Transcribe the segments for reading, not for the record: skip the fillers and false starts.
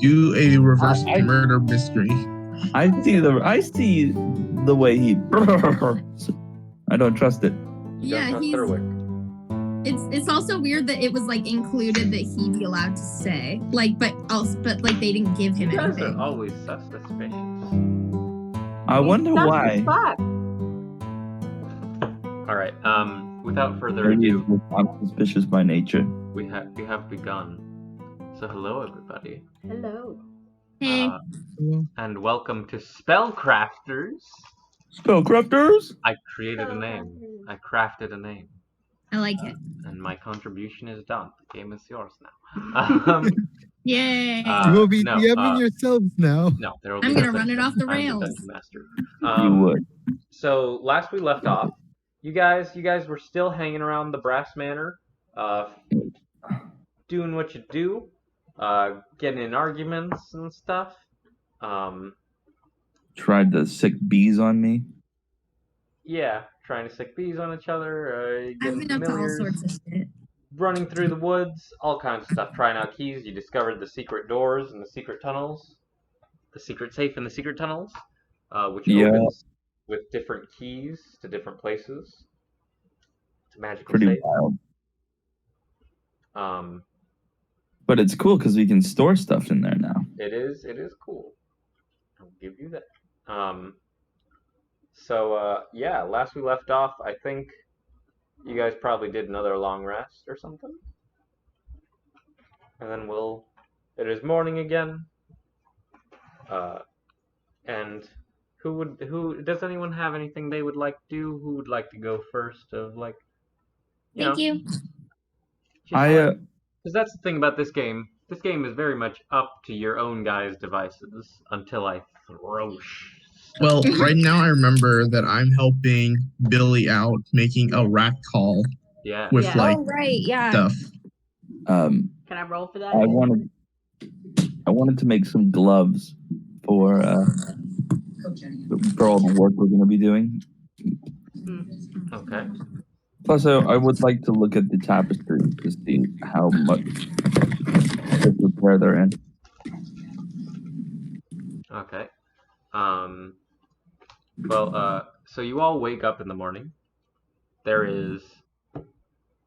Do a reverse murder mystery. I see the way he. I don't trust it. Yeah, it's also weird that it was like included that he'd be allowed to say but they didn't give him You guys anything. are always so suspicious. I wonder why. All right. Without further ado, I'm suspicious by nature. we have begun. So hello, everybody. Hello. Hey. And welcome to Spellcrafters. Spellcrafters. I created a name. I crafted a name. I like it. And my contribution is done. The game is yours now. Yay! You will be DMing yourselves now. No, there will be. I'm gonna run it off the rails. I'm the dungeon master. You would. So last we left off, you guys were still hanging around the Brass Manor, doing what you do, getting in arguments and stuff. Tried to sick bees on me. Yeah, trying to sick bees on each other, I've getting been up to all sorts of shit. running through the woods, all kinds of stuff, trying out keys. You discovered the secret doors and the secret tunnels, the secret safe in the secret tunnels, which opens with different keys to different places. It's a magical Pretty safe. wild. But it's cool because we can store stuff in there now. It is cool. I'll give you that. So last we left off, I think you guys probably did another long rest or something. And then it is morning again. And who does anyone have anything they would like to do? Who would like to go first of Thank you. Because that's the thing about this game. This game is very much up to your own guys' devices until I throw Well, right now I remember that I'm helping Billy out making a rat call. Yeah. With Oh right, yeah. stuff. Can I roll for that? I wanted to make some gloves for all the work we're going to be doing. Okay. Plus, I would like to look at the tapestry to see how much repair they're in. Okay. So you all wake up in the morning. There is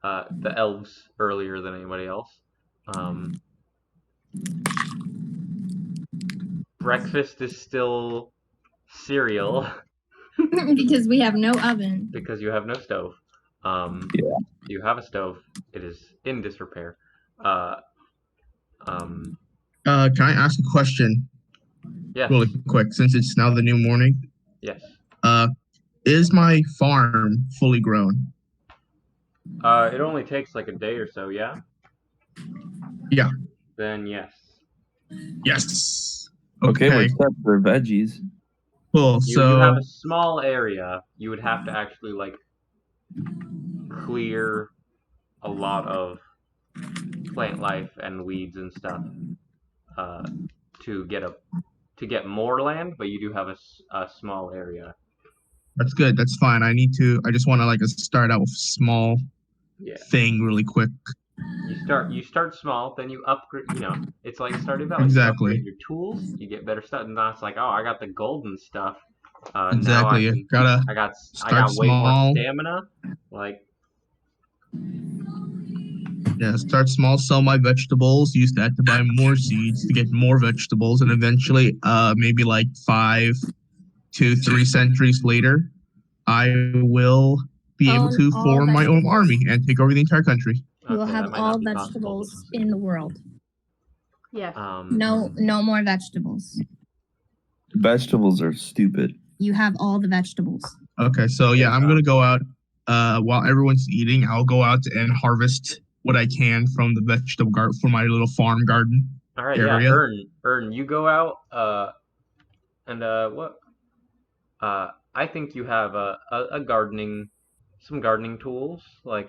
the elves earlier than anybody else. Breakfast is still cereal. Because we have no oven. Because you have no stove. You have a stove. It is in disrepair. Can I ask a question? Yeah. Really quick, since it's now the new morning. Yes. Is my farm fully grown? It only takes like a day or so, yeah? Yeah. Then yes. Yes. Okay, except for veggies. Cool. You have a small area. You would have to actually clear a lot of plant life and weeds and stuff to get more land, but you do have a small area. That's good. That's fine. I just want to start out with a small thing really quick. You start small, then you upgrade. It's like Stardew Valley. Exactly. You upgrade your tools, you get better stuff, and now it's like, oh, I got the golden stuff. Exactly. Now I got way more stamina. Start small, sell my vegetables, use that to buy more seeds to get more vegetables, and eventually, maybe 5 to 3 centuries later, I will be able to form my own army and take over the entire country. We will have all vegetables in the world. Yes. No more vegetables. Vegetables are stupid. You have all the vegetables. Okay, so I'm gonna go out while everyone's eating. I'll go out and harvest what I can from the vegetable garden for my little farm garden. All right, area. yeah, Ern, you go out and what? I think you have some gardening tools I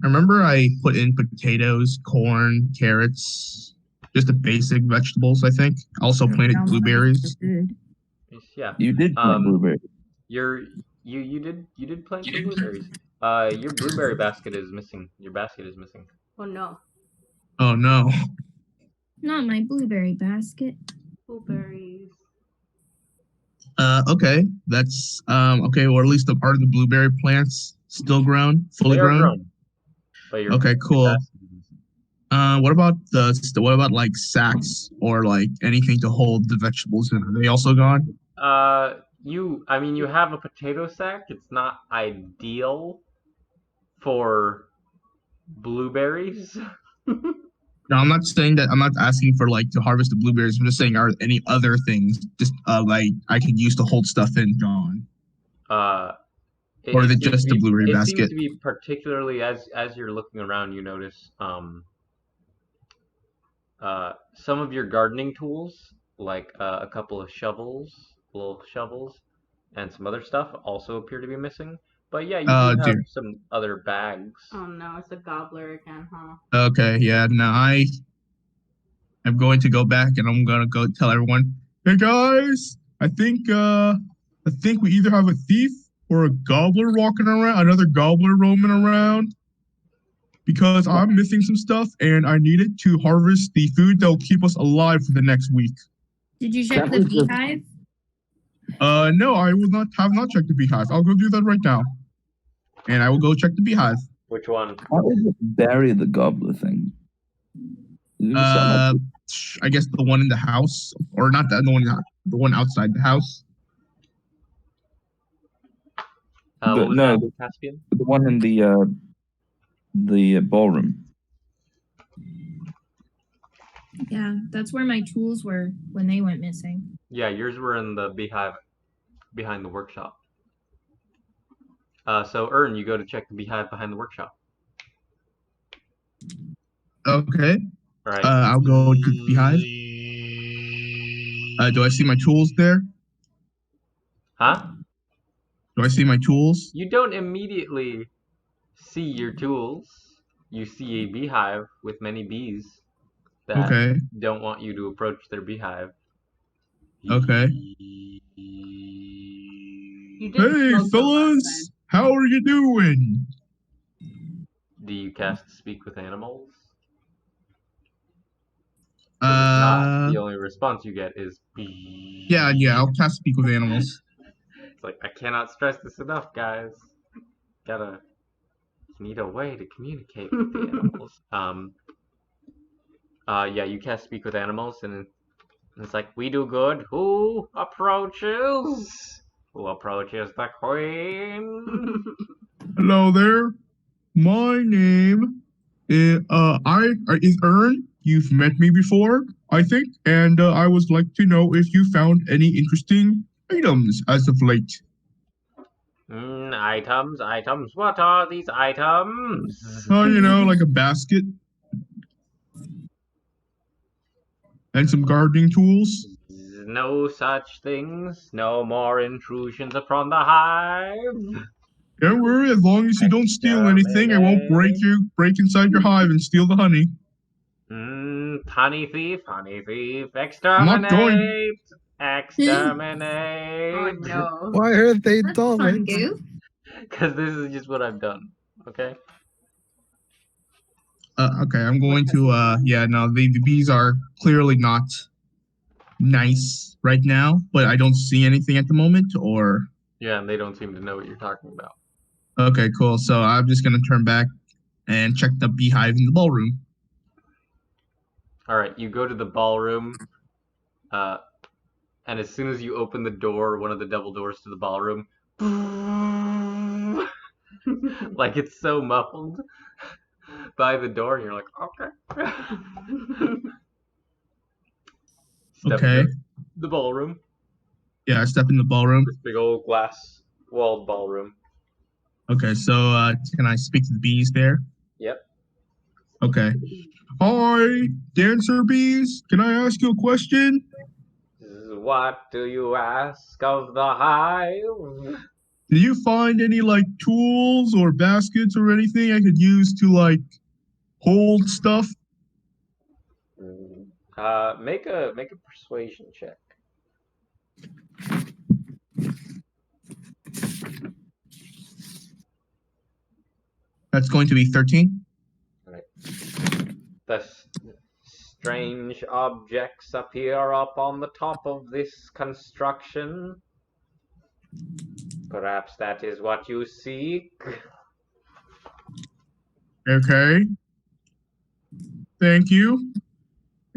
remember I put in potatoes, corn, carrots, just the basic vegetables. I think also planted blueberries. Yeah, you did plant blueberries. You did plant some blueberries. Your blueberry basket is missing. Your basket is missing. Oh no. Oh no. Not my blueberry basket. Blueberries. Okay, that's okay, or at least are the blueberry plants still grown, fully They are grown? grown. But Okay, cool. basket is- What about like sacks or like anything to hold the vegetables in? Are they also gone? you have a potato sack. It's not ideal for blueberries. No, I'm not saying that. I'm not asking for like to harvest the blueberries. I'm just saying, are any other things just like I could use to hold stuff in gone, Uh, or is it seems to just the be blueberry it seems basket? to be particularly as you're looking around, you notice some of your gardening tools, like a couple of little shovels, and some other stuff also appear to be missing. But yeah, you do have Dear. some other bags. Oh no, it's a gobbler again, huh? Okay, yeah. Now I'm going to go back and I'm gonna go tell everyone, hey guys, I think we either have a thief or a gobbler walking around, another gobbler roaming around, because I'm missing some stuff and I need it to harvest the food that will keep us alive for the next week. Did you check That the was just- beehive? No, I have not checked the beehive. I'll go do that right now. And I will go check the beehive. Which one? How would you bury the gobbler thing? You sound like I guess the one in the house, or not the one, the one outside the house. What was no, that, Caspian? the one in the ballroom. Yeah, that's where my tools were when they went missing. Yeah, yours were in the beehive behind the workshop. So Ern, you go to check the beehive behind the workshop. Okay. All right. I'll go to the beehive. Do I see my tools there? Huh? Do I see my tools? You don't immediately see your tools. You see a beehive with many bees that Okay. don't want you to approach their beehive. Okay. You did Hey, smoke them last fellas! How are you doing? Do you cast Speak with Animals? 'Cause if not, the only response you get is bee. Yeah, I'll cast Speak with Animals. It's like, I cannot stress this enough, guys. You need a way to communicate with the animals. Yeah, you cast Speak with Animals, and it's like, we do good. Who approaches? Who approaches the queen? Hello there. My name is Ern. You've met me before, I think, and I would like to know if you found any interesting items as of late. Items. What are these items? Like a basket and some gardening tools. No such things. No more intrusions upon the hive. Don't worry, as long as you don't steal anything, I won't break inside your hive and steal the honey. Honey thief, exterminate, not going. exterminate. Oh no. Why aren't they That's a fun dominant? goof. Because this is just what I've done. Okay. Okay, I'm going to, the bees are clearly not nice right now, but I don't see anything at the moment, or... Yeah, and they don't seem to know what you're talking about. Okay, cool. So I'm just going to turn back and check the beehive in the ballroom. All right, you go to the ballroom, and as soon as you open the door, one of the double doors to the ballroom, like it's so muffled by the door, and you're like, okay. Okay. The ballroom. Yeah, I step in the ballroom. This big old glass walled ballroom. Okay, so can I speak to the bees there? Yep. Okay. Hi, dancer bees. Can I ask you a question? What do you ask of the hive? Did you find any like tools or baskets or anything I could use to like hold stuff? Make a persuasion check. That's going to be 13. All right. The Strange objects appear up on the top of this construction. Perhaps that is what you seek. Okay. Thank you.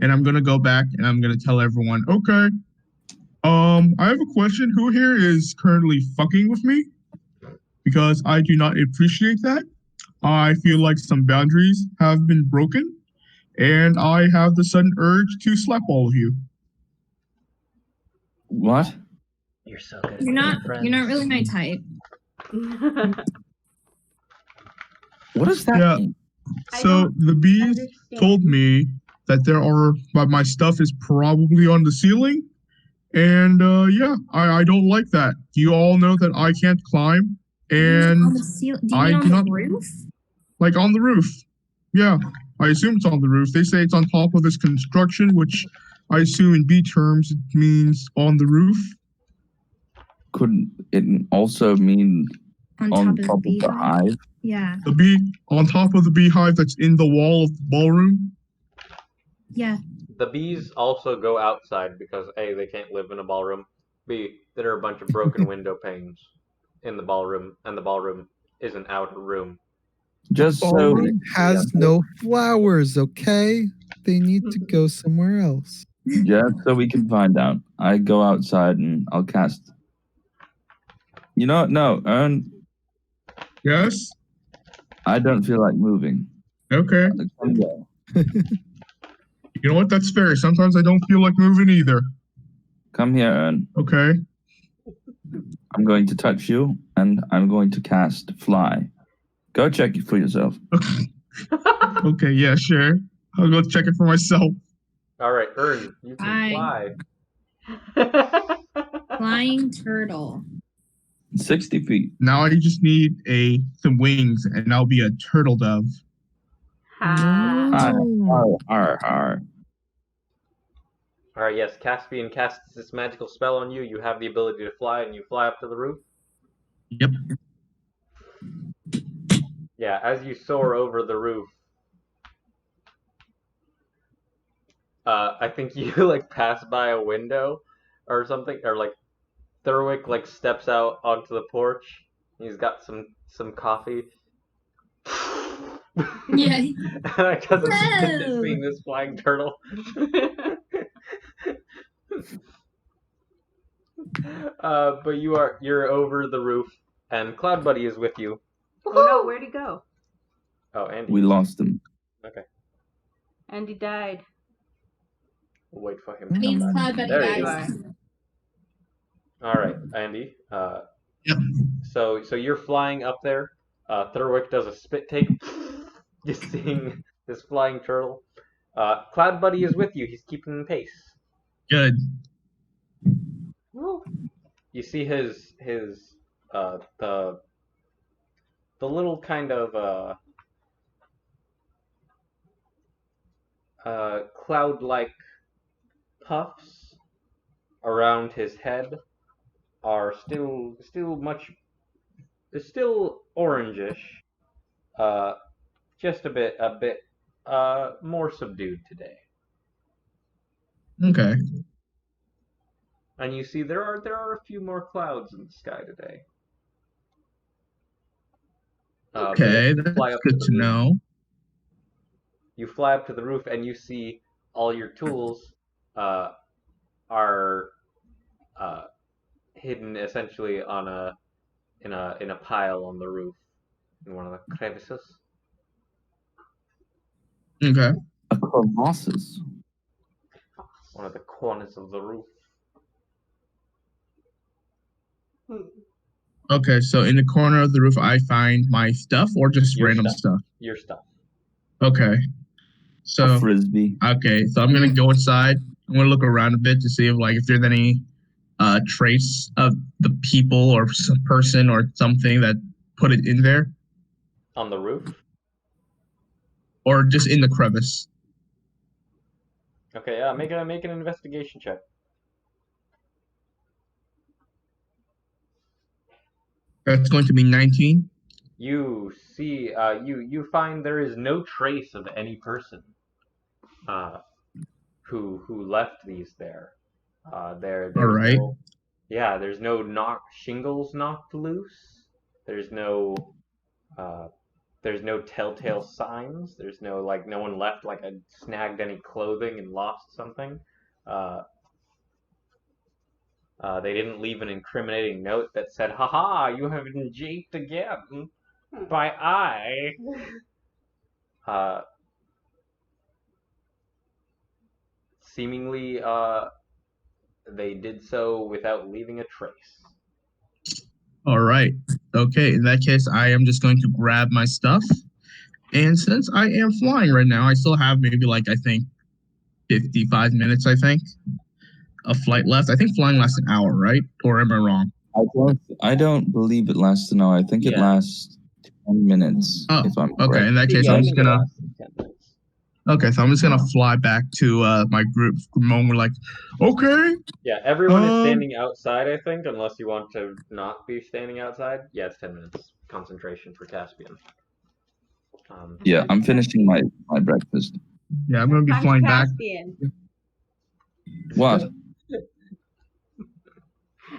And I'm gonna go back and I'm gonna tell everyone, okay. I have a question. Who here is currently fucking with me? Because I do not appreciate that. I feel like some boundaries have been broken, and I have the sudden urge to slap all of you. What? You're so good. You're not really my type. What does that Yeah. mean? I So don't the bees understand. told me that my stuff is probably on the ceiling, and yeah, I don't like that. You all know that I can't climb, and on the ceiling. Do you I mean on do the not- roof? like on the roof. Yeah, I assume it's on the roof. They say it's on top of this construction, which I assume in bee terms it means on the roof. Couldn't it also mean On on top top of the of the beehive? hive? Yeah. The bee on top of the beehive that's in the wall of the ballroom. Yeah. The bees also go outside because A, they can't live in a ballroom. B, there are a bunch of broken window panes in the ballroom, and the ballroom is an outer room. Just so Ballroom has no flowers, okay? They need to go somewhere else. we can find out. I go outside and I'll cast. You know what? No, Ern, Yes. I don't feel like moving. Okay. Come go. You know what? That's fair. Sometimes I don't feel like moving either. Come here, Ern. Okay. I'm going to touch you and I'm going to cast fly. Go check it for yourself. Okay. Yeah. Sure. I'll go check it for myself. All right, Ern, you can fly. Flying turtle. 60 feet. Now I just need some wings, and I'll be a turtle dove. Ah. Arr. All right, yes, Caspian casts this magical spell on you. You have the ability to fly, and you fly up to the roof. Yep. Yeah, as you soar over the roof, I think you like pass by a window or something, or like Thurwick like steps out onto the porch. He's got some coffee. Yeah. And I doesn't just being this flying turtle. But you're over the roof, and Cloud Buddy is with you. Oh no, where'd he go? Oh, Andy. We lost him. Okay, Andy died. we'll wait for him That to means come back. Cloud Buddy There he dies. is. All right, Andy. Yep. So you're flying up there. Thurwick does a spit take, just seeing this flying turtle. Cloud Buddy is with you. He's keeping pace. Good. You see his the little kind of cloud-like puffs around his head are still orangish, just a bit more subdued today. Okay. And you see there are a few more clouds in the sky today. Okay, but you fly that's up good the to roof. know. You fly up to the roof and you see all your tools are hidden essentially in a pile on the roof in one of the crevices. Okay. A crevasses. One of the corners of the roof. Okay, so in the corner of the roof, I find my stuff or just Your random stuff. stuff? Your stuff. Okay. A So, frisbee. okay, so I'm gonna go inside. I'm gonna look around a bit to see if there's any trace of the people or some person or something that put it in there, On the roof? or just in the crevice. Okay, yeah, make an investigation check. That's going to be 19. You see, you find there is no trace of any person who left these there. There's All right. there's no shingles knocked loose. There's no telltale signs. There's no no one left snagged any clothing and lost something. They didn't leave an incriminating note that said, "Haha, you have been japed again by I." Seemingly, they did so without leaving a trace. All right. Okay. In that case, I am just going to grab my stuff. And since I am flying right now, I still have maybe I think 55 minutes, I think, of flight left. I think flying lasts an hour, right? Or am I wrong? I don't believe it lasts an hour. I think it Yeah. lasts 10 minutes. Oh, if I'm okay. correct. In that case, Yeah, I I'm think just it gonna. lasts 10 minutes. Okay, so I'm just gonna fly back to my group. Moment, okay. Yeah, everyone is standing outside, I think, unless you want to not be standing outside. Yeah, it's 10 minutes. Concentration for Caspian. Yeah, I'm finishing my breakfast. Yeah, I'm gonna be Punch flying back. Caspian. What?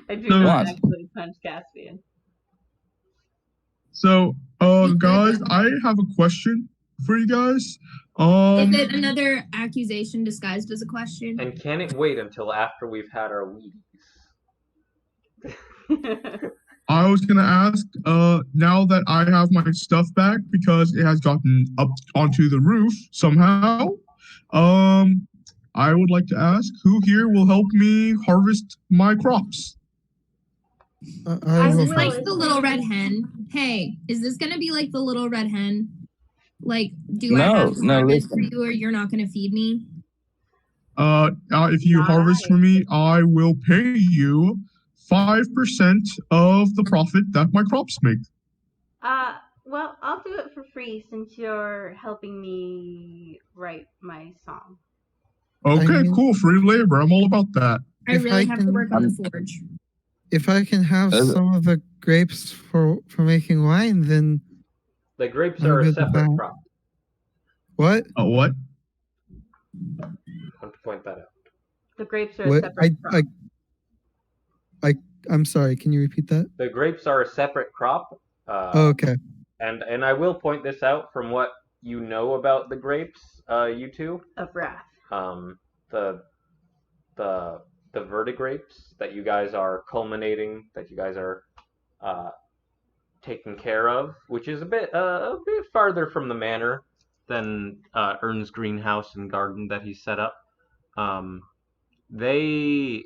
I do So- not What? actually punch Caspian. So, guys, I have a question for you guys. Is it another accusation disguised as a question? And can it wait until after we've had our Wheaties? I was gonna ask, now that I have my stuff back because it has gotten up onto the roof somehow, I would like to ask who here will help me harvest my crops? I Is will. this like the little red hen? Hey, is this gonna be like the little red hen? Do I have to harvest for you, or you're not gonna feed me? If you Not harvest I. for me, I will pay you 5% of the profit that my crops make. Well, I'll do it for free since you're helping me write my song. Okay, mean- cool. Free labor. I'm all about that. I If really I have to can- work on the forge. If I can have some of the grapes for making wine, then The grapes I'm are a good with separate that. crop. what? Oh, what? I want to point that out. The grapes are a What? separate crop. I'm sorry. Can you repeat that? The grapes are a separate crop. Oh, okay. And I will point this out from what you know about the grapes, you two. Of wrath. The vertigrapes that you guys are culminating, that you guys are taking care of, which is a bit farther from the manor than Ern's greenhouse and garden that he set up. They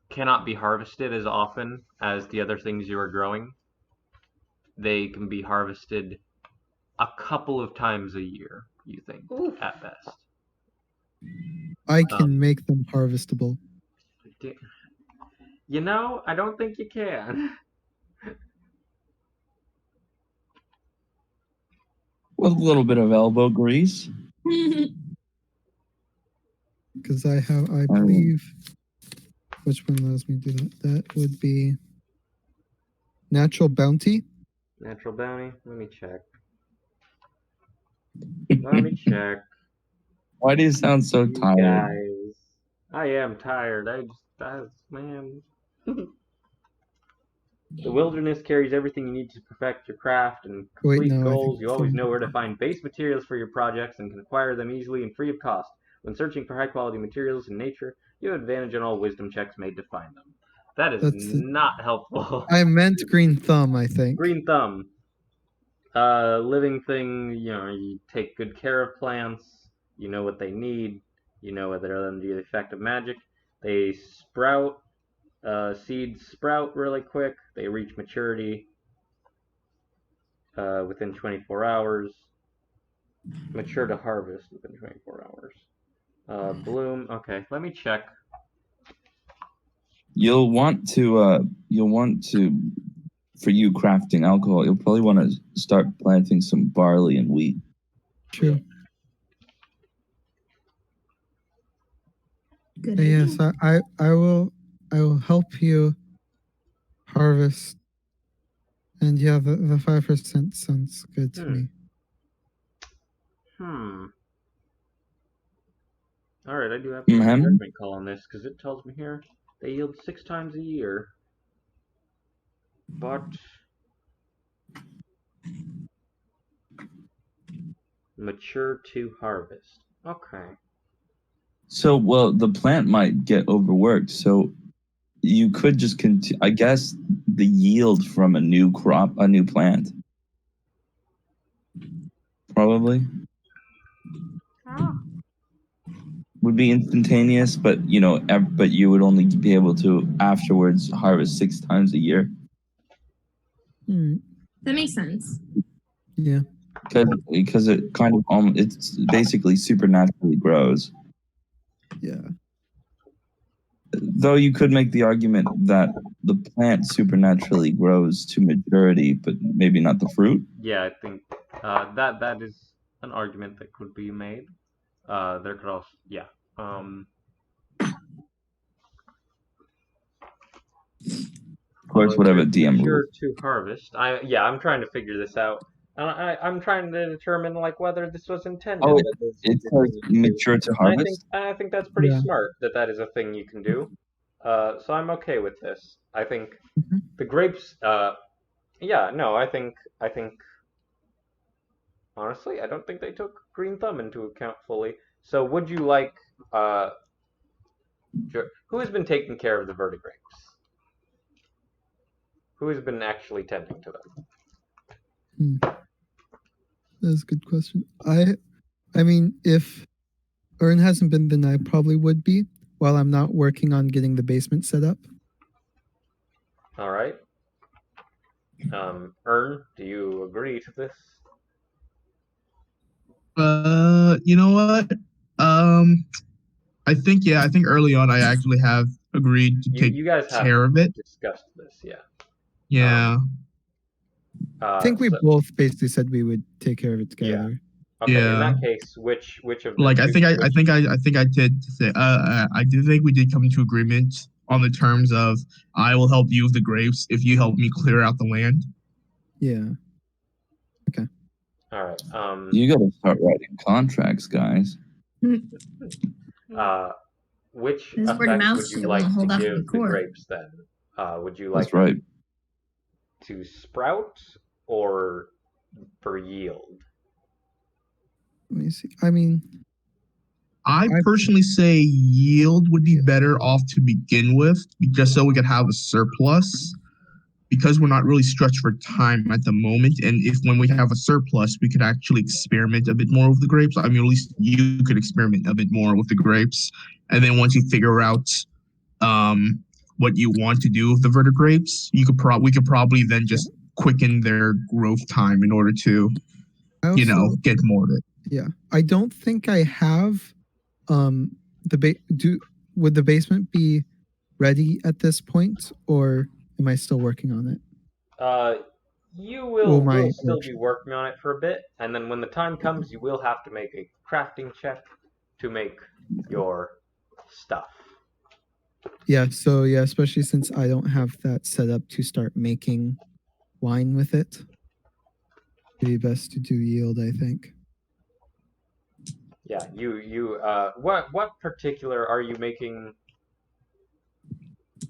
cannot be harvested as often as the other things you are growing. They can be harvested a couple of times a year, you think, Oof. at best. I can make them harvestable. You know, I don't think you can. With a little bit of elbow grease. Because I believe, which one allows me to do that? That would be natural bounty. Natural bounty? Let me check. Let me check. Why do you sound so You tired? guys. I am tired. Man. The wilderness carries everything you need to perfect your craft and Wait, complete no, I goals. think You always some- know where to find base materials for your projects and can acquire them easily and free of cost. When searching for high quality materials in nature, you have advantage on all wisdom checks made to find them. That is That's the- not helpful. I meant green thumb, I think. Green thumb. Living thing, you take good care of plants, you know what they need, you know whether they're under the effect of magic. They sprout, seeds sprout really quick, they reach maturity within 24 hours, mature to harvest within 24 hours. Bloom, okay, let me check. You'll want to, for you crafting alcohol, you'll probably want to start planting some barley and wheat. True. Good Yes, idea. I will help you harvest. And yeah, the 5% sounds good to me. All right, I do have to make a Mhm. judgment call on this because it tells me here they yield 6 times a year. But mature to harvest. Okay. So, well, the plant might get overworked. So you could just continue. I guess the yield from a new crop, a new plant, probably Oh, would be instantaneous. But but you would only be able to afterwards harvest 6 times a year Hmm. That makes sense. Yeah. because it kind of it's basically supernaturally grows. Yeah. Though you could make the argument that the plant supernaturally grows to maturity, but maybe not the fruit. Yeah, I think that is an argument that could be made. There could also, yeah. Of course, whatever DM mature rules. to harvest. I'm trying to figure this out. I'm trying to determine like whether this was intended. Oh, that this it is a thing says you can do. mature to harvest. I think that's pretty Yeah. smart that is a thing you can do. So I'm okay with this. I think Mhm. the grapes. Yeah, no, I think. Honestly, I don't think they took Green Thumb into account fully. So would you like? Who has been taking care of the vertigrapes? Who has been actually tending to them? That's a good question. I mean, if Ern hasn't been, then I probably would be while I'm not working on getting the basement set up. All right. Ern, do you agree to this? You know what? I think early on I actually have agreed to take You guys have care of it. discussed this, yeah. Yeah. I think we both basically said we would take care of it together. Okay, in Yeah. that case, which of the Like I two- think I which- think I did say I do think we did come into agreement on the terms of I will help you with the grapes if you help me clear out the land. Yeah. All right. You got to start writing contracts, guys. Which This word of effect mouth would you shit like won't to hold up in give the court. grapes then? Would you like That's right. to sprout or for yield? Let me see. I mean, I personally say yield would be better off to begin with, just so we could have a surplus. Because we're not really stretched for time at the moment, and if when we have a surplus, we could actually experiment a bit more with the grapes. I mean, at least you could experiment a bit more with the grapes, and then once you figure out what you want to do with the vertigrapes, we could probably then just quicken their growth time in order to, get more of it. Yeah, I don't think I have would the basement be ready at this point, or am I still working on it? You will my still workshop. be working on it for a bit, and then when the time comes, you will have to make a crafting check to make your stuff. Yeah, so yeah, especially since I don't have that set up to start making wine with it. It'd be best to do yield, I think. Yeah, what particular are you making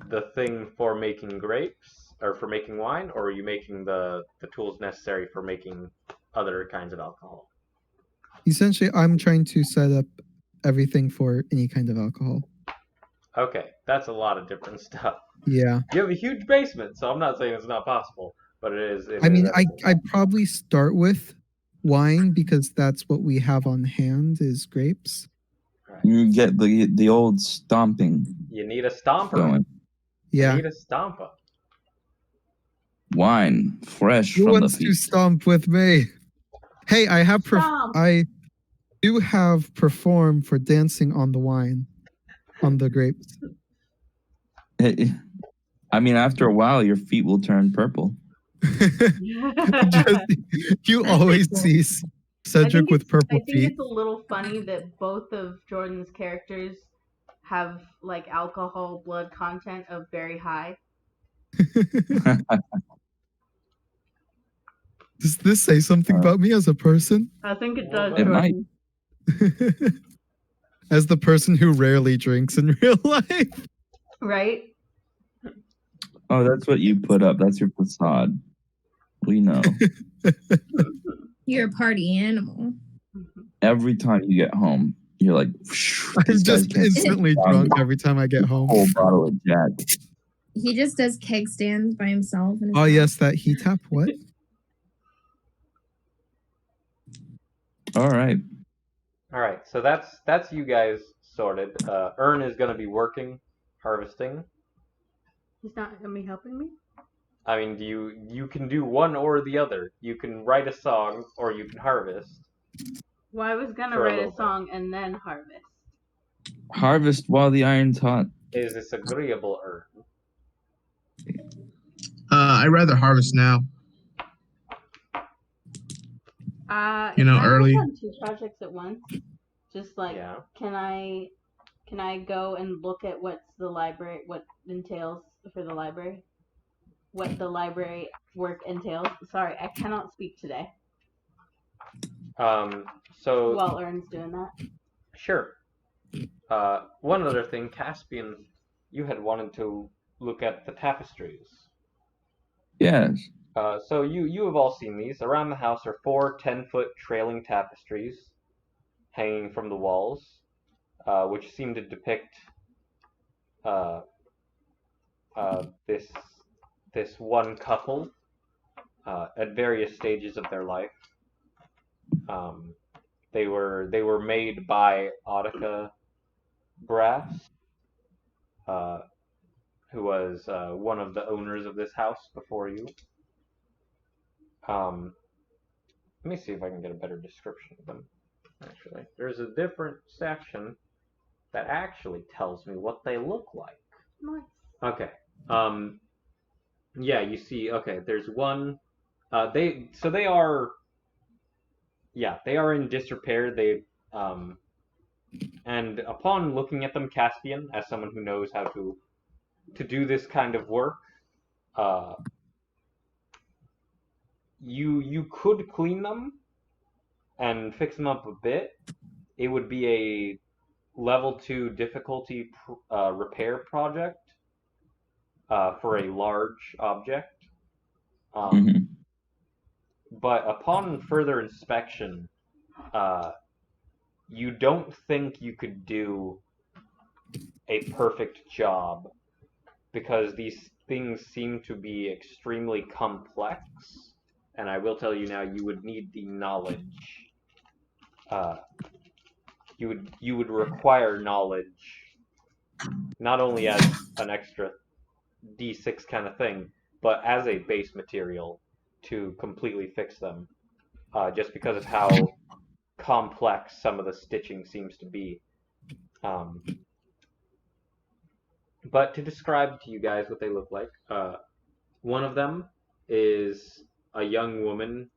the thing for making grapes or for making wine, or are you making the tools necessary for making other kinds of alcohol? Essentially, I'm trying to set up everything for any kind of alcohol. Okay, that's a lot of different stuff. Yeah. You have a huge basement, so I'm not saying it's not possible, but it is. I'd probably start with wine because that's what we have on hand is grapes. Right. You get the old stomping You need a stomper. going. Yeah. You need a stomper. Wine, fresh Who from the wants to feast. stomp with me? Hey, I have Stomp. I do have performed for dancing on the wine, on the grapes. I mean, after a while, your feet will turn purple. You always see Cedric with purple I think feet. it's a little funny that both of Jordan's characters have like alcohol blood content of very high. Does this say something about me as a person? I think it does, It might. Jordan. As the person who rarely drinks in real life. Right? Oh, that's what you put up. That's your facade. We know. You're a party animal. Every time you get home, you're like, I'm these guys just can't instantly drunk every time I get a home. whole bottle of Jack. He just does keg stands by himself. In his Oh house. yes, that heat tap. What? All right. All right, so that's you guys sorted. Ern is gonna be working, harvesting. He's not gonna be helping me? I mean, you can do one or the other. You can write a song or you can harvest. Well, I was gonna For a write little a song and then harvest. Harvest while the iron's hot. Is this agreeable, Ern? I'd rather harvest now. If I early. work on 2 projects at once, just like, Yeah. can I go and look at what entails for the library? What the library work entails? Sorry, I cannot speak today So while Ern's doing that. sure. One other thing, Caspian, you had wanted to look at the tapestries. Yes. So you have all seen these. Around the house are 4 10-foot trailing tapestries hanging from the walls, which seem to depict this one couple at various stages of their life. They were made by Audica Brass, who was one of the owners of this house before you. Let me see if I can get a better description of them. Actually, there's a different section that actually tells me what they look like. Nice. Okay. Yeah, you see. Okay, there's one. They are. Yeah, they are in disrepair. And upon looking at them, Caspian, as someone who knows how to do this kind of work, you could clean them and fix them up a bit. It would be a level 2 difficulty repair project for a large object. Mhm. But upon further inspection, you don't think you could do a perfect job because these things seem to be extremely complex. And I will tell you now, you would need the knowledge. You would require knowledge, not only as an extra D6 kind of thing, but as a base material to completely fix them. Just because of how complex some of the stitching seems to be. But to describe to you guys what they look like, one of them is a young woman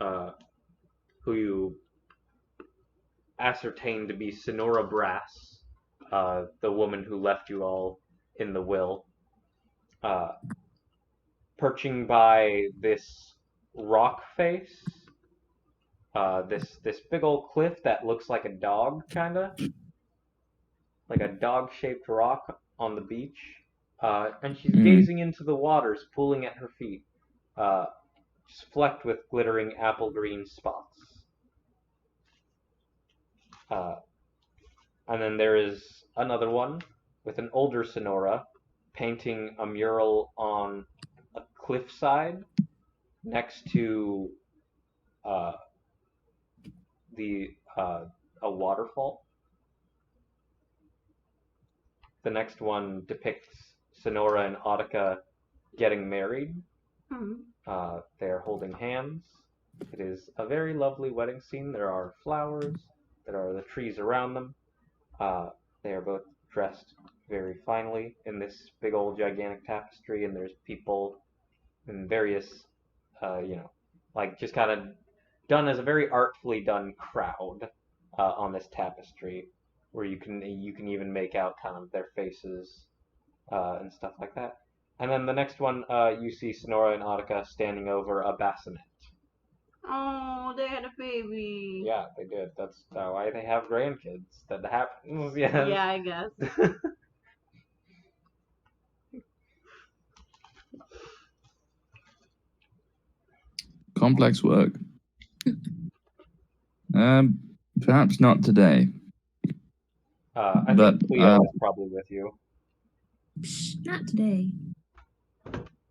who you ascertain to be Sonora Brass, the woman who left you all in the will, perching by this rock face, this big old cliff that looks like a dog, kinda like a dog-shaped rock on the beach, and she's gazing into the waters pooling at her feet, just flecked with glittering apple green spots. And then there is another one with an older Sonora painting a mural on a cliffside next to a waterfall. The next one depicts Sonora and Audica getting married. They're holding hands. It is a very lovely wedding scene. There are flowers. There are the trees around them. They are both dressed very finely in this big old gigantic tapestry, and there's people in various, like just kind of done as a very artfully done crowd on this tapestry, where you can even make out kind of their faces and stuff like that. And then the next one, you see Sonora and Audica standing over a bassinet. Oh, they had a baby. Yeah, they did. That's why they have grandkids. That happens. Yes. Yeah, I guess. Complex work. Perhaps not today. I But, think Cleo is probably with you. Psh, not today.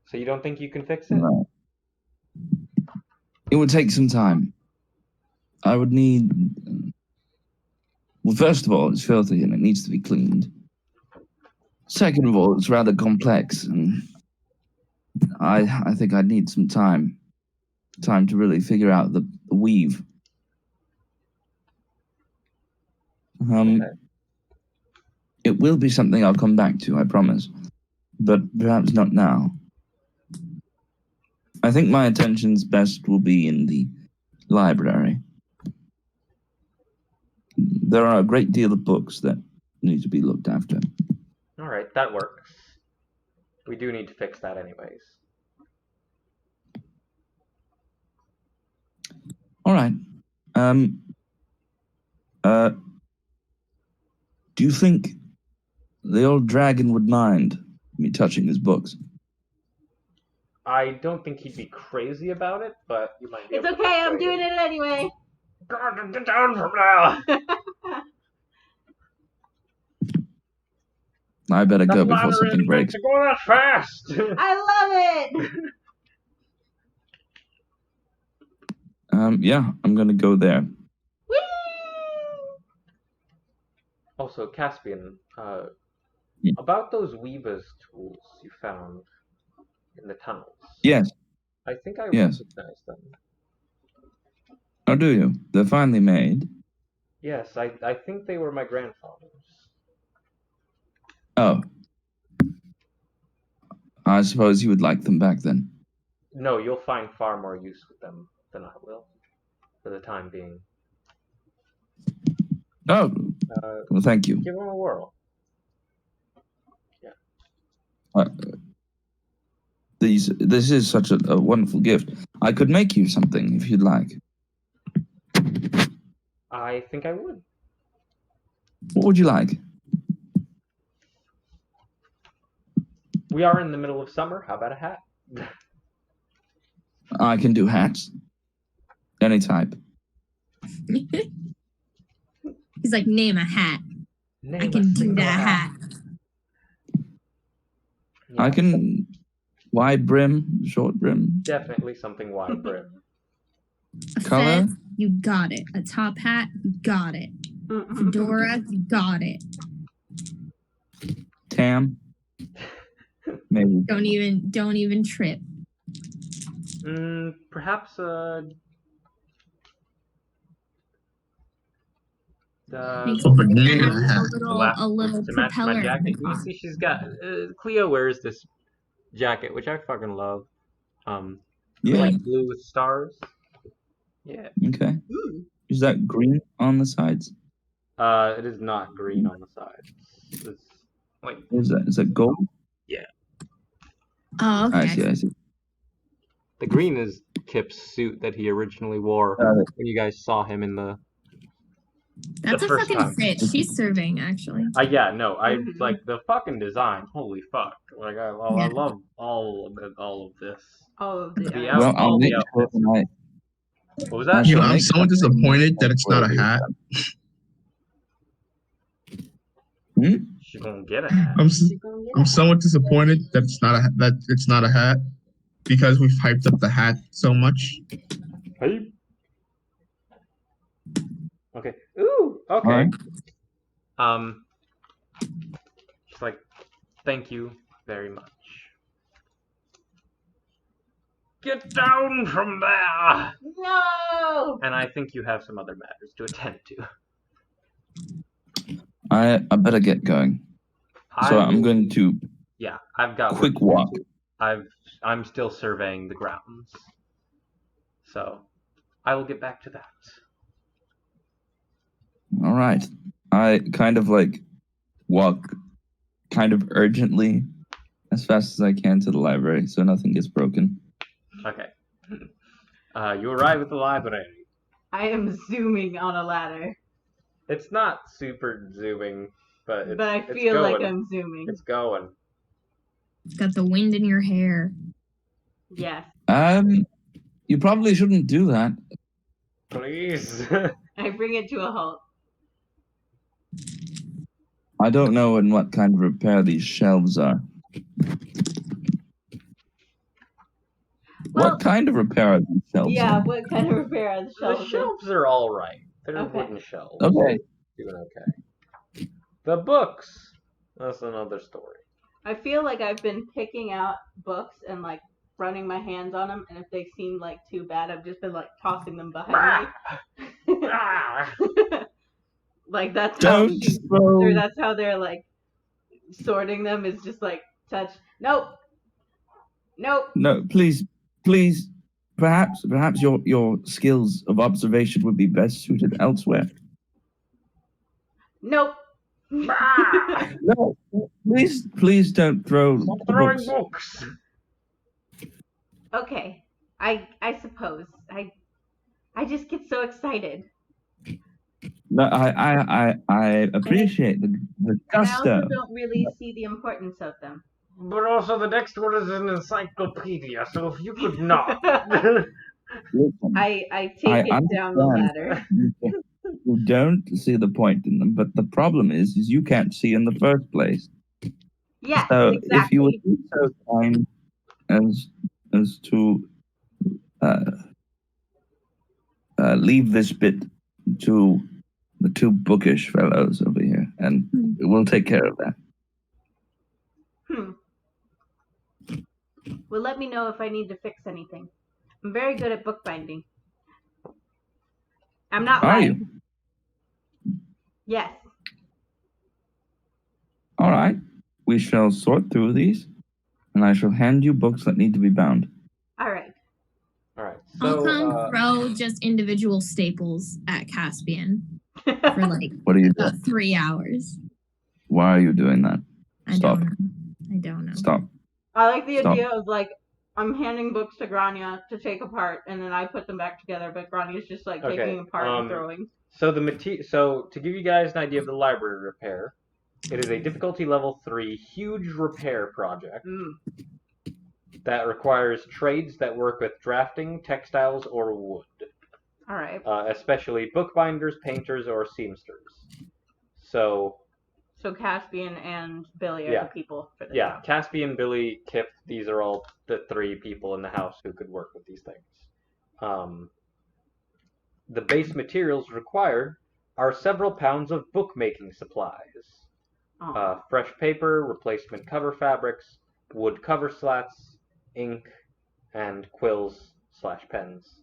So you don't think you can fix it? No. It would take some time. I would need. Well, first of all, it's filthy and it needs to be cleaned. Second of all, it's rather complex, and I think I'd need some time to really figure out the weave. Okay. It will be something I'll come back to, I promise, but perhaps not now. I think my attentions best will be in the library. There are a great deal of books that need to be looked after. All right, that works. We do need to fix that anyways. All right. Do you think the old dragon would mind me touching his books? I don't think he'd be crazy about it, but you might be It's able to okay, I'm persuade doing him. it anyway. God, get down from there! I better That go before ladder something isn't meant breaks. to go that fast! I love it. Yeah, I'm gonna go there. Whee! Also, Caspian, Yeah. about those Weaver's tools you found in the tunnels. Yes. I think I Yes. recognize them. Oh, do you? They're finally made. Yes, I think they were my grandfather's. Oh. I suppose you would like them back then. No, you'll find far more use with them than I will, for the time being. Oh, well, thank you. Give them a whirl. This is such a wonderful gift. I could make you something if you'd like. I think I would. What would you like? Mm-hmm. We are in the middle of summer. How about a hat? I can do hats. Any type. He's like, name a hat. Name I a can do single that hat. Yeah, I can wide brim, short brim. definitely something wide brim. A Color? fez, you got it. A top hat, you got it. Fedora, you got it. Tam. Maybe. Don't even trip. Perhaps Makes Oh, but me think yeah. of a little to match my propeller. jacket. You see, she's got Cleo wears this jacket, which I fucking love. Yeah. Light blue with stars. Yeah. Okay. Is that green on the sides? It is not green on the sides. It's like What is that? Is that gold? Oh, okay. I see. the green is Kip's suit that he originally wore Got it. when you guys saw him in the. That's the a first fucking time. fit. She's serving, actually. Yeah, no, I Mhm. like the fucking design. Holy fuck! Like I Yeah. love all of this. All of the The items. Well, I'll all make the sure outfits. tonight. What was I that? shall I'm make so something disappointed that it's not a for you. hat. She gonna get a hat. I'm somewhat disappointed that it's not a hat because we've hyped up the hat so much. Hey. Okay. Ooh. Okay. Alright. She's like, thank you very much. Get down from there! No! And I think you have some other matters to attend to. I better get going. So I'm going to Yeah, I've got quick work to walk. do. I'm still surveying the grounds. So I will get back to that. All right. I kind of like walk kind of urgently as fast as I can to the library so nothing gets broken. Okay. You arrive at the library. I am zooming on a ladder, It's not super zooming, but I it's feel going. like I'm zooming. It's going. It's got the wind in your hair. Yes. You probably shouldn't do that. Please. I bring it to a halt. I don't know in what kind of repair these shelves are. Well, What kind of repair are these shelves? yeah, in? what kind of repair are the The shelves? in? shelves are all right. They're Okay. wooden shelves. Okay. Doing okay. The books. That's another story. I feel like I've been picking out books and like running my hands on them, and if they seem like too bad, I've just been like tossing them behind me. Ah! Like that's Don't throw. or that's how they're like sorting them is just like touch. Nope. No, please. Perhaps your skills of observation would be best suited elsewhere. Nope. Ah! No, please don't throw Stop throwing books. books. Okay. I suppose. I just get so excited. No, I appreciate the And I also gusto. don't really see the importance of them. But also, the next one is an encyclopedia, so if you could not. Listen, I take it down the ladder. You don't see the point in them, but the problem is you can't see in the first place. Yes, So exactly. if you would be so kind as to leave this bit to the two bookish fellows over here, and we'll take care of that. Well, let me know if I need to fix anything. I'm very good at bookbinding. I'm not Are lying. you? Yes. All right. We shall sort through these, and I shall hand you books that need to be bound. All right. All right. I'll So, come throw just individual staples at Caspian for like What are you about doing? 3 hours. Why are you doing that? I Stop. don't know. Stop. I like the Stop. idea of like I'm handing books to Grania to take apart, and then I put them back together. But Grania's just like Okay, taking apart and throwing. So So to give you guys an idea of the library repair, it is a difficulty level 3 huge repair project that requires trades that work with drafting, textiles, or wood. All right. Especially bookbinders, painters, or seamsters. So Caspian and Billy are the people for this. Yeah, Caspian, Billy, Kip, these are all the 3 people in the house who could work with these things. The base materials required are several pounds of bookmaking supplies. Fresh paper, replacement cover fabrics, wood cover slats, ink, and quills/pens.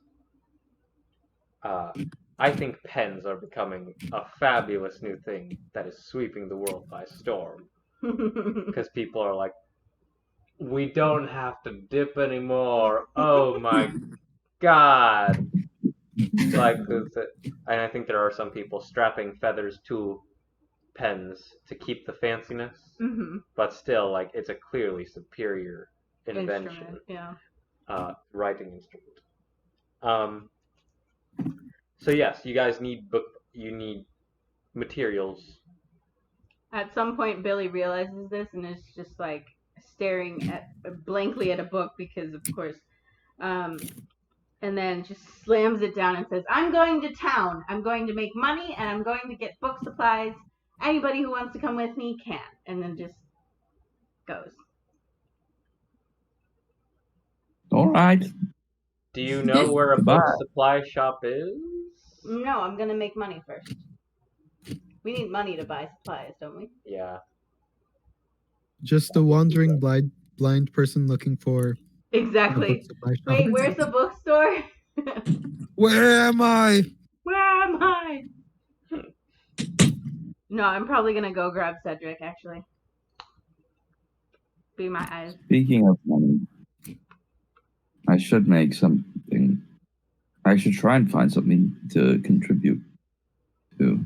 I think pens are becoming a fabulous new thing that is sweeping the world by storm. Because people are like, we don't have to dip anymore. Oh my god. Like, and I think there are some people strapping feathers to pens to keep the fanciness. But still, like, it's a clearly superior invention. Writing instrument. So yes, you guys need you need materials. At some point, Billy realizes this and is just like staring blankly at a book because, of course, and then just slams it down and says, "I'm going to town. I'm going to make money, and I'm going to get book supplies. Anybody who wants to come with me can." And then just goes. All right. Do you know where a book supply shop is? No, I'm gonna make money first. We need money to buy supplies, don't we? Yeah. Just a wandering blind person looking for Exactly. a book supply shop. Wait, where's the bookstore? Where am I? Where am I? No, I'm probably gonna go grab Cedric, actually. Be my eyes. Speaking of money, I should make something. I should try and find something to contribute to.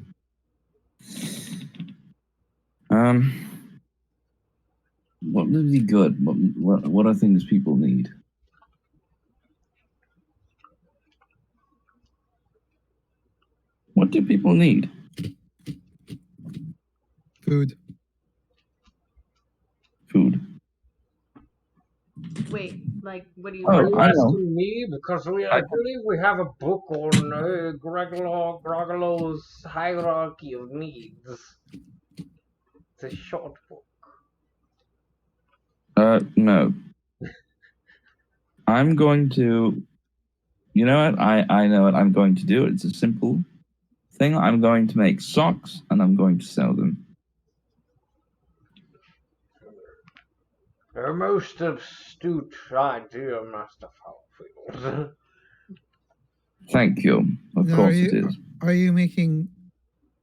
What would be good? What are things people need? What do people need? Food. Food. Wait, like, what do you Oh, Are you I know. asking me? Because I believe we have a book on Gregolo's hierarchy of needs. It's a short book. No. I'm going to. You know what? I know what I'm going to do. It's a simple thing. I'm going to make socks and I'm going to sell them. A most astute idea, Master Fowlfield. Thank you. Of Now, course it is. Are you making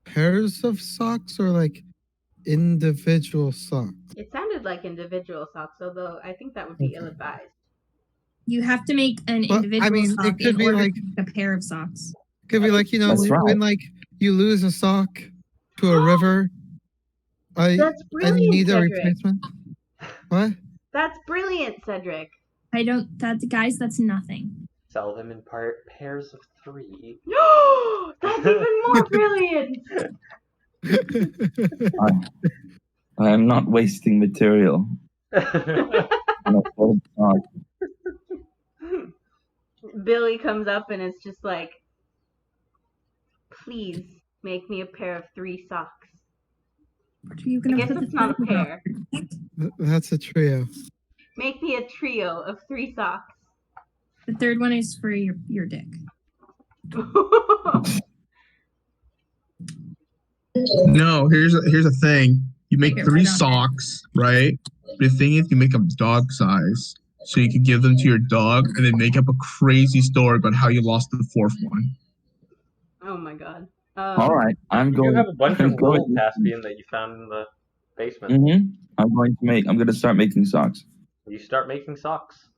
pairs of socks or like individual socks? It sounded like individual socks, although I think that would be ill-advised. You have to make an Well, individual I mean, sock it could in be order like- to make a pair of socks. Could be like, That's right. when like you lose a sock to a river, That's and you brilliant, need a Cedric. replacement. What? That's brilliant, Cedric. Guys, that's nothing. Sell them in pairs of 3. That's even more brilliant. I am not wasting material. on a old sock. Billy comes up and is just like, please make me a pair of 3 socks. What are you I gonna guess put it's the not a third one on? pair. That's a trio. Make me a trio of 3 socks. The third one is for your dick. No, here's a thing. You make Right 3 on. socks, right? The thing is, you make them dog size, so you can give them to your dog, and then make up a crazy story about how you lost the 4th one. Oh my god. All right, I'm You going. do have a bunch I'm of wool, going. Caspian, that you found in the basement. I'm going to start making socks. You start making socks.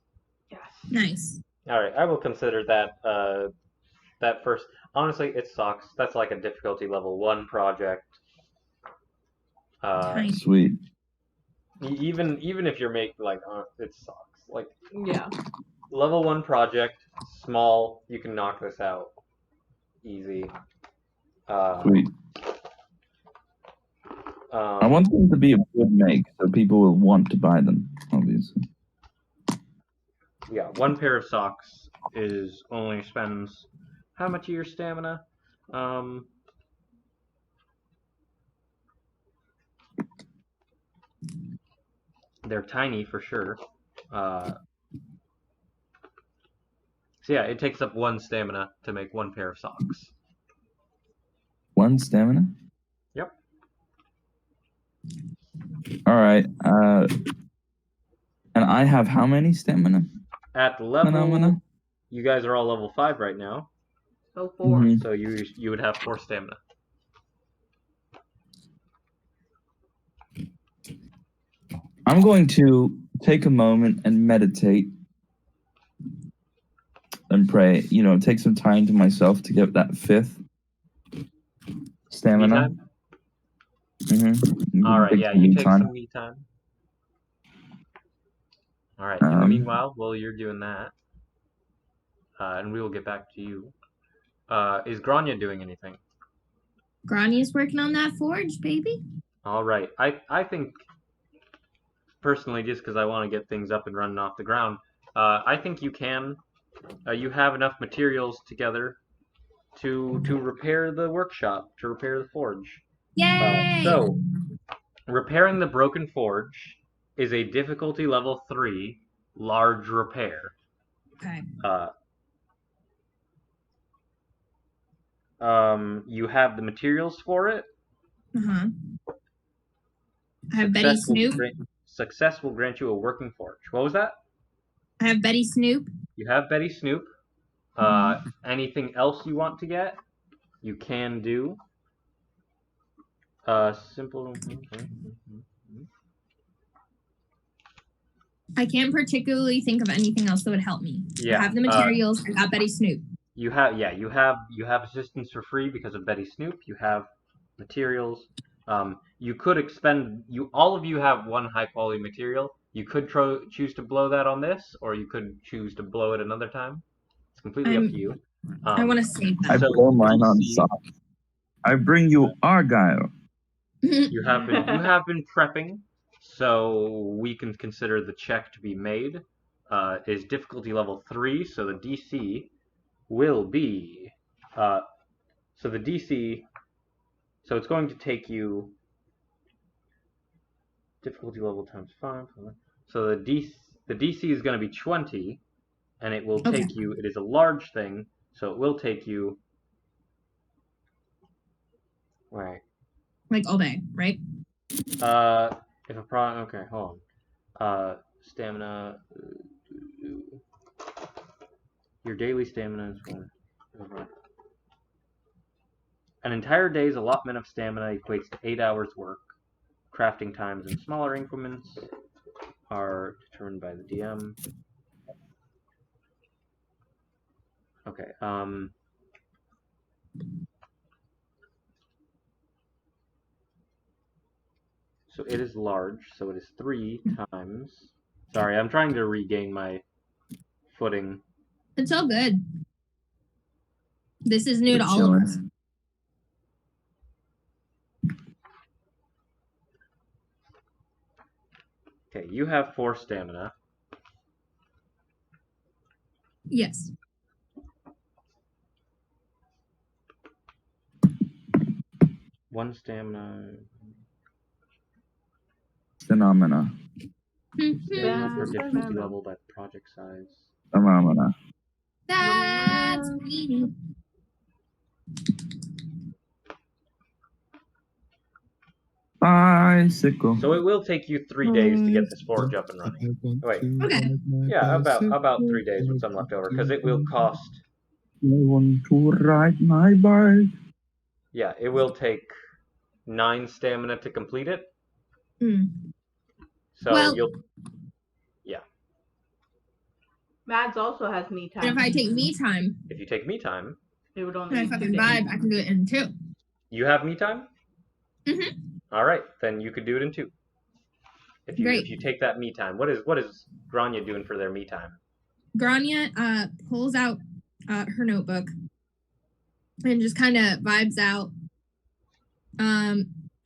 Yes. Nice. All right, I will consider that that first. Honestly, it's socks. That's like a difficulty level 1 project. Nice. Sweet. Even if you're making like it's socks. Like Yeah. level 1 project, small. You can knock this out easy. Sweet. I want them to be a good make, so people will want to buy them. Obviously. Yeah, 1 pair of socks is only spends how much of your stamina? They're tiny for sure. So yeah, it takes up 1 stamina to make 1 pair of socks. 1 stamina. Yep. All right. And I have how many stamina? At level, Phenomena? you guys are all level 5 right now, So 4. Mhm. so you would have 4 stamina. I'm going to take a moment and meditate and pray. You know, take some time to myself to get that 5th stamina. All right, yeah, you take some me time. All right. In the meanwhile, while you're doing that, and we will get back to you. Is Grania doing anything? Grania's working on that forge, baby. All right. I think personally, just because I want to get things up and running off the ground, I think you can. You have enough materials together to repair the workshop, to repair the forge. Yay! So, repairing the broken forge is a difficulty level 3 large repair. Okay. You have the materials for it. Uh-huh. I have Betty Snoop. Success will grant you a working forge. What was that? I have Betty Snoop. You have Betty Snoop. Anything else you want to get, you can do. Simple. I can't particularly think of anything else that would help me. Yeah. I have the materials. I got Betty Snoop. You have assistance for free because of Betty Snoop. You have materials. You could expend. All of you have 1 high quality material. You could choose to blow that on this, or you could choose to blow it another time. It's completely up to you. I want to save I that. blow mine on socks. I bring you Argyle. You have been prepping, so we can consider the check to be made. Is difficulty level 3, so the DC will be so the DC, so it's going to take you difficulty level times 5. So the DC is going to be 20, and it will take you. It is a large thing, so it will take you. Right. Like all day, right? If a problem. Okay, hold on. Stamina. Your daily stamina is 1. An entire day's allotment of stamina equates to 8 hours work. Crafting times in smaller increments are determined by the DM. Okay. So it is large. So it is 3 times. Sorry, I'm trying to regain my footing. It's all good. This is new We're to all of us. chilling. Okay, you have 4 stamina. Yes. One stamina. Phenomena. Stamina per difficulty level by project size. Phenomena. That's sweetie. Bicycle. So it will take you 3 days to get this forge up and running. Wait. Okay. Yeah, about 3 days with some left over, because it will cost. I want to ride my bike. Yeah, it will take 9 stamina to complete it. Mm. So Well- you'll. Mads also has me time. And if I take me time, If you take me time, it would only and be I 2 fucking days. vibe, I can do it in 2. you have me time. Mhm. All right, then you could do it in 2. If Great. you take that me time, what is Grania doing for their me time? Grania pulls out her notebook and just kind of vibes out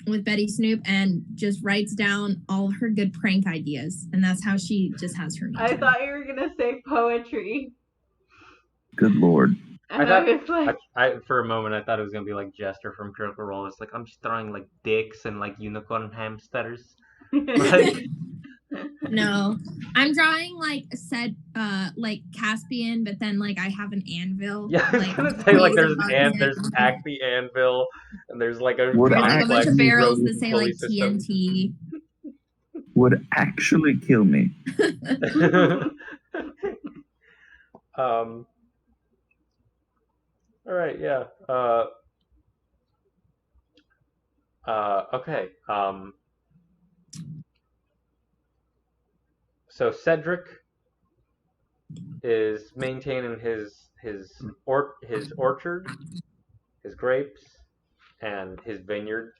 with Betty Snoop and just writes down all her good prank ideas. And that's how she just has her me I time. thought you were gonna say poetry. Good lord. And I was like, I for a moment I thought it was gonna be like Jester from Critical Role. It's like I'm just throwing like dicks and like unicorn hamsters. Like, No, I'm drawing like a set, like Caspian, but then like I have an anvil. yeah, I was like, gonna say like there's above an it. there's Acme Anvil and there's like a Would There's like a bunch complex of barrels that road say pulley like system. TNT. Would actually kill me. All right, yeah. Okay. So Cedric is maintaining his orchard, his grapes, and his vineyard,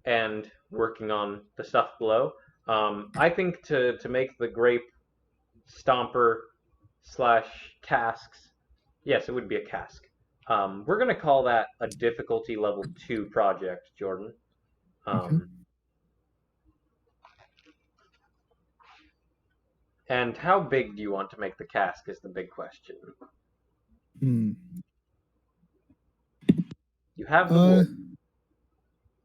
and working on the stuff below. I think to make the grape stomper / casks, yes, it would be a cask. We're gonna call that a difficulty level 2 project, Jordan. Okay. And how big do you want to make the cask is the big question. Hmm. You have the wood.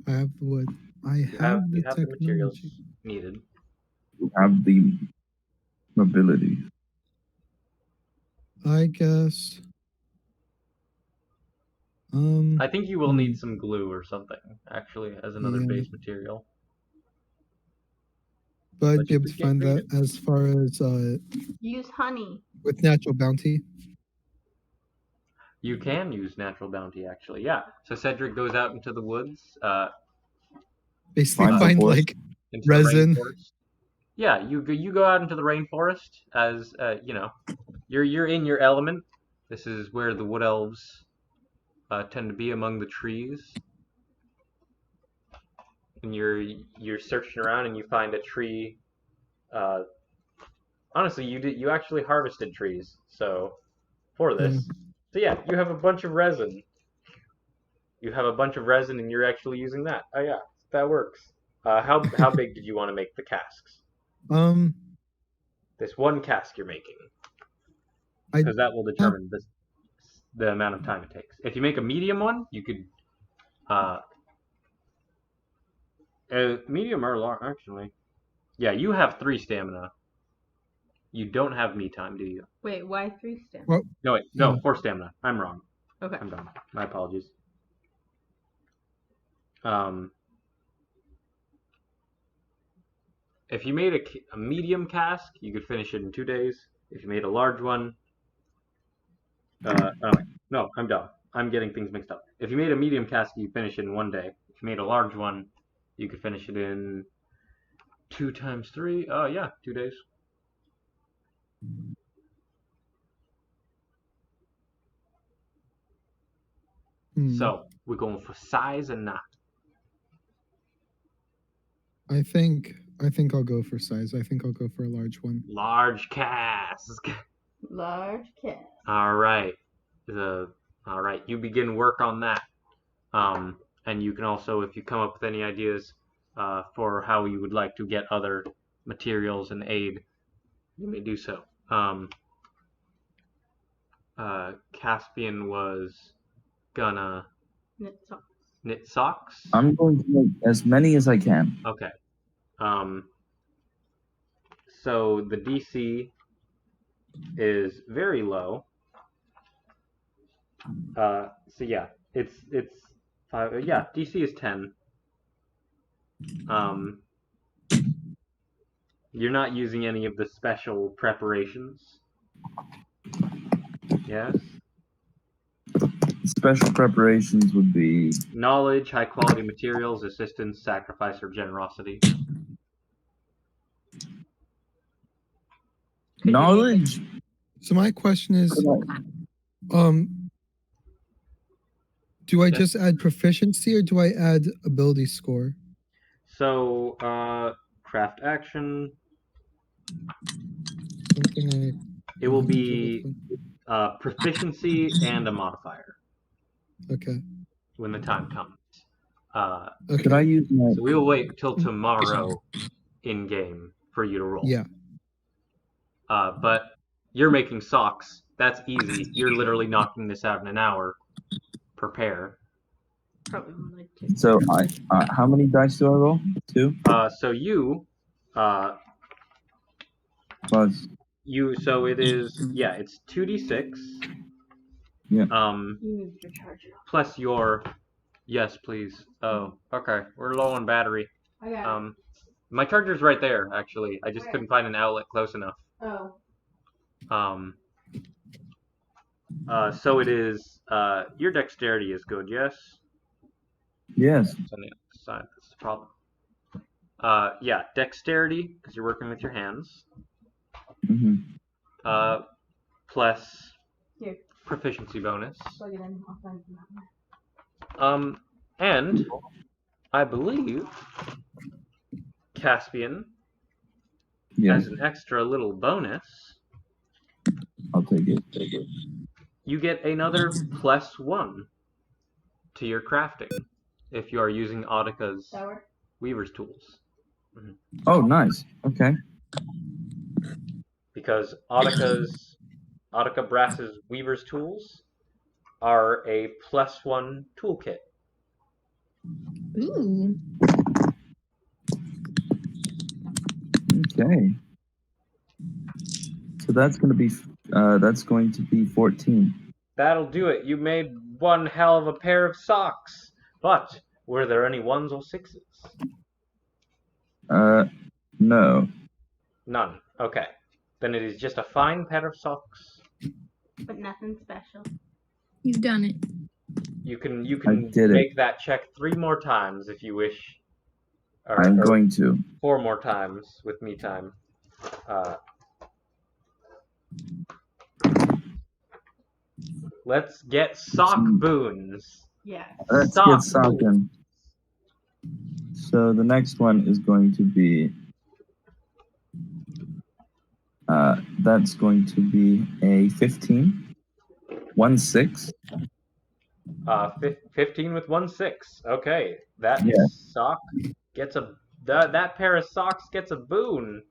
I have the wood. I You have the you have the materials technology. needed. You have the ability. I guess. I think you will need some glue or something, actually, as another Yeah. base material. But I'd But be you able could to get find that creative. as far as use honey. with natural bounty. You can use natural bounty, actually. Yeah. So Cedric goes out into the woods, Basically, Find the find forest. like into resin. the rainforest. Yeah, you go out into the rainforest as you know, you're in your element. This is where the wood elves tend to be, among the trees. And you're searching around and you find a tree. Honestly, you actually harvested trees, so for this. So yeah, you have a bunch of resin. You have a bunch of resin and you're actually using that. Oh yeah, that works. How big did you want to make the casks? This one cask you're making, because that will determine the amount of time it takes. If you make a medium one, you could medium or large actually. Yeah, you have 3 stamina. You don't have me time, do you? Wait, why 3 stamina? Well, No, wait, no, 4 stamina. I'm wrong. Okay. I'm dumb. My apologies. If you made a medium cask, you could finish it in 2 days. If you made a large one, oh wait, no, I'm dumb. I'm getting things mixed up. If you made a medium cask, you finish it in 1 day. If you made a large one, you could finish it in 2 times 3. Oh yeah, 2 days. So we're going for size and not. I think I'll go for size. I think I'll go for a large one. Large cask. Large cat. All right. All right. You begin work on that. And you can also, if you come up with any ideas for how you would like to get other materials and aid, you may do so. Caspian was gonna knit socks. I'm going to make as many as I can. Okay. So the DC is very low. So yeah, it's yeah, DC is 10. You're not using any of the special preparations. Yes. Special preparations would be Knowledge, high quality materials, assistance, sacrifice, or generosity. knowledge. So my question is, do I just add proficiency or do I add ability score? So, craft action. It will be proficiency and a modifier. Okay. When the time comes. Okay. Could I use my? So we will wait till tomorrow in game for you to roll. Yeah. But you're making socks. That's easy. You're literally knocking this out in an hour. Prepare. Probably more like 2. So how many dice do I roll? 2. So you, Plus. so it is, yeah, it's 2d6. Yeah. You moved your charger. Plus your, yes, please. Oh, okay. We're low on battery. I got it. My charger's right there, actually. I just Where? couldn't find an outlet close enough. Oh. So it is, your dexterity is good, yes? Yes. It's on the other side, that's the problem. Yeah, dexterity, because you're working with your hands. Mm-hmm. Plus Here. proficiency bonus. Plug it in. I'll find it. And I believe Caspian Yes. as an extra little bonus, I'll take it. Take it. you get another +1 to your crafting if you are using Audika's weaver's tools. Mm-hmm. Oh, nice. Okay. Because Audika Brass's weaver's tools are a +1 toolkit. Ooh. Okay. So that's going to be 14. That'll do it. You made one hell of a pair of socks. But were there any 1s or 6s? No. None. Okay. Then it is just a fine pair of socks. But nothing special. You've done it. You can did make that check 3 more times if you wish. I'm going to. 4 more times with me time. Let's get sock boons. Yeah. Let's Sock get socking. So the next one is going to be that's going to be a 15. 1 6. 15 with 1/6. Okay, that Yeah. sock gets that pair of socks gets a boon.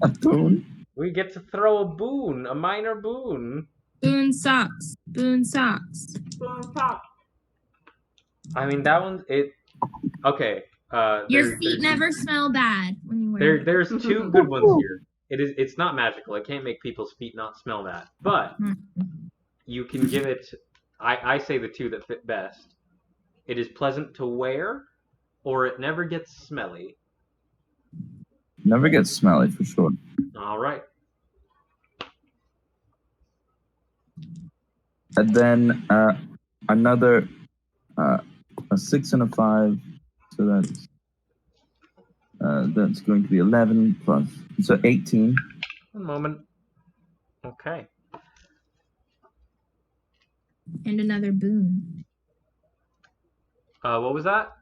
A boon? We get to throw a boon, a minor boon. Boon socks. Boon socks. Boom top. I mean that one. Okay. Your feet never smell bad when you wear them. There's two good ones here. It's not magical. It can't make people's feet not smell bad. But you can give it. I say the two that fit best. It is pleasant to wear, or it never gets smelly. Never gets smelly for sure. All right. And then another a 6 and a 5, so that's going to be 11 plus, so 18. One moment. Okay. And another boon. What was that?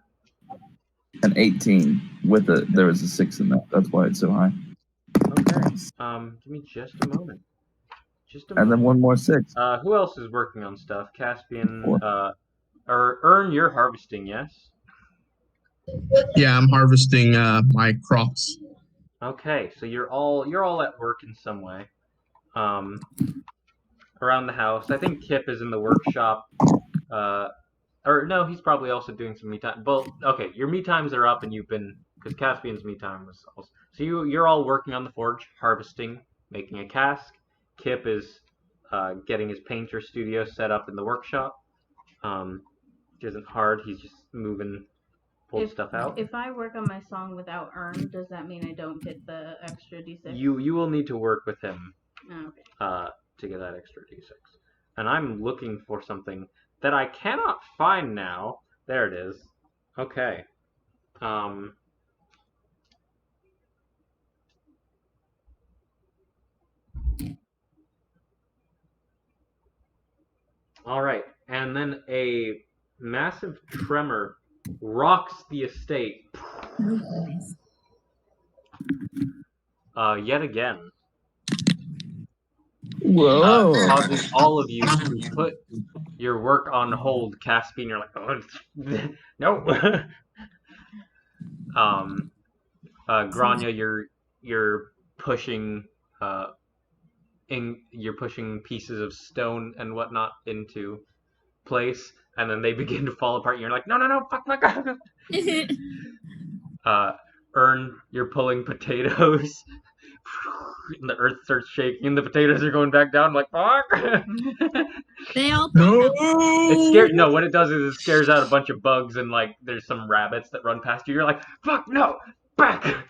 An 18 with there is a 6 in that. That's why it's so high. Okay. Give me just a moment. And then one more 6. Who else is working on stuff? Caspian. 4. Or Earn, you're harvesting, yes? Yeah, I'm harvesting my crops. Okay, so you're all at work in some way. Around the house. I think Kip is in the workshop. Or no, he's probably also doing some me time. Well, okay, your me times are up, and you've been because Caspian's me time was also. So you're all working on the forge, harvesting, making a cask. Kip is getting his painter studio set up in the workshop. Which isn't hard. He's just moving old stuff out. If I work on my song without Earn, does that mean I don't get the extra D6? You will need to work with him. Oh, okay. To get that extra D6. And I'm looking for something that I cannot find now. There it is. Okay. All right. And then a massive tremor rocks the estate. Yet again. Whoa! Causing all of you to put your work on hold. Caspian, you're like, oh, no. Grania, you're pushing you're pushing pieces of stone and whatnot into place, and then they begin to fall apart. And you're like, no, fuck. Earn, you're pulling potatoes. And the earth starts shaking, and the potatoes are going back down. I'm like, fuck. They all No. It scares. No, what it does is it scares out a bunch of bugs, and like there's some rabbits that run past you. You're like, fuck, no, back,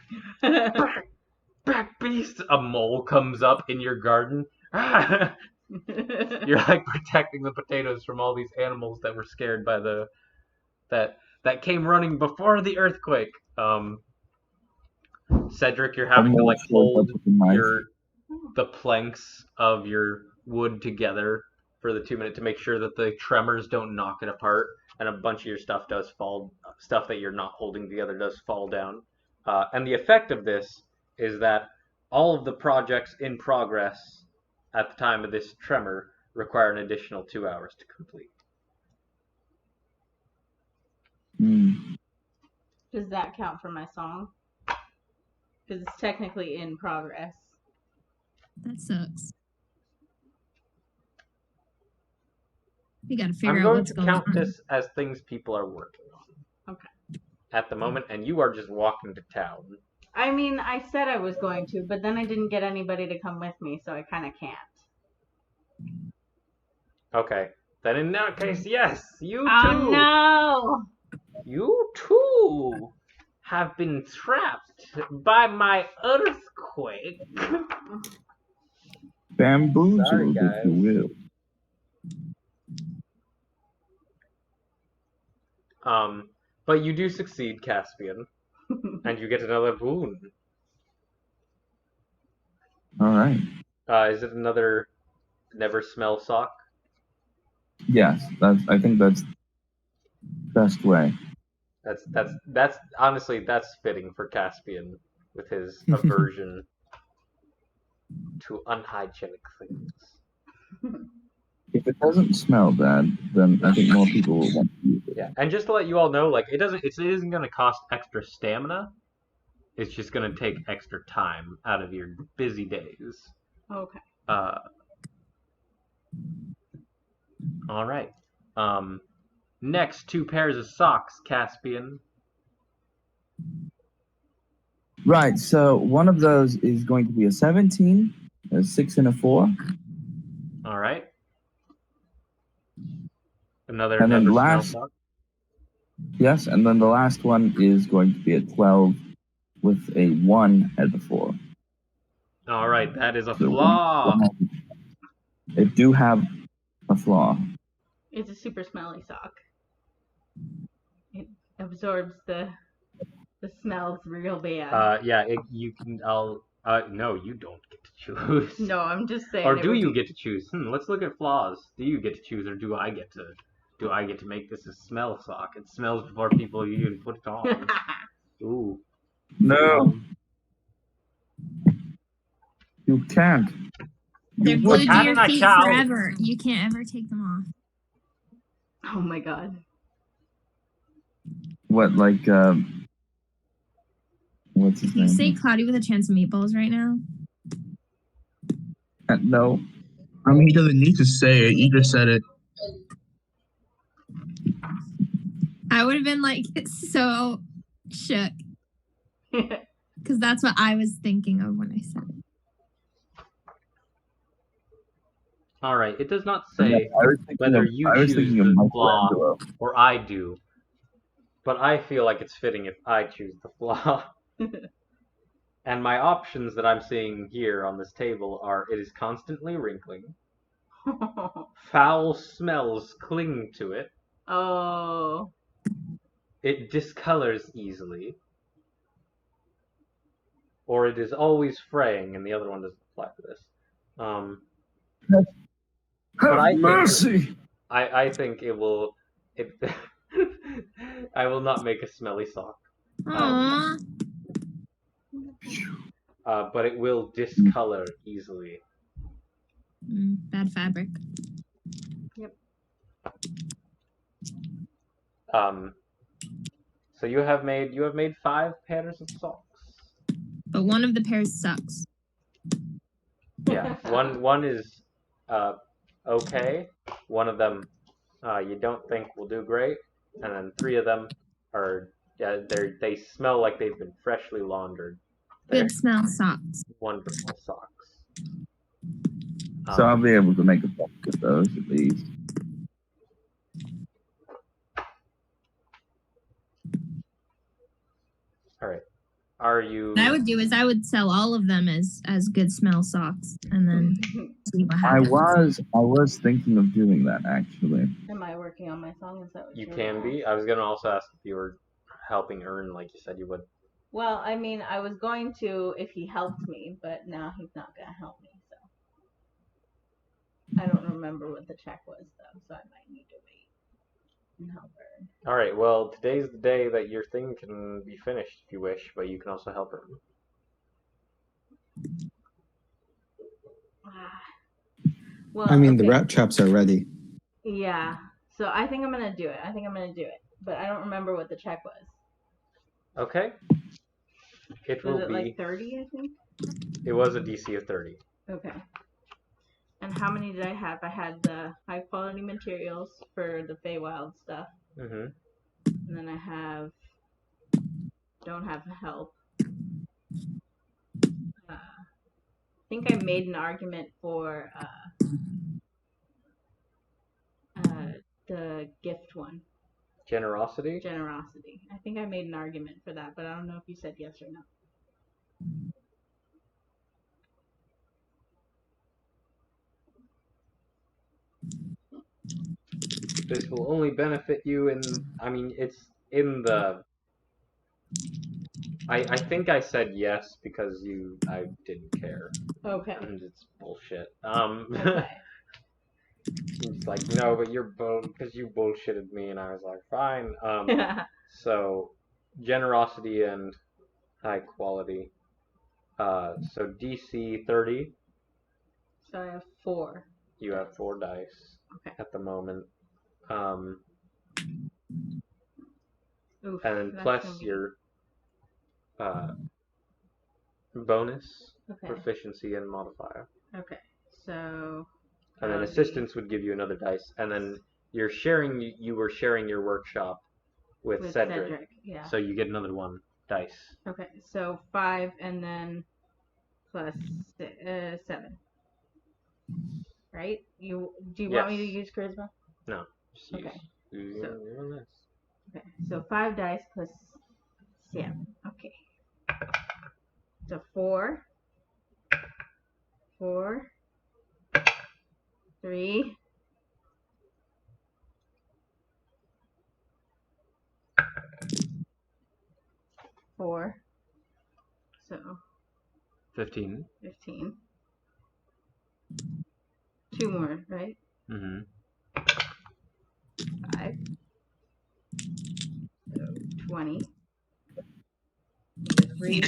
beast. A mole comes up in your garden. You're like protecting the potatoes from all these animals that were scared by that came running before the earthquake. Cedric, you're having to like hold the planks of your wood together for the 2 minutes to make sure that the tremors don't knock it apart, and a bunch of your stuff does fall. Stuff that you're not holding together does fall down. And the effect of this is that all of the projects in progress at the time of this tremor require an additional 2 hours to complete. Does that count for my song? Because it's technically in progress. That sucks. We gotta figure I'm out going what's to going count on. this as things people are working on. Okay. At the moment, and you are just walking to town. I mean, I said I was going to, but then I didn't get anybody to come with me, so I kind of can't. Okay. Then in that case, yes, you too. Oh no! You too have been trapped by my earthquake. Bamboozled, Sorry, if you will. But you do succeed, Caspian, and you get another boon. All right. Is it another never smell sock? Yes, I think that's best way. That's honestly that's fitting for Caspian with his aversion to unhygienic things. If it doesn't smell bad, then I think more people will want to use it. Yeah, and just to let you all know, like it isn't going to cost extra stamina. It's just going to take extra time out of your busy days. Okay. All right. Next, 2 pairs of socks, Caspian. Right, so one of those is going to be a 17, a 6 and a 4. All right. Another And then never smell last- sock. Yes, and then the last one is going to be a 12 with a 1 at the 4. All right, that is a So flaw. They do have a flaw. It's a super smelly sock. It absorbs the smells real bad. Yeah, you can. No, you don't get to choose. No, I'm just saying. Or do you get to choose? Let's look at flaws. Do you get to choose, or do I get to? Do I get to make this a smell sock? It smells before people even put it on. Ooh. No. You can't. They're You glued to cat your and a feet cow. forever. You can't ever take them off. Oh my god. What, like, what's his Can you name? say cloudy with a chance of meatballs right now? No. I mean, he doesn't need to say it. You just said it. I would have been like so shook because that's what I was thinking of when I said it. All right. It does not say I was thinking whether of, you I was choose thinking of the flaw Michelangelo. or I do, but I feel like it's fitting if I choose the flaw. And my options that I'm seeing here on this table are: it is constantly wrinkling, foul smells cling to it, Oh. it discolors easily, or it is always fraying, and the other one doesn't apply to this. Have I think- mercy! I think it will. I will not make a smelly sock, Aww. but it will discolor easily. Bad fabric. So you have made 5 pairs of socks. But one of the pairs sucks. Yeah, one is okay. One of them you don't think will do great, and then 3 of them are they smell like they've been freshly laundered. They're Good smell socks. wonderful socks. So I'll be able to make a box of those at least. All right. Are you? What I would do is I would sell all of them as good smell socks and then see what I happens. was thinking of doing that actually. Am I working on my song? Is that what You you're can gonna be. ask? I was gonna also ask if you were helping earn, like you said you would. Well, I mean, I was going to if he helped me, but now he's not gonna help me, so I don't remember what the check was though, so I might need to wait and help her. All right. Well, today's the day that your thing can be finished if you wish, but you can also help her. Well, I mean, the okay. rat traps are ready. Yeah. So I think I'm gonna do it. But I don't remember what the check was. Okay. It will Was it be. like 30? I think. It was a DC of 30. Okay. And how many did I have? I had the high quality materials for the Feywild stuff. Mm-hmm. And then I don't have help. I think I made an argument for the gift one. Generosity. Generosity. I think I made an argument for that, but I don't know if you said yes or no. This will only benefit you in. I mean, it's in the. I think I said yes because I didn't care. Okay. And it's bullshit. Okay. It's like, no, but you're because you bullshitted me, and I was like, fine. So generosity and high quality. So DC 30. So I have 4. You have 4 dice Okay. at the moment. Oof, And then that's plus gonna be- your bonus, Okay. proficiency, and modifier. Okay. So. And then that would assistance would give you another dice. And then you were sharing your workshop be with Cedric. Yeah. So you get another 1 dice. Okay. So 5 and then plus 7. Right? Do you want me to use charisma? No. Just Okay. use So- this. Okay. So 5 dice plus 7. Okay. So 4. 4. 3. 4. So 15. 15. 2 more, right? Mm-hmm. 5. So 20. 3.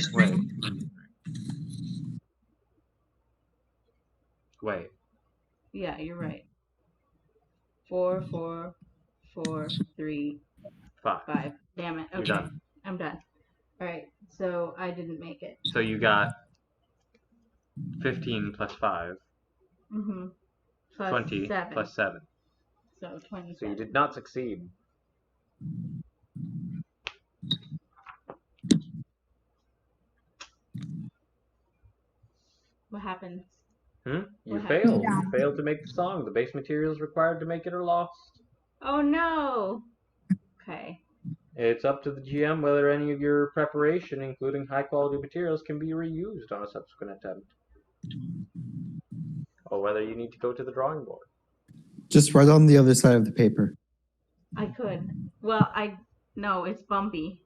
Wait. Yeah, you're right. 4, 4, 4, 3, 5. 5. Damn it. You're Okay. done. I'm done. Alright, so I didn't make it. So you got 15 plus 5. Mm-hmm. Plus 20 7. plus 7. So 27. So you did not succeed. What happens? You What failed. happened? You failed to make the song. The base materials required to make it are lost. Oh no! Okay. It's up to the GM whether any of your preparation, including high quality materials, can be reused on a subsequent attempt. Or whether you need to go to the drawing board. Just right on the other side of the paper. I could. Well, no, it's bumpy.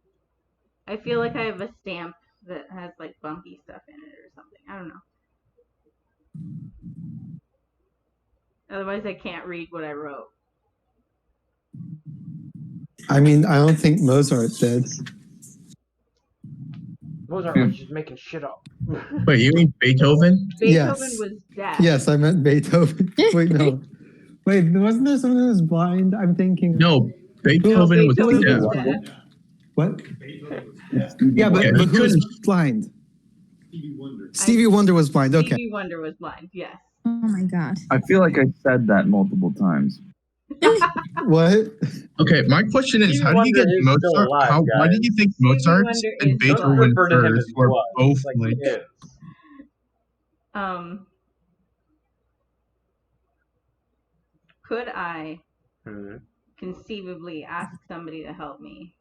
I feel like I have a stamp that has like bumpy stuff in it or something. I don't know. Otherwise, I can't read what I wrote. I mean, I don't think Mozart did. Mozart was just making shit up. Wait, you mean Beethoven? Beethoven Yes. was deaf. Yes, I meant Beethoven. Wait, no. Wait, wasn't there someone who was blind? I'm thinking. No, Beethoven was Beethoven deaf. was deaf. What? Yeah, but Yeah, he who was couldn't- blind? Stevie Wonder was blind. Okay. Stevie Wonder was blind. Yes. Oh my god. I feel like I said that multiple times. What? Okay, my question is, Stevie how do you Wonder get is still Mozart? alive, Why guys. do you think Stevie Mozart Wonder and is still Don't Beethoven refer to him first as were was. both Like like? he is. Could I Hmm. conceivably ask somebody to help me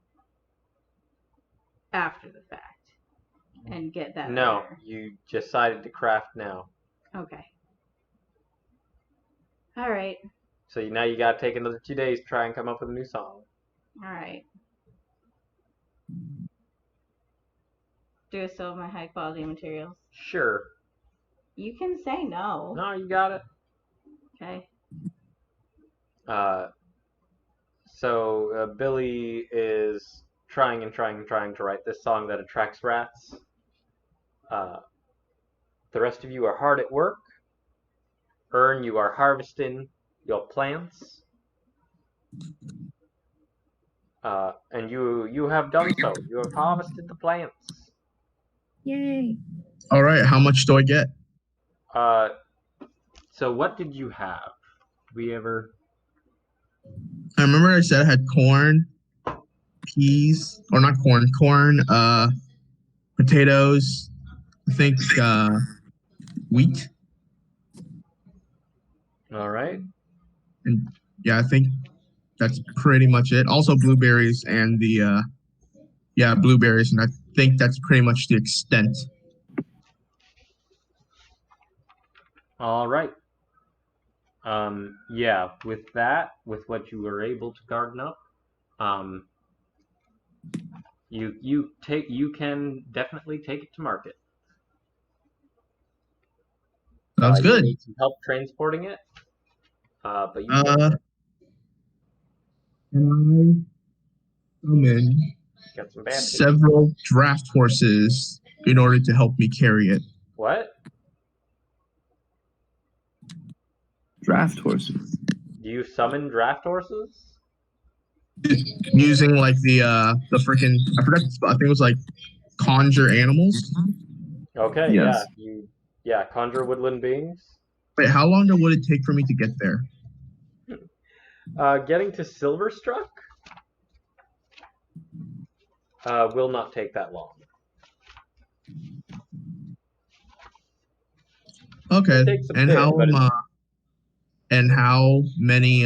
after the fact and get that? No, later? you decided to craft now. Okay. All right. So now you gotta take another 2 days to try and come up with a new song. All right. Do I still have my high quality materials? Sure. You can say no. No, you got it. Okay. So Billy is trying to write this song that attracts rats. The rest of you are hard at work. Ern, you are harvesting your plants. And you have done so. You have harvested the plants. Yay. All right, how much do I get? So what did you have? We ever? I remember I said I had corn, peas, or not corn, potatoes, I think wheat. All right. And yeah, I think that's pretty much it. Also blueberries and the blueberries, and I think that's pretty much the extent. All right. Yeah, with that, with what you were able to garden up, you can definitely take it to market. Sounds You good. need some help transporting it, but you Can I come in got some baskets. several draft horses in order to help me carry it? What? draft horses. Do you summon draft horses? Using like the freaking I forgot. I think it was like conjure animals. Okay, Yes. yeah, conjure woodland beings. Wait, how long would it take for me to get there? Getting to Silverstruck will not take that long. Okay, It takes a and bit, how but and how many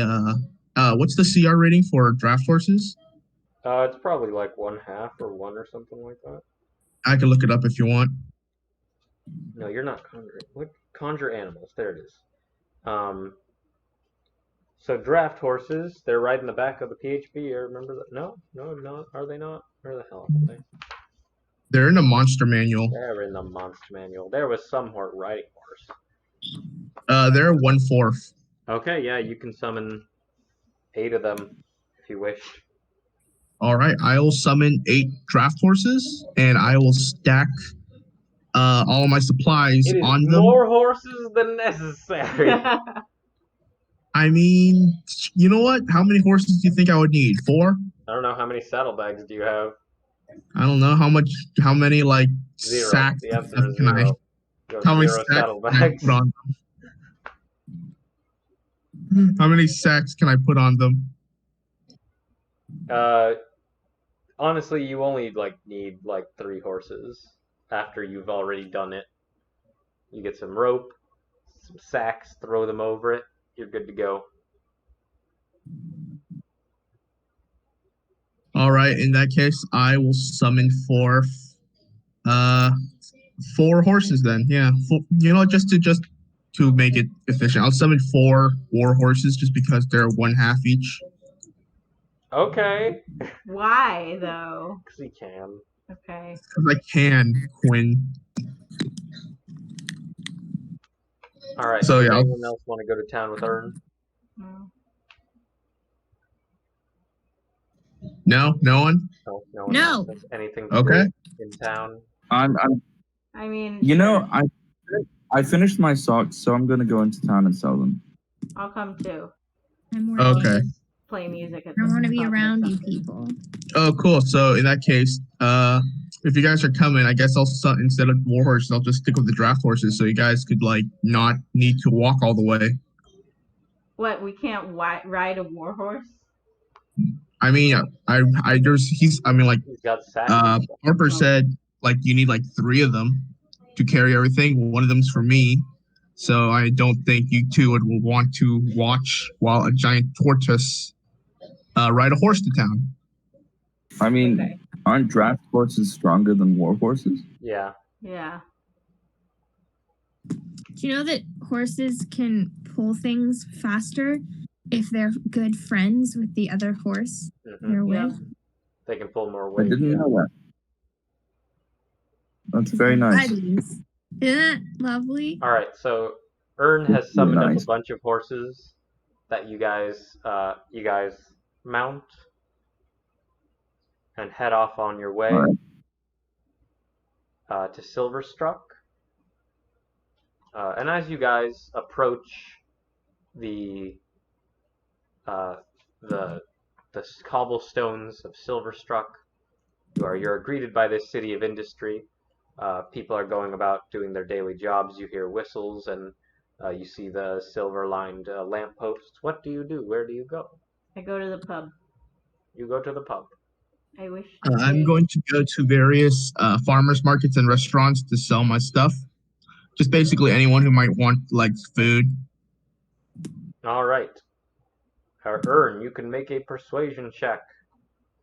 what's the CR rating for draft horses? it's probably like 1/2 or 1 or something like that. I can look it up if you want. No, you're not conjuring. What? Conjure animals. There it is. So draft horses, they're right in the back of the PHB. I remember that. No, not. Are they not? Where the hell are they? They're in the monster manual. They're in the monster manual. There was some riding horse. They're 1/4. Okay, yeah, you can summon 8 of them if you wish. All right, I will summon 8 draft horses, and I will stack all of my supplies It is on them. more horses than necessary. I mean, you know what? How many horses do you think I would need? 4? I don't know how many saddlebags do you have. I don't know how many like 0. sacks The answer is can 0. I? You have How many 0 sacks can I saddlebags. put on them? How many sacks can I put on them? Honestly, you only need 3 horses after you've already done it. You get some rope, some sacks, throw them over it. You're good to go. All right, in that case, I will summon 4 horses then. Yeah, just to make it efficient, I'll summon 4 war horses just because they're 1/2 each. Okay. Why though? Because he can. Okay. Because I can, Quinn. All right. So, Does yeah. anyone else want to go to town with Ern? No, no one. No one No. else has anything to Okay. do in town. I'm I mean, you know, I finished my socks, so I'm gonna go into town and sell them. I'll come too. I'm working. Okay. Play music. I want to be around you people. Oh, cool. So in that case, if you guys are coming, I guess instead of war horses, I'll just stick with the draft horses, so you guys could not need to walk all the way. What? We can't ride a war horse? I mean, He's got sacks. Harper said you need 3 of them to carry everything. One of them's for me, so I don't think you two would want to watch while a giant tortoise ride a horse to town. I mean, Okay. aren't draft horses stronger than war horses? Yeah. Yeah. Do you know that horses can pull things faster if they're good friends with the other horse they're Yeah. with? They can pull more I weight. didn't know that. That's very nice. Buddies. Isn't that lovely? All right. So Ern has summoned up Nice. a bunch of horses that you guys mount and head off on your way All right. to Silverstruck. And as you guys approach the cobblestones of Silverstruck, you're greeted by this city of industry. People are going about doing their daily jobs. You hear whistles and you see the silver-lined lampposts. What do you do? Where do you go? I go to the pub. You go to the pub. I wish. I'm going to go to various farmers markets and restaurants to sell my stuff. Just basically anyone who might want food. All right. Ern, you can make a persuasion check,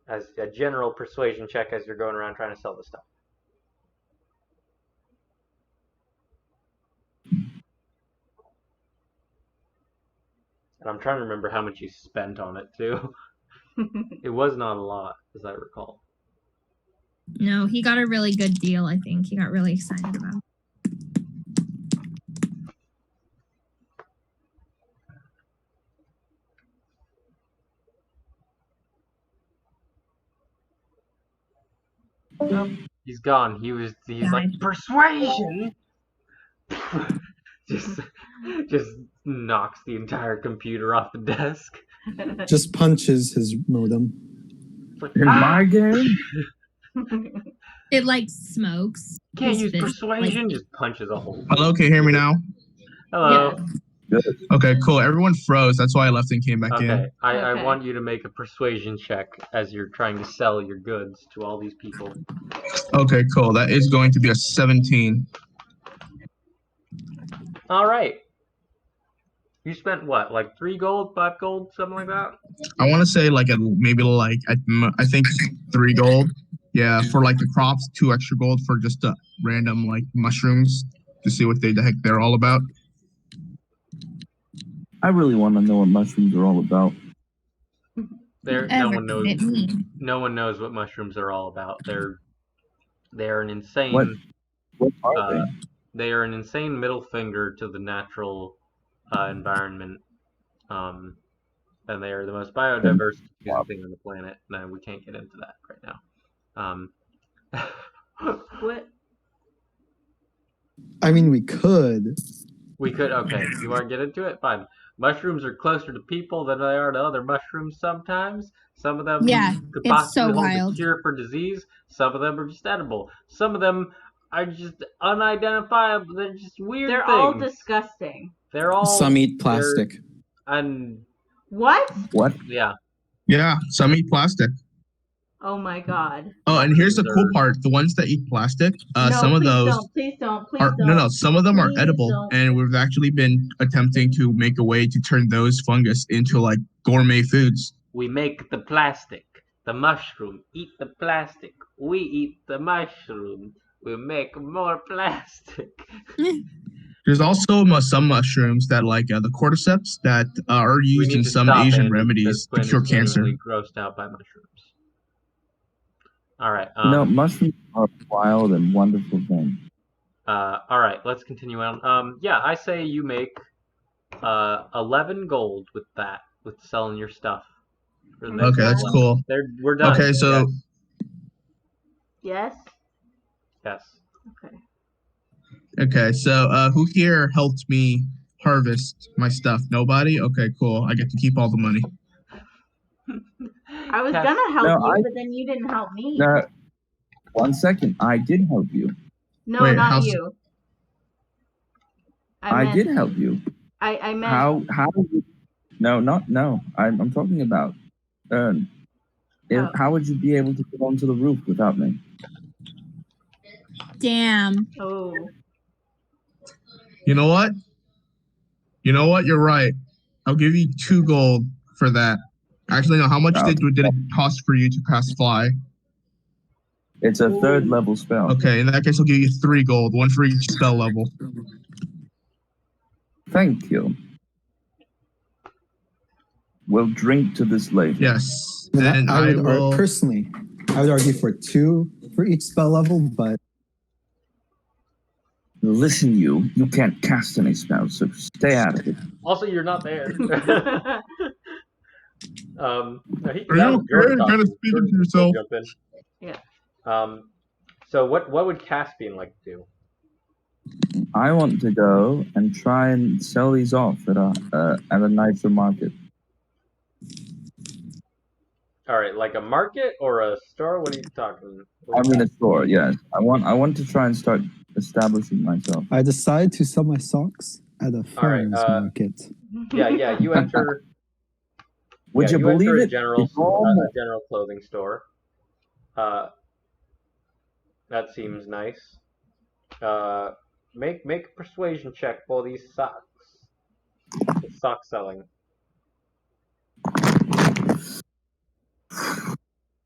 as a general persuasion check, as you're going around trying to sell the stuff. And I'm trying to remember how much you spent on it too. It was not a lot, as I recall. No, he got a really good deal, I think. He got really excited about it. He's gone. He's Died. like, persuasion? just knocks the entire computer off the desk. Just punches his modem. It's like, In my game? It like smokes. Can't his use fist, persuasion. like- Just punches a hole. Hello, can you hear me now? Hello. Good. Okay, cool. Everyone froze. That's why I left and came back Okay, in. I Okay. want you to make a persuasion check as you're trying to sell your goods to all these people. Okay, cool. That is going to be a 17. All right. You spent what, like 3 gold, 5 gold, something like that? I want to say like maybe like I think 3 gold. Yeah, for like the crops, 2 extra gold for just random like mushrooms to see what the heck they're all about. I really want to know what mushrooms are all about. No Whatever one knows. it means. No one knows what mushrooms are all about. They're an insane. What are They are an insane middle finger to the natural environment, and they are the most biodiverse thing on the planet. No, we can't get into that right now. What? I mean, we could. We could. Okay, you want to get into it? Fine. Mushrooms are closer to people than they are to other mushrooms sometimes. Some of them Yeah, could it's possibly so hold wild. a cure for disease. Some of them are just edible. Some of them are just unidentifiable. They're just weird They're things. all disgusting. They're all. Some eat plastic. And What? What? yeah. Yeah, some eat plastic. Oh my god. Oh, and here's the cool They're- part: the ones that eat plastic, No, some of please those don't. Please don't. Please are don't. some of them are Please edible, don't. and we've actually been attempting to make a way to turn those fungus into like gourmet foods. We make the plastic. The mushroom eat the plastic. We eat the mushroom. We make more plastic. There's also some mushrooms that like the cordyceps that are We used need in to some stop Asian Andy remedies because to Quinn cure is cancer. genuinely grossed out by mushrooms. All right. No, mushrooms are a wild and wonderful thing. All right. Let's continue on. Yeah, I say you make 11 gold with that, with selling your stuff. For the next Okay, that's one. cool. We're done. Okay, so Yes? Yes. who here helped me harvest my stuff? Nobody? Okay, cool. I get to keep all the money. I was Cass- gonna help No, you, but then you didn't help me. No, 1 second. I did help you. No, Wait, not how- you. I meant, did help you. I meant. How? No. I'm talking about. Oh. How would you be able to get onto the roof without me? Damn. Oh. You know what? You're right. I'll give you 2 gold for that. Actually, no. How much did it cost for you to cast fly? It's a 3rd level spell. Okay, in that case, I'll give you 3 gold, 1 for each spell level. Thank you. We'll drink to this later. Yes, I mean, and I would will. personally, I would argue for 2 for each spell level, but Listen, you can't cast any spells, so stay out of it. Also, you're not there. No, Are you okay? Kind of speaking to yourself. Jump in. Yeah. So what would Caspian like to do? I want to go and try and sell these off at a nicer market. All right, like a market or a store? What are you talking? I'm in a store, yes. I want to try and start establishing myself. I decided to sell my socks at a All right, farmer's market. Yeah. You enter. Would you believe enter it? a general clothing store. That seems nice. Make a persuasion check for these socks. It's sock selling.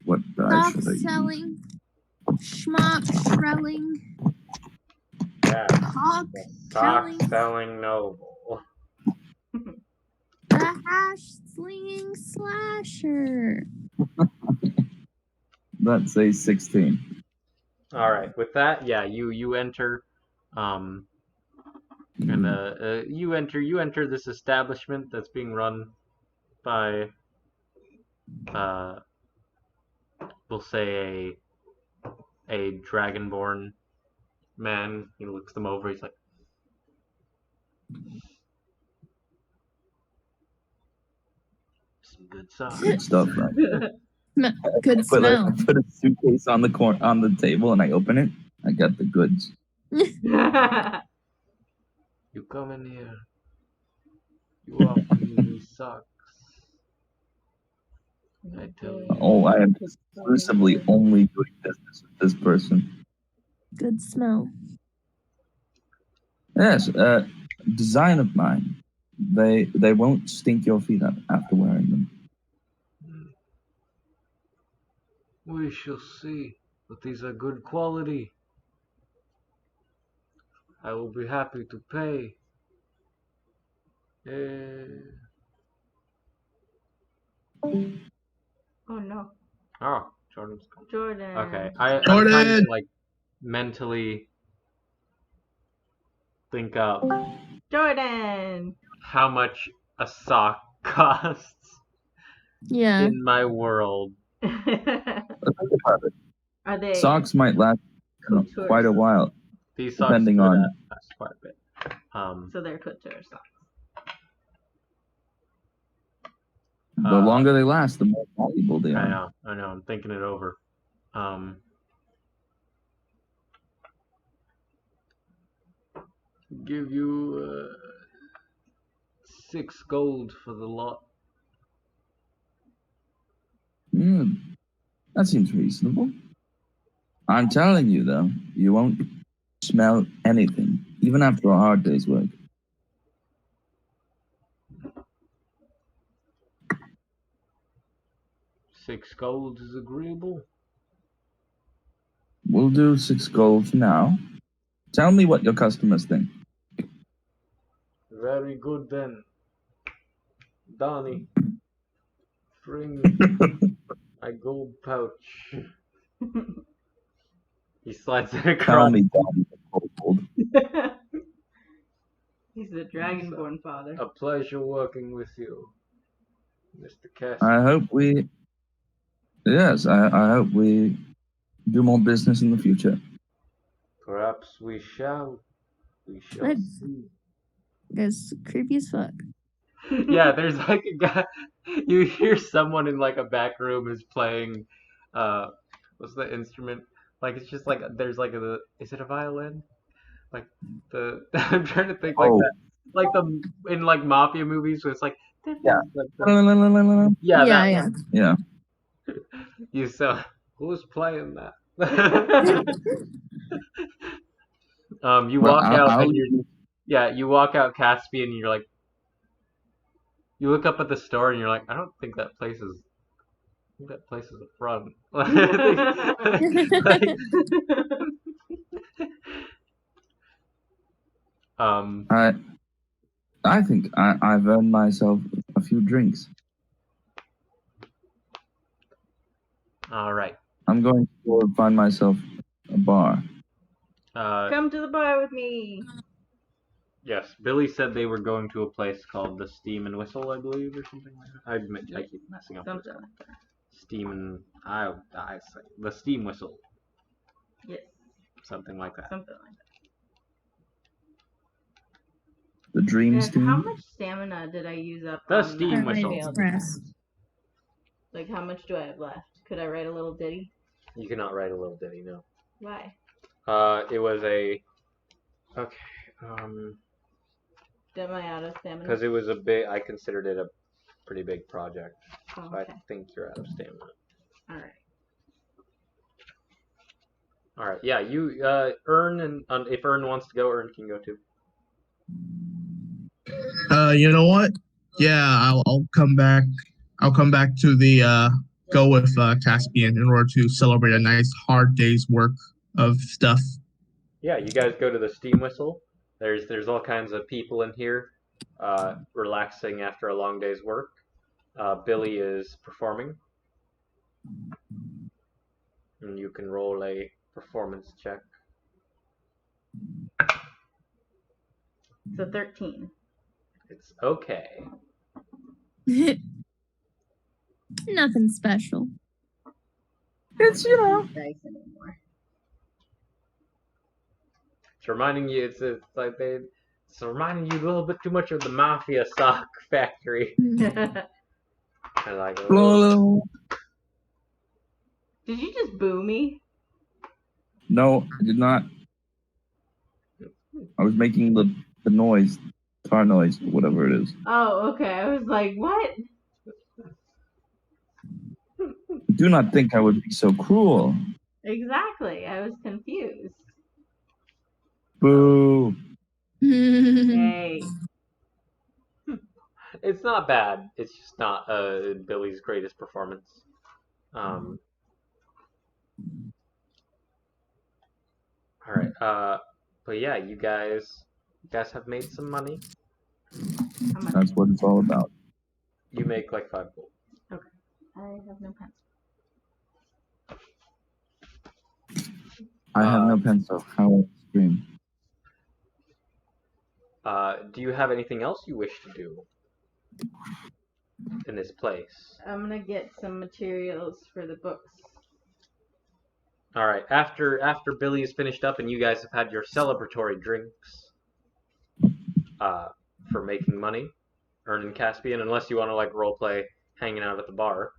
What die Sock should I use? selling. Schmuck shrelling. Yeah. Hawk The sock telling. selling noble. The hash slinging slasher. Let's say 16. All right. With that, yeah, you enter, and you enter this establishment that's being run by, we'll say a dragonborn man. He looks them over. He's like, Some good socks. Good stuff, right? Good But like, smell. I put a suitcase on the table and I open it. I got the goods. You come in here. You offer me these socks. And I tell you. Oh, I am exclusively only doing business with this person. Good smell. Yes, design of mine. They won't stink your feet up after wearing them. We shall see. But these are good quality. I will be happy to pay. Oh no, Oh, Jordan's gone. Jordan. Okay, I'm Jordan! trying to like mentally think up Jordan. how much a sock costs Yeah. in my world. But think about it. Are they Socks might last couture quite a socks? while, These socks depending could on. last quite a bit. So they're couture socks. The longer they last, the more valuable they are. I know. I'm thinking it over. Give you 6 gold for the lot. That seems reasonable. I'm telling you, though, you won't smell anything, even after a hard day's work. Six gold is agreeable. We'll do 6 gold for now. Tell me what your customers think. Very good then. Donnie, bring my gold pouch. He slides it Tell across. me, Donnie, gold. He's the dragonborn father. A pleasure working with you, Mr. Cass. I hope we. Yes, I hope we do more business in the future. Perhaps we shall. We shall What? see. That's creepy as fuck. Yeah, there's like a guy. You hear someone in like a back room is playing. What's the instrument? Like it's just like there's like a. Is it a violin? Like the. I'm trying to think like Oh. that. Like the in like mafia movies, where it's like. Yeah. Like the, yeah, that Yeah. one. Yeah. You so who's playing that? You Well, walk out I'll and you walk out Caspian and you're like, you look up at the store and you're like, I don't think that place is. I think that place is a front. I think I've earned myself a few drinks. All right. I'm going to go find myself a bar. Come to the bar with me. Yes, Billy said they were going to a place called the Steam and Whistle, I believe, or something like that. I keep messing up. Something like that. Steam and I say the Steam Whistle. Yes. Something like that. Something like that. The Dream And Steam. how much stamina did I use up? The on Steam my Whistle. failed Express. attempts? Like how much do I have left? Could I write a little ditty? You cannot write a little ditty, no. Why? It was a. Okay. Am I out of stamina? Because it was a big. I considered it a pretty big project, Oh, so okay. I think you're out of stamina. All right. All right. Yeah. You Ern and if Ern wants to go, Ern can go too. You know what? Yeah, I'll come back. I'll come back to the go with Caspian in order to celebrate a nice hard day's work of stuff. Yeah, you guys go to the Steam Whistle. There's all kinds of people in here, relaxing after a long day's work. Billy is performing, and you can roll a performance check. So 13. It's okay. Nothing special. It's, you know. Dice anymore. It's reminding you, it's like It's reminding you a little bit too much of the Mafia sock factory. I like it. Hello. Did you just boo me? No, I did not. I was making the noise, car noise, whatever it is. Oh, okay. I was like, what? Do not think I would be so cruel. Exactly. I was confused. Boo. Hey. It's not bad. It's just not Billy's greatest performance. All right. But yeah, you guys have made some money. How much? That's what it's all about. You make like 5 gold. I have no pencil. I have no pencil. How extreme. Do you have anything else you wish to do in this place? I'm gonna get some materials for the books. All right. After Billy is finished up and you guys have had your celebratory drinks, for making money, earning Caspian, unless you want to like role play hanging out at the bar.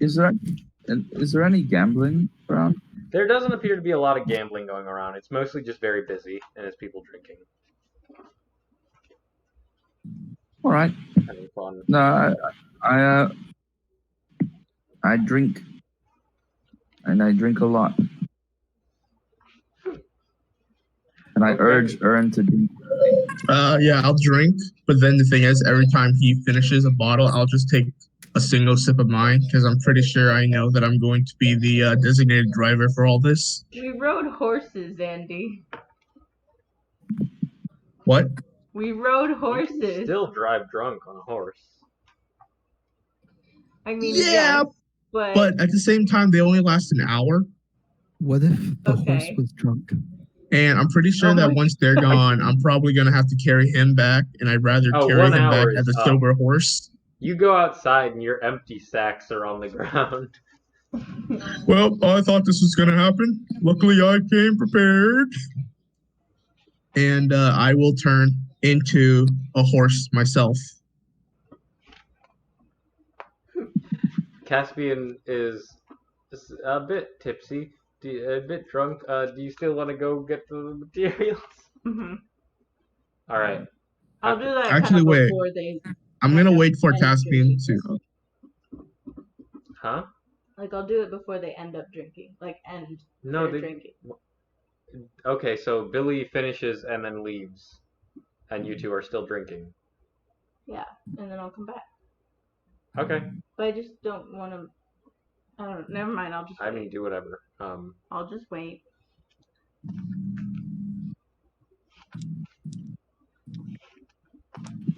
Is there any gambling around? There doesn't appear to be a lot of gambling going around. It's mostly just very busy and it's people drinking. All right. Having fun. No, I drink, and I drink a lot, and I Okay. urge Ern to drink. Yeah, I'll drink, but then the thing is, every time he finishes a bottle, I'll just take a single sip of mine because I'm pretty sure I know that I'm going to be the designated driver for all this. We rode horses, Andy. What? We rode You can horses. still drive drunk on a horse. I mean, Yeah, yes, but but at the same time, they only last an hour, What if the horse Okay. was drunk? and I'm pretty sure Oh that my once they're gone, I'm probably gonna have to carry him back, and I'd rather Oh, carry 1 him back hour as is a up. sober horse. You go outside and your empty sacks are on the ground. Well, I thought this was gonna happen. Luckily, I came prepared. And I will turn into a horse myself. Caspian is a bit tipsy, a bit drunk. Do you still want to go get the materials? Mhm. All right. I'll do that Actually, kind of wait. before they. I'm gonna end wait up- for end up Caspian drinking. to. Huh? Like I'll do it before they end up drinking. Like end No, their they. drinking. Okay, so Billy finishes and then leaves, and you two are still drinking. Yeah, and then I'll come back. Okay. But I just don't want to. I don't. Never mind. I'll just. I Wait. mean, do whatever. I'll just wait.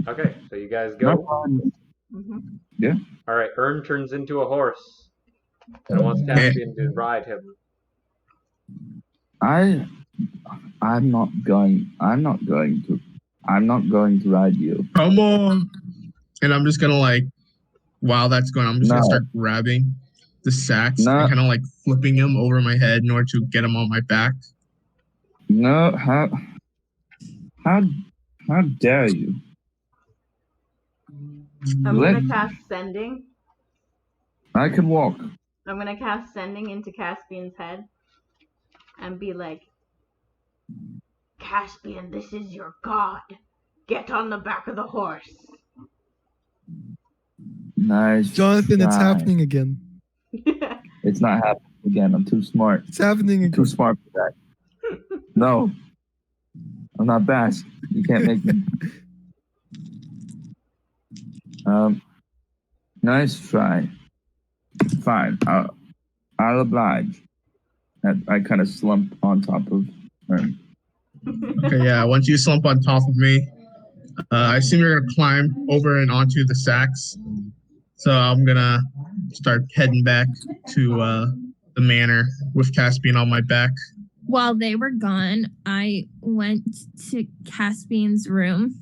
Okay, so you guys No go. problem. Hmm. All right, Ern turns into a horse and wants Caspian to ride him. I'm not going to ride you. Come on. And I'm just gonna like, while that's going, I'm just gonna No. start grabbing the sacks No. and kind of like flipping them over my head in order to get them on my back. No, how dare you? I'm Let- gonna cast sending. I can walk. I'm gonna cast sending into Caspian's head, and be like, Caspian, this is your god. Get on the back of the horse. Nice. Jonathan, it's try. happening again. It's not happening again. I'm too smart. It's happening I'm too again. smart for that. No. I'm not Basque. You can't make me. Nice try. Fine. I'll oblige. I kind of slump on top of her. Okay, yeah. Once you slump on top of me, I assume you're gonna climb over and onto the sacks. So I'm gonna start heading back to the manor with Caspian on my back. While they were gone, I went to Caspian's room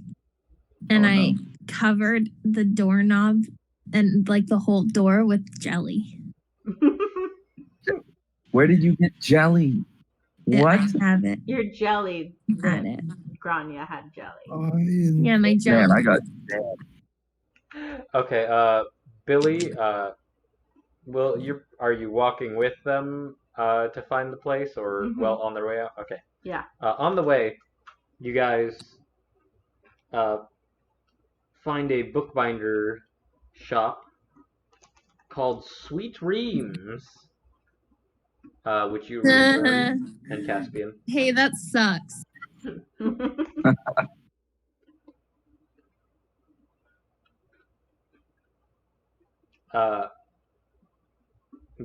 and Oh, no. I covered the doorknob and like the whole door with jelly. Where did you get jelly? What? I have it. Your jelly. I had it. Grania had jelly. Yeah, my jelly. Man, I got. Okay, Billy, are you walking with them to find the place, or Mhm. well on their way out? Okay. Yeah. On the way, you guys find a bookbinder shop called Sweet Reams, which you remember, and Caspian. Hey, that sucks.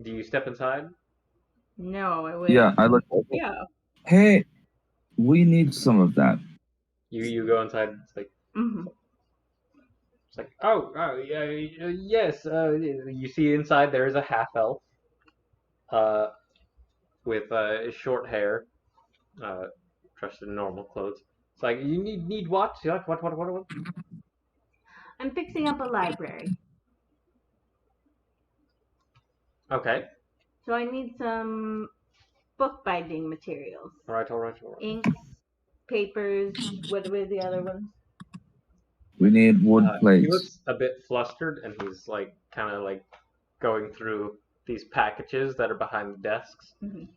Do you step inside? No, I would. Yeah, I look. Yeah. Hey, we need some of that. You go inside. Mhm. It's like yeah, yes. You see inside there is a half elf, with short hair, dressed in normal clothes. It's like you need what? You're like, what? I'm fixing up a library, Okay. so I need some bookbinding materials. All right. Inks, papers. What were the other ones? We need wood He plates. looks a bit flustered, and he's like kind of like going through these packages that are behind the desks. Mhm.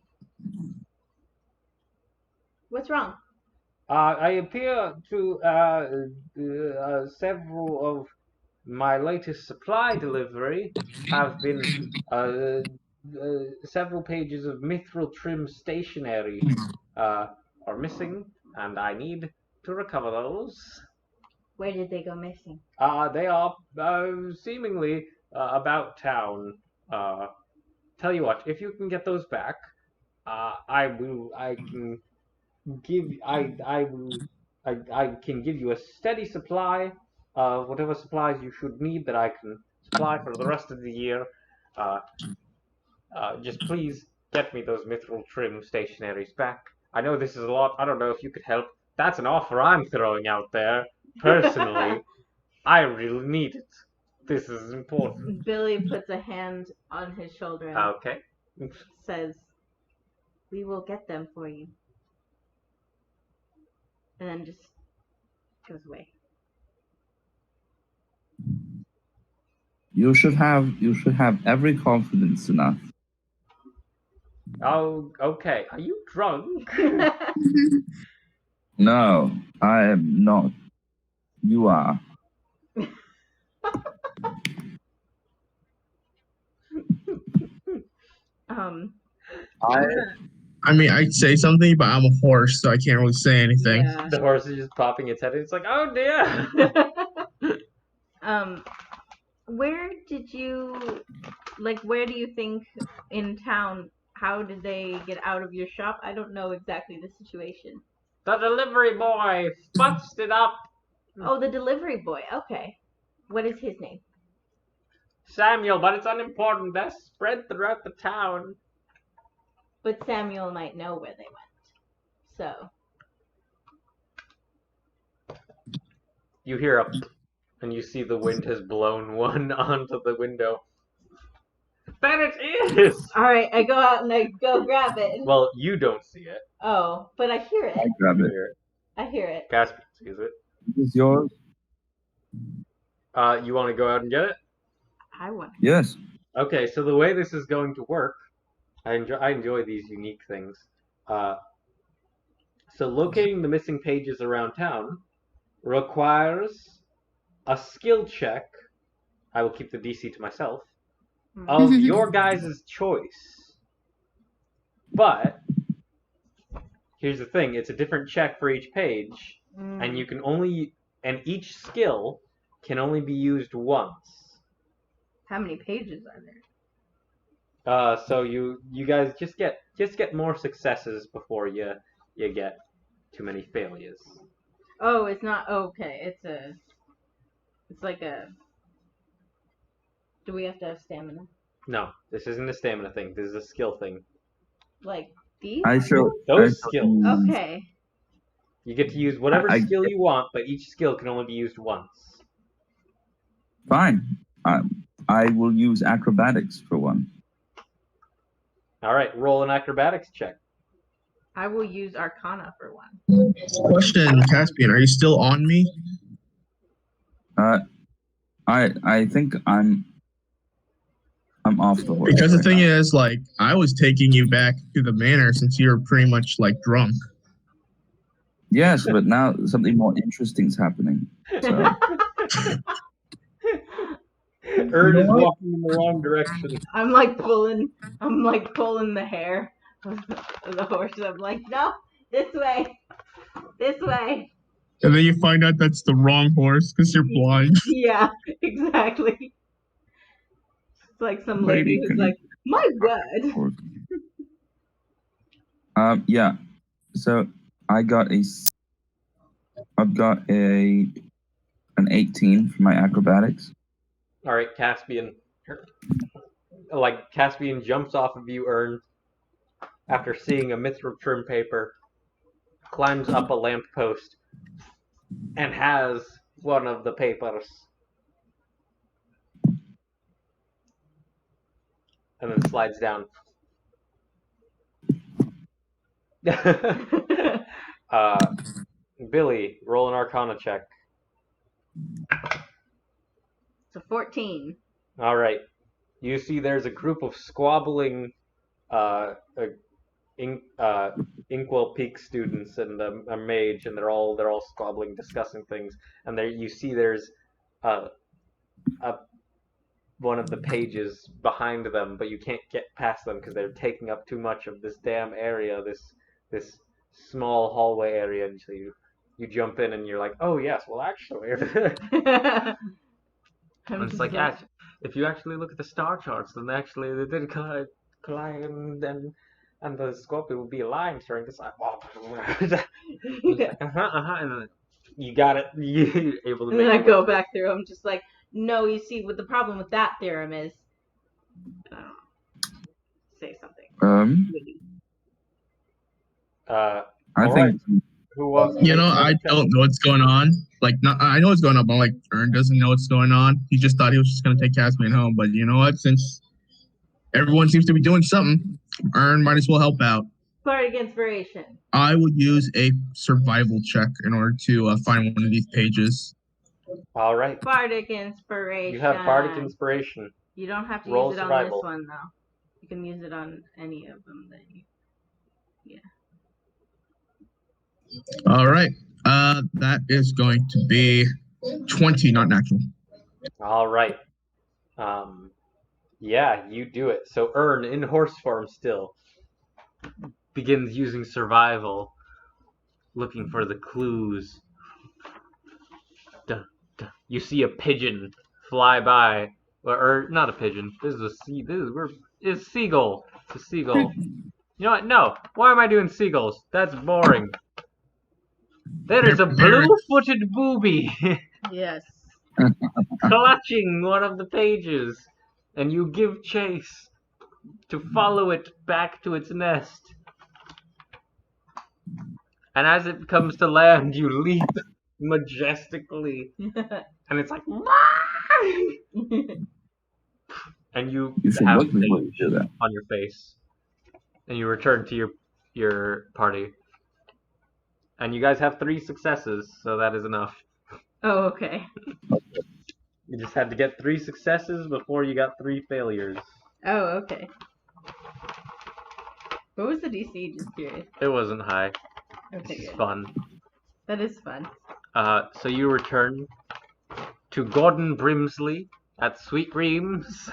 What's wrong? I appear to several of my latest supply delivery have been several pages of mithril trim stationery are missing, and I need to recover those. Where did they go missing? They are seemingly about town. Tell you what, if you can get those back, I can give you a steady supply of whatever supplies you should need that I can supply for the rest of the year. Just please get me those mithril trim stationaries back. I know this is a lot. I don't know if you could help. That's an offer I'm throwing out there. Personally, I really need it. This is important. Billy puts a hand on his shoulder and Okay. says, "We will get them for you." And then just goes away. You should have every confidence in us. Oh, okay. Are you drunk? No, I am not. You are. I mean, I'd say something, but I'm a horse, so I can't really say anything. Yeah. The horse is just popping its head. It's like, oh dear. Where did you, where do you think in town, how did they get out of your shop? I don't know exactly the situation. The delivery boy futzed it up. Oh, the delivery boy. Okay. What is his name? Samuel, but it's unimportant. That's spread throughout the town. But Samuel might know where they went. So. You hear a and you see the wind has blown one onto the window. There it is! Alright, I go out and I go grab it. Well, you don't see it. Oh, but I hear it. I grab You it. hear it. I hear it. Caspian sees it. This is yours? You want to go out and get it? I want. Yes. Okay, so the way this is going to work, I enjoy these unique things. So locating the missing pages around town requires a skill check. I will keep the DC to myself. Of your guys' choice. But here's the thing, it's a different check for each page, and you can only each skill can only be used once. How many pages are there? So you guys just get more successes before you get too many failures. Oh, it's not okay. It's like a. Do we have to have stamina? No, this isn't a stamina thing. This is a skill thing. Like these? Those skills. Okay. You get to use whatever skill you want, but each skill can only be used once. Fine. I will use acrobatics for one. All right, roll an acrobatics check. I will use Arcana for one. Question, Caspian, are you still on me? I think I'm off the horse. Because the right thing now. is, like, I was taking you back to the manor since you're pretty much like drunk. Yes, but now something more interesting's happening. So Erd is what? walking in the wrong direction. I'm like pulling the hair of the horse. I'm like, no, this way. And then you find out that's the wrong horse because you're blind. Yeah, exactly. It's like some lady Lady, who's can like, my word. Yeah. So I've got an 18 for my acrobatics. All right, Caspian. Like Caspian jumps off of you, Ern, after seeing a mithril trim paper, climbs up a lamppost, and has one of the papers. And then slides down. Billy, roll an Arcana check. It's a 14. All right. You see there's a group of squabbling Inkwell Peak students and a mage, and they're all squabbling, discussing things. And there you see there's one of the pages behind them, but you can't get past them because they're taking up too much of this damn area, this small hallway area. And so you jump in and you're like, oh yes, well actually. And it's like, if you actually look at the star charts, then actually they did collide and the Scorpio will be aligned during this. Like, and then you got it. You're able to. And then I go back through. I'm just like, no. You see, what the problem with that theorem is. Say something. I think. Who wants? You know, I don't know what's going on. Like, I know what's going on, but like, Ern doesn't know what's going on. He just thought he was just gonna take Caspian home. But you know what? Since everyone seems to be doing something, Ern might as well help out. Bardic inspiration. I would use a survival check in order to find one of these pages. All right. Bardic inspiration. You have Bardic inspiration. You don't have to Roll use it survival. on this one though. You can use it on any of them. All right. That is going to be 20, not natural. All right. Yeah, you do it. So Ern, in horse form still, begins using survival, looking for the clues. Duh, duh. You see a pigeon fly by, or not a pigeon. This is a it's seagull. It's a seagull. You know what? No. Why am I doing seagulls? That's boring. There is a blue-footed booby. Yes. Clutching one of the pages, and you give chase to follow it back to its nest. And as it comes to land, you leap majestically, and it's like, and you should have look before you do that. on your face, and you return to your party. And you guys have 3 successes, so that is enough. Oh, okay. You just had to get 3 successes before you got 3 failures. Oh, okay. What was the DC? Just curious. It wasn't high. Okay, It's good. fun. That is fun. So you return to Gordon Brimsley at Sweet Reams.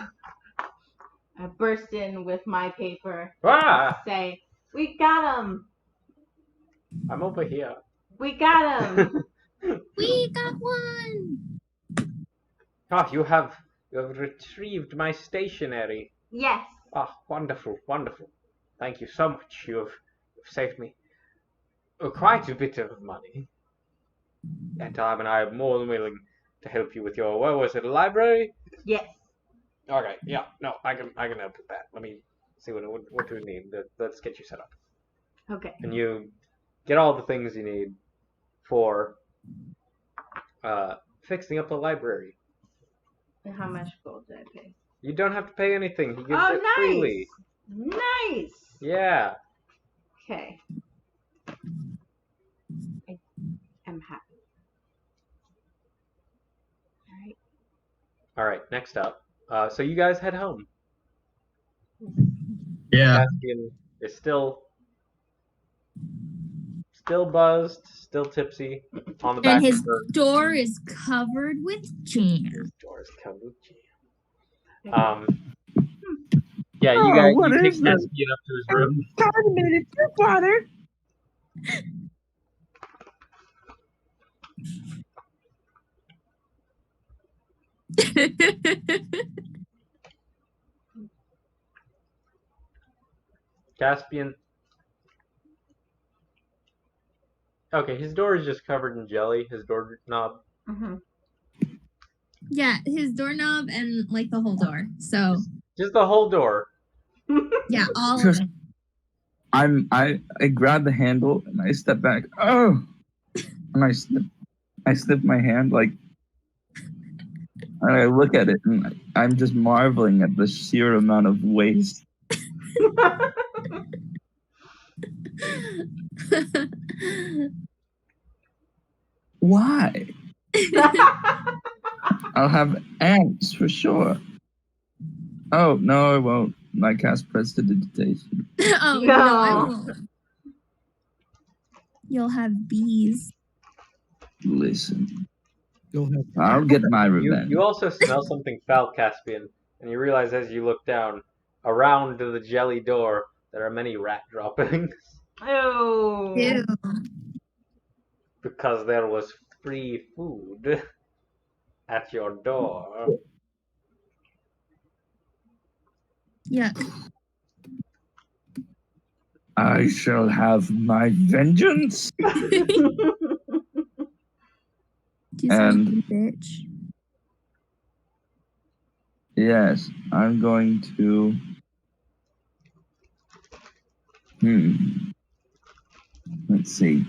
I burst in with my paper. Ah! Say, we got him. I'm over here. We got him. We got one. Ah, you have retrieved my stationery. Yes. Ah, wonderful, wonderful. Thank you so much. You've saved me quite a bit of money. And I am more than willing to help you with your, what was it, a library? Yes. Okay, yeah, no, I can help with that. Let me see what do we need. Let's get you set up. Okay. And you get all the things you need for fixing up the library. And how much gold did I pay? You don't have to pay anything. He gives Oh, it nice. freely. Nice. Yeah. Okay. All right, next up. So you guys head home. Yeah. Caspian is still buzzed, still tipsy, on the back And his of her. door is covered with jam. His door is covered with jam. Yeah, you Oh, guys, what you take is this? Caspian up to his room. Carbonated fruit water. Caspian. Okay, his door is just covered in jelly. His doorknob. Mm-hmm. Yeah, his doorknob and like the whole door. So Just the whole door. yeah, all of Just- it. I grab the handle and I step back. Oh, and I snip my hand like, and I look at it and I'm just marveling at the sheer amount of waste. Why? I'll have ants for sure. Oh no, I won't. I cast prestidigitation. Oh No. no, I won't. You'll have bees. Listen, You'll have I'll get my revenge. You also smell something foul, Caspian, and you realize as you look down around the jelly door there are many rat droppings Oh. Ew. because there was free food at your door. Yeah. I shall have my vengeance. Do And- something, bitch. Yes, I'm going to. Let's see.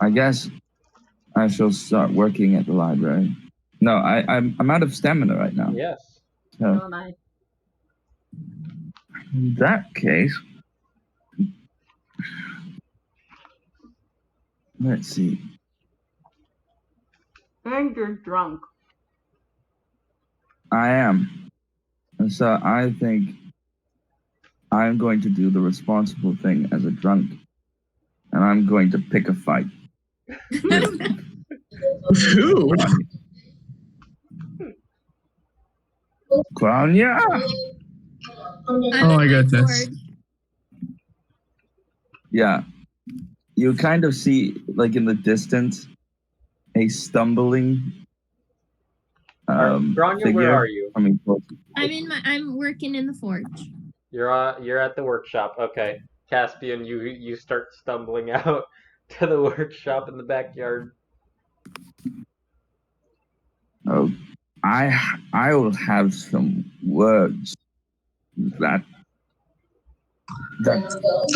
I guess I shall start working at the library. No, I'm out of stamina right now. Yes. So Oh, nice. in that case, let's see. And you're drunk. I am. And so I think I'm going to do the responsible thing as a drunk. And I'm going to pick a fight. Who? Claudia! Oh my goodness. Yeah. You kind of see, like in the distance, a stumbling Grania, figure. where are you? I mean, I'm working in the forge. You're at the workshop. Okay. Caspian, you start stumbling out to the workshop in the backyard. oh, I will have some words that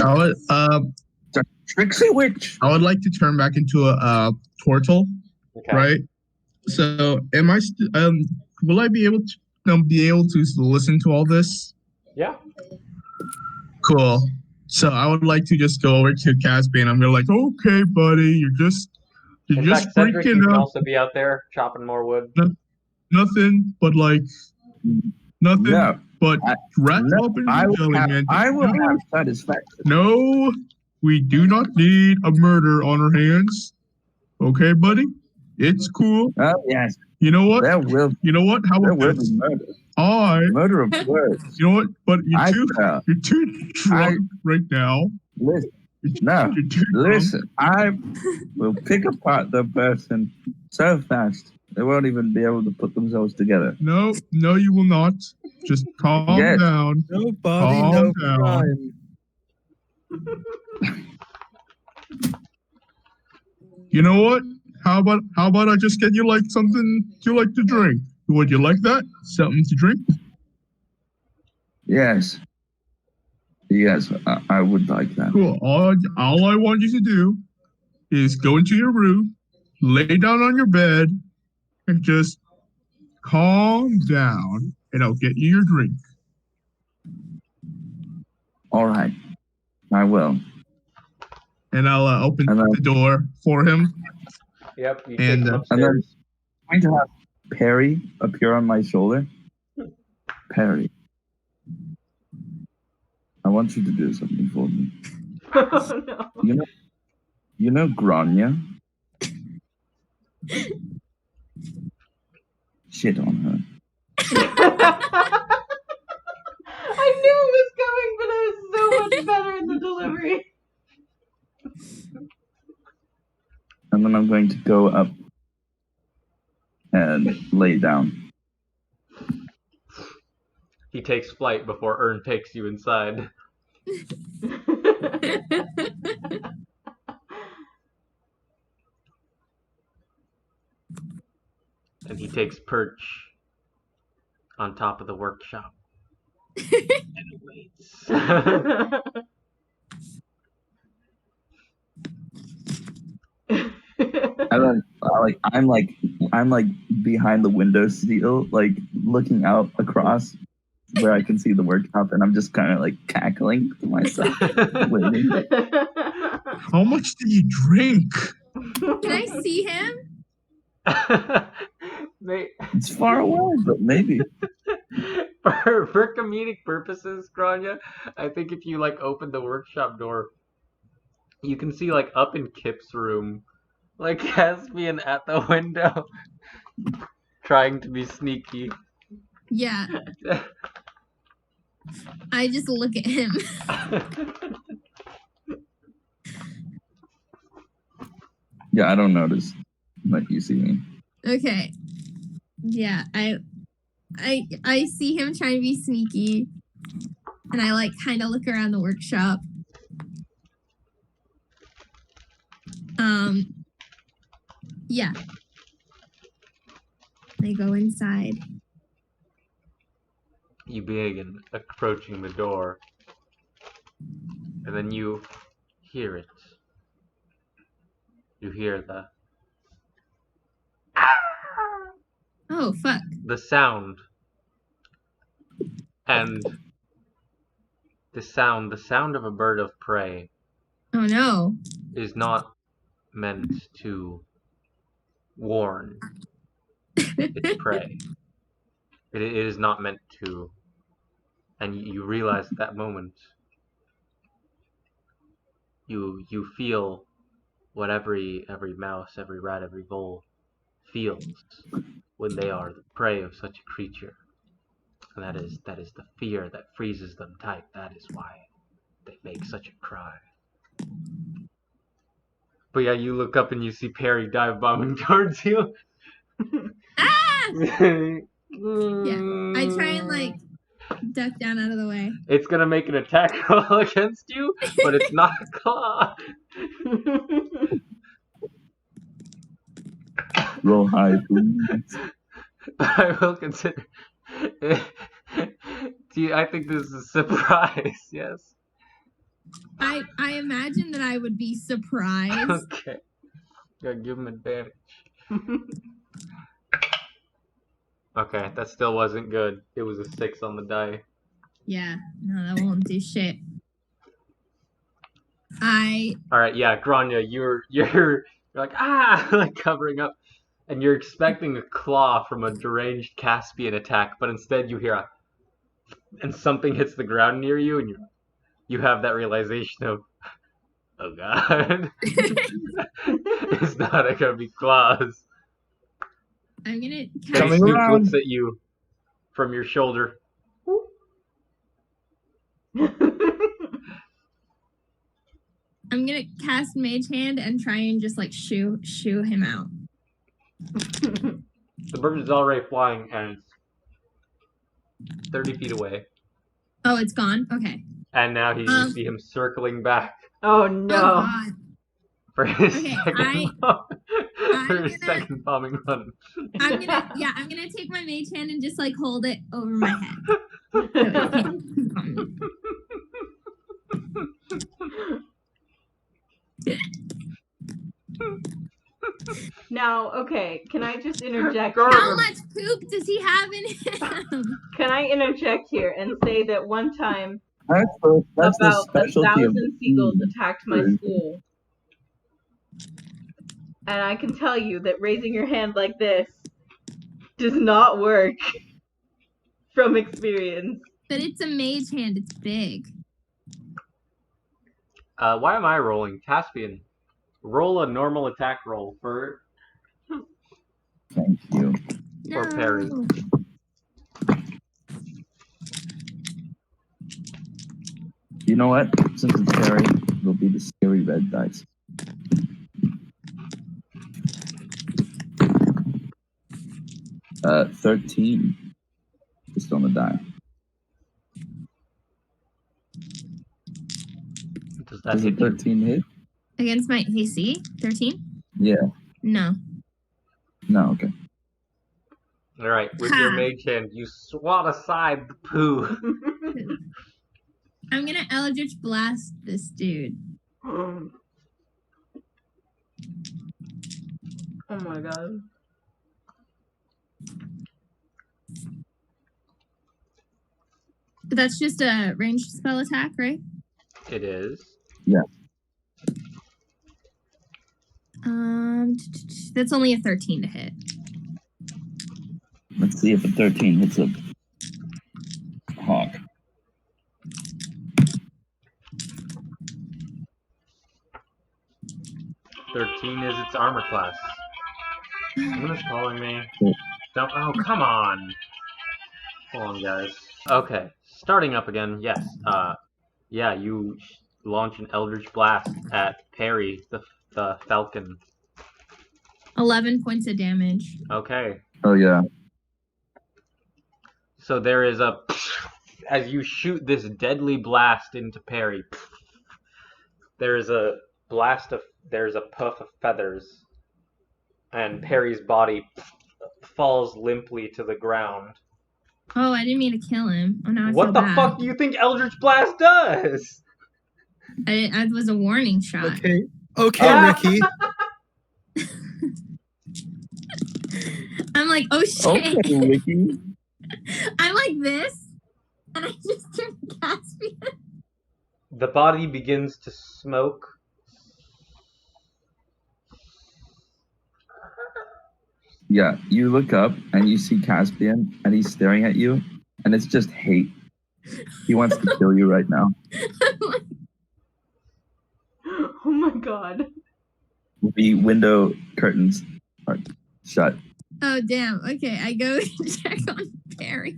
I would, tricksy witch. I would like to turn back into a portal, Okay. right? So, am I? Will I be able to listen to all this? Yeah. Cool. So I would like to just go over to Caspian. I'm gonna like, okay, buddy, you're just In fact, Cedric, you freaking can out. also be out there chopping more wood. Nothing but like nothing No, but rat no, droppings I and will jelly, have, man. I will No, have satisfaction. no, we do not need a murder on our hands. Okay, buddy? It's cool. Oh yes, You know what? there will How there about will this? be murder. You Murder of words. know what? But I you're too drunk right now. listen. No, You're too drunk. listen. I will pick apart the person so fast they won't even be able to put themselves together. No, you will not. Just calm Yes. down. No body, Calm no down. crime. You know what? How about I just get you like something you like to drink? Would you like that? Something to drink? Yes. Yes, I would like that. Cool. All I want you to do is go into your room, lay down on your bed, and just calm down, and I'll get you your drink. All right, I will. And I'll open And then- the door for him. Yep. You And, take him and upstairs. I'm going to have Perry appear on my shoulder. Perry, I want you to do something for me. Oh no. You know Grania? Shit on her. I knew it was coming, but I was so much better in the delivery. And then I'm going to go up and lay down. He takes flight before Ern takes you inside. And he takes perch on top of the workshop. And waits. I'm like behind the window still, like looking out across where I can see the workshop, and I'm just kind of like cackling to myself, waiting. How much did you drink? Can I see him? It's far away, but maybe. For comedic purposes, Grania, I think if you like open the workshop door, you can see like up in Kip's room, like Caspian at the window, trying to be sneaky. Yeah. I just look at him. Yeah, I don't notice that you see me. Okay. Yeah, I see him trying to be sneaky, and I like kind of look around the workshop. Yeah. I go inside. You begin approaching the door, and then you hear it. You hear Oh, fuck. the sound, and the sound of a bird of prey Oh, no. is not meant to warn its prey. It is not meant to, and you realize at that moment, you feel what every mouse, every rat, every vole feels when they are the prey of such a creature. And that is the fear that freezes them tight. That is why they make such a cry. But yeah, you look up and you see Perry dive bombing towards you. Ah! Yeah. I try and like duck down out of the way. It's gonna make an attack roll against you, but it's not a claw. Roll high, please. But I will consider. See, I think this is a surprise. Yes. I imagine that I would be surprised. Okay. Gotta give him advantage. Okay, that still wasn't good. It was a 6 on the die. Yeah. No, that won't do shit. Alright, yeah, Grania, you're like, like covering up, and you're expecting a claw from a deranged Caspian attack, but instead you hear and something hits the ground near you, and you have that realization of, oh god, it's not gonna be claws. I'm gonna Coming Snoop around. looks at you from your shoulder. I'm gonna cast Mage Hand and try and just like shoo him out. The bird is already flying and it's 30 feet away. Oh, it's gone? Okay. And now you see him circling back Oh no. Oh god. for his Okay, second bombing run. I'm gonna take my Mage Hand and just like hold it over my head. So it can't keep on me. Now, okay, can I just interject? How much poop does he have in him? Can I interject here and say that one time That's the about specialty of 1,000 seagulls attacked my school, and I can tell you that raising your hand like this does not work from experience. But it's a mage hand. It's big. Why am I rolling? Caspian, roll a normal attack roll for Thank you. No. Perry. You know what? Since it's Perry, it'll be the scary red dice. Uh, 13. Just on the die. Does that Does a hit you? 13 hit? Against my AC? 13? Yeah. No. No, okay. All right, with your mage hand, you swat aside the poo. I'm gonna Eldritch Blast this dude. Oh my god. But that's just a ranged spell attack, right? It is. That's only a 13 to hit. Let's see if a 13 hits a hawk. $13 is its armor class. Someone is calling me. Cool. Don't. Oh, come on. Hold on, guys. Okay, starting up again. Yes. Yeah. You launch an Eldritch Blast at Perry, the Falcon. 11 points of damage. Okay. Oh, yeah. So there is a as you shoot this deadly blast into Perry. There's a puff of feathers, and Perry's body falls limply to the ground. Oh, I didn't mean to kill him. Oh, now I What feel the bad. fuck do you think Eldritch Blast does? I was a warning shot. Okay, Ricky. I'm like, oh shit. Okay, Ricky. I'm like this, and I just turned Caspian. The body begins to smoke. Yeah, you look up and you see Caspian, and he's staring at you, and it's just hate. He wants to kill you right now. Oh my god. The window curtains are shut. Oh damn. Okay, I go check on Perry.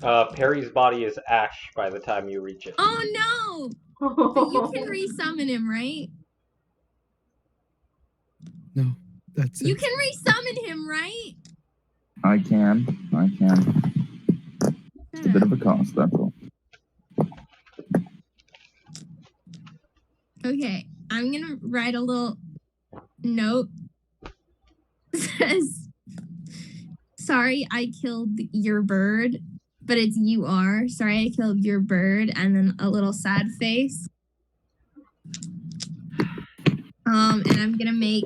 Perry's body is ash by the time you reach it. Oh no! But you can resummon him, right? No, that's You it. can resummon him, right? I can. It's a bit of a cost, that's all. Okay, I'm gonna write a little note. It says, sorry I killed your bird, but it's you are. Sorry I killed your bird, and then a little sad face. And I'm gonna make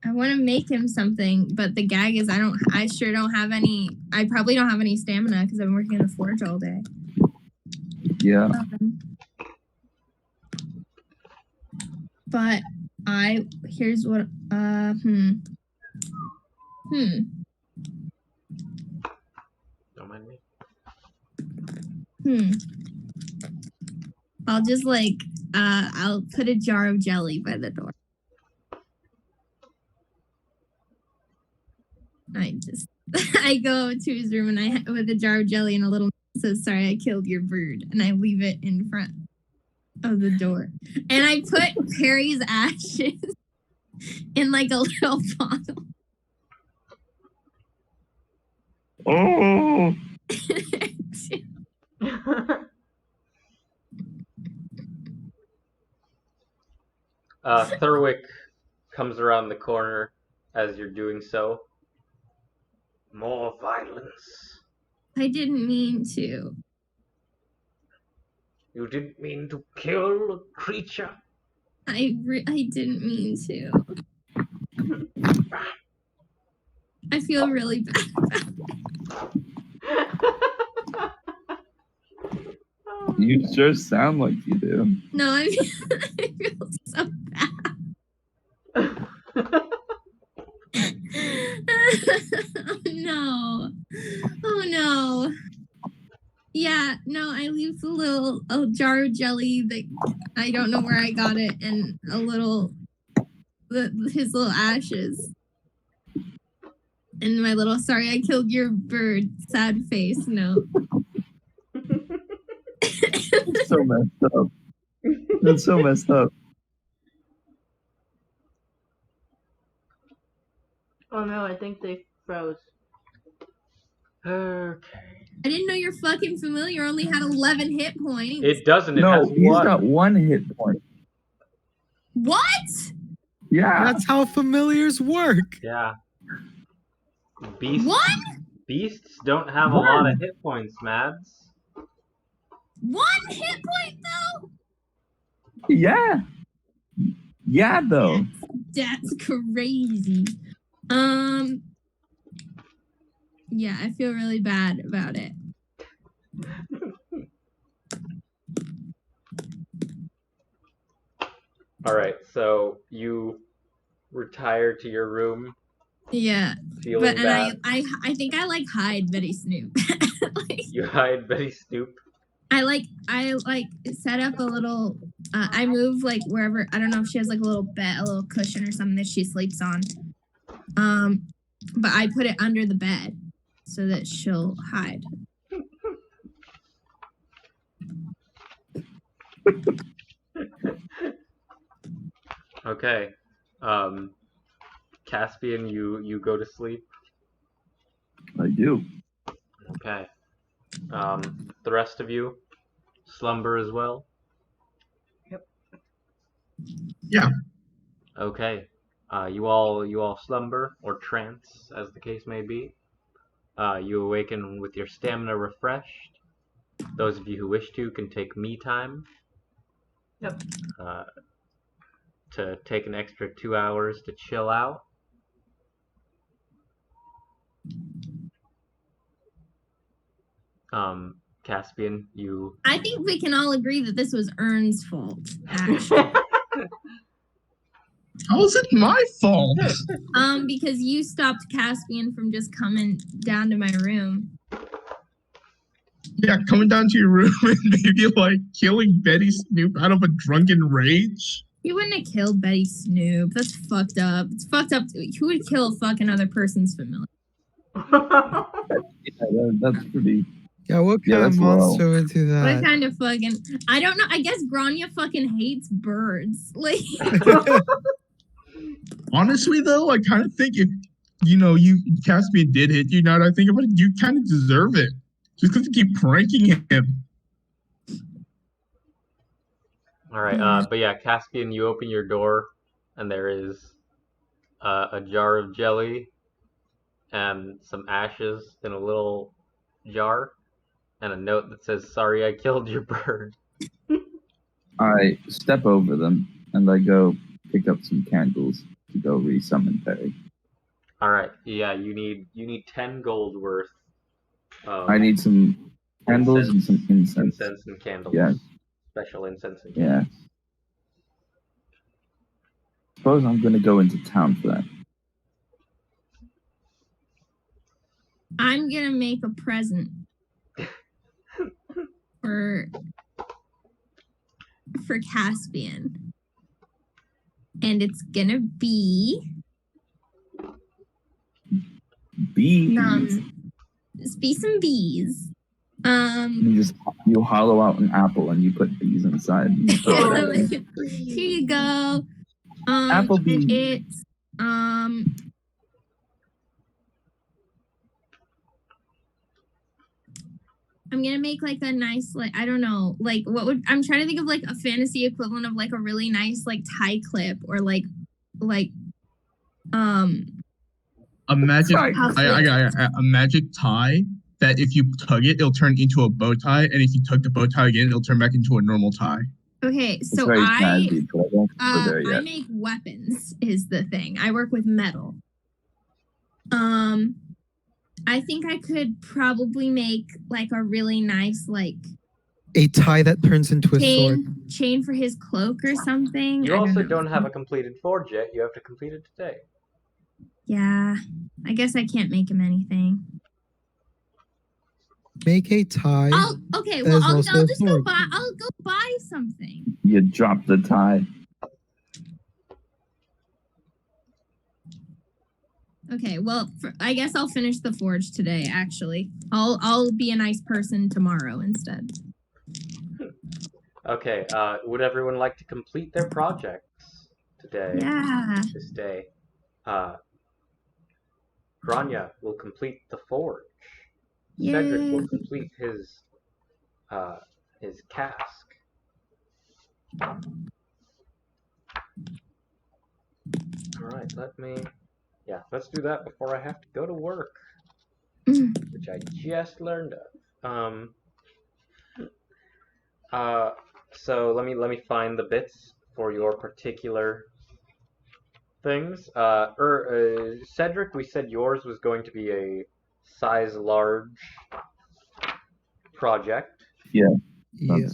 I want to make him something, but the gag is I sure don't have any. I probably don't have any stamina because I've been working in the forge all day. Yeah. But here's what Don't mind Hmm. me. I'll just I'll put a jar of jelly by the door. I go to his room and with a jar of jelly and a little says, sorry I killed your bird, and I leave it in front of the door. And I put Perry's ashes in like a little bottle. Oh. Thurwick comes around the corner as you're doing so. More violence. I didn't mean to. You didn't mean to kill a creature. I didn't mean to. I feel really bad. Oh You sure sound like you do. No, I feel so bad. Oh no. Oh no. Yeah, no, I leave a jar of jelly that I don't know where I got it, and his little ashes. And my little sorry I killed your bird sad face note. That's so messed up. That's so messed up. Oh no, I think they froze. Okay. I didn't know your fucking familiar only had 11 hit points. It doesn't. It No, has he's one. got 1 hit point. What? Yeah. That's how familiars work. Yeah. Beasts. One? Beasts don't have a lot of hit points, Mads. 1 hit point though? Yeah. Yeah, though. That's crazy. Yeah, I feel really bad about it. All right, so you retire to your room, Yeah, feeling but bad. I think I like hide Betty Snoop. You hide Betty Snoop. I set up a little. I move like wherever. I don't know if she has like a little bed, a little cushion or something that she sleeps on. But I put it under the bed so that she'll hide. Okay. Caspian, you go to sleep. I do. Okay. The rest of you slumber as well. Yeah. Okay. You all slumber or trance, as the case may be. You awaken with your stamina refreshed. Those of you who wish to can take me time. Yep. To take an extra 2 hours to chill out. Caspian, you. I think we can all agree that this was Ern's fault, actually. How is it my fault? Because you stopped Caspian from just coming down to my room. Yeah, coming down to your room and maybe like killing Betty Snoop out of a drunken rage. You wouldn't have killed Betty Snoop. That's fucked up. It's fucked up. Who would kill a fucking other person's familiar? Yeah, that's pretty. Yeah, what Yeah, kind of that's low. monster would do What that? kind of fucking... I don't know. I guess Grania fucking hates birds. Like... Honestly, though, I kind of think if Caspian did hit you, now that I think about it, you kind of deserve it. Just because you keep pranking him. All right. But yeah, Caspian, you open your door, and there is a jar of jelly and some ashes in a little jar, and a note that says, "Sorry, I killed your bird." I step over them and I go pick up some candles to go resummon Perry. All right. Yeah, you need 10 gold worth. I need some candles and some incense. Incense and candles. Yes. Special incense and Yeah. candles. Suppose I'm going to go into town for that. I'm gonna make a present for Caspian. And it's gonna be Bees. just be some bees. You hollow out an apple and you put bees inside. And throw it at me. Here you go. Apple bees. And it's I'm gonna make like a nice, like, I don't know, like I'm trying to think of like a fantasy equivalent of like a really nice like tie clip or like A magic Sorry. I got a magic tie that if you tug it, it'll turn into a bow tie, and if you tug the bow tie again, it'll turn back into a normal tie. Okay, It's so very snazzy, but I don't think we're there I yet. make weapons is the thing. I work with metal. I think I could probably make like a really nice like A tie that turns into a sword. Chain for his cloak or something. You I also don't know. don't have a completed forge yet. You have to complete it today. Yeah, I guess I can't make him anything. Make a tie. Okay. that Well, is I'll also a just go sword. buy. I'll go buy something. You drop the tie. Okay. Well, I guess I'll finish the forge today. Actually, I'll be a nice person tomorrow instead. Okay, would everyone like to complete their projects today? Yeah. This day. Grania will complete the forge. Cedric will Yay. complete his cask. Alright, let's do that before I have to go to work. Which I just learned of. So let me find the bits for your particular things. Cedric, we said yours was going to be a size large project. Yeah. You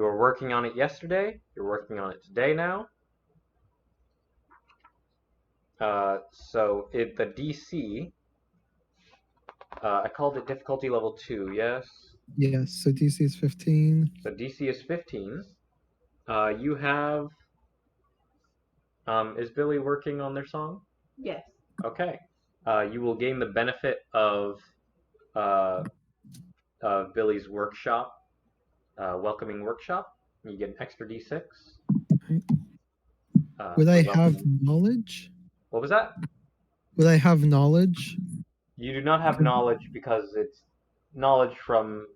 were working on it yesterday. You're working on it today now. So the DC, I called it difficulty level 2, yes? Yes, so DC is 15. So DC is 15. You have, is Billy working on their song? Yes. Okay. You will gain the benefit of Billy's workshop, welcoming workshop. You get an extra D6. Would I for have welcoming. knowledge? What was that? Would I have knowledge? You do not have knowledge because it's knowledge from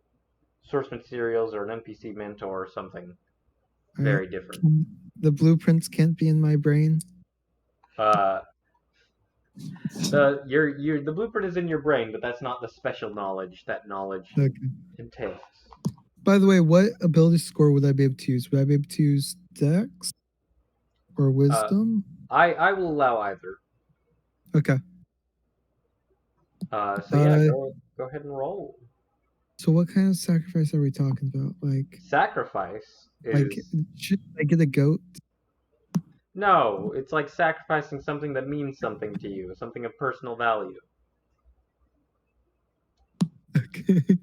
source materials or an NPC mentor or something very different. The blueprints can't be in my brain. The blueprint is in your brain, but that's not the special knowledge that knowledge entails. By the way, what ability score would I be able to use? Would I be able to use Dex or Wisdom? I will allow either. Okay. Go ahead and roll. So what kind of sacrifice are we talking about? Like sacrifice is should I get a goat? No, it's like sacrificing something that means something to you, something of personal value. Okay.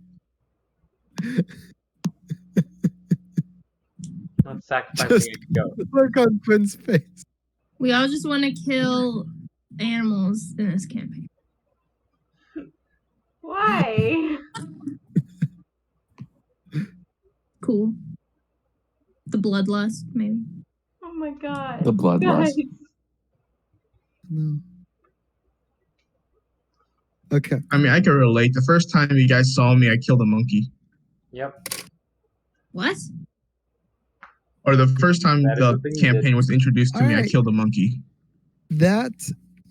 Not sacrificing a goat. Look on Quinn's face. We all just want to kill animals in this campaign. Why? Cool. The bloodlust, maybe. Oh my god. The bloodlust. Guys. No. Okay. I mean, I can relate. The first time you guys saw me, I killed a monkey. Yep. What? Or the first time That is the the thing you campaign did. was introduced to me, I Alright. killed a monkey. That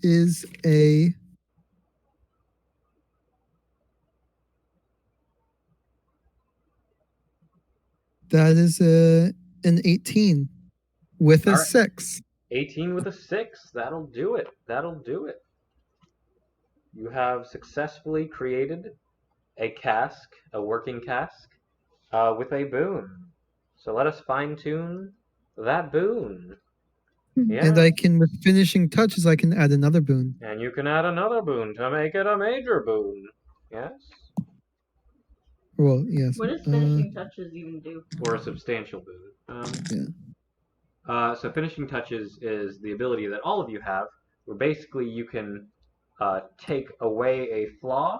is an 18 with a Alright. 6. 18 with a 6. That'll do it. That'll do it. You have successfully created a cask, a working cask, with a boon. So let us fine-tune that boon. Yeah. And I can, with finishing touches, I can add another boon. And you can add another boon to make it a major boon. Yes? Well, yes. What does finishing touches even do? Or a substantial boon. So finishing touches is the ability that all of you have, where basically you can take away a flaw,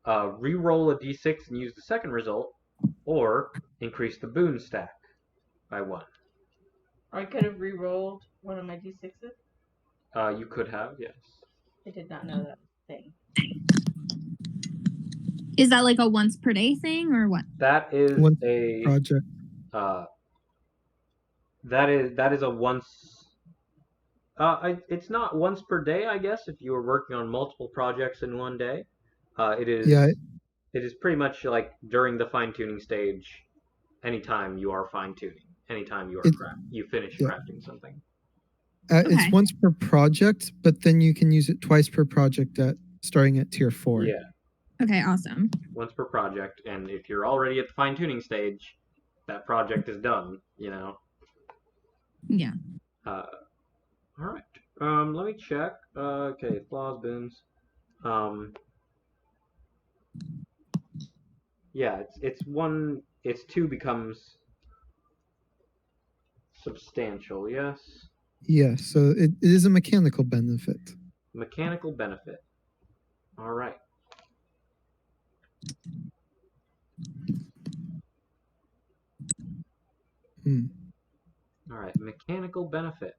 re-roll a d6 and use the second result, or increase the boon stack by 1. I could have re-rolled one of my d6s. You could have, yes. I did not know that thing. Is that like a once per day thing or what? That is One a project. That is a once. It's not once per day, I guess. If you were working on multiple projects in one day, it is. Yeah. It is pretty much like during the fine tuning stage. Anytime you are fine tuning, anytime you are you finish crafting something. It's once per project, but then you can use it twice per project starting at tier 4. Yeah. Okay, awesome. Once per project, and if you're already at the fine-tuning stage, that project is done, you know. Yeah. All right. Let me check. Okay, flaws, bins. Yeah, it's 2 becomes substantial, yes? Yeah, so it is a mechanical benefit. Mechanical benefit. All right. All right, mechanical benefit.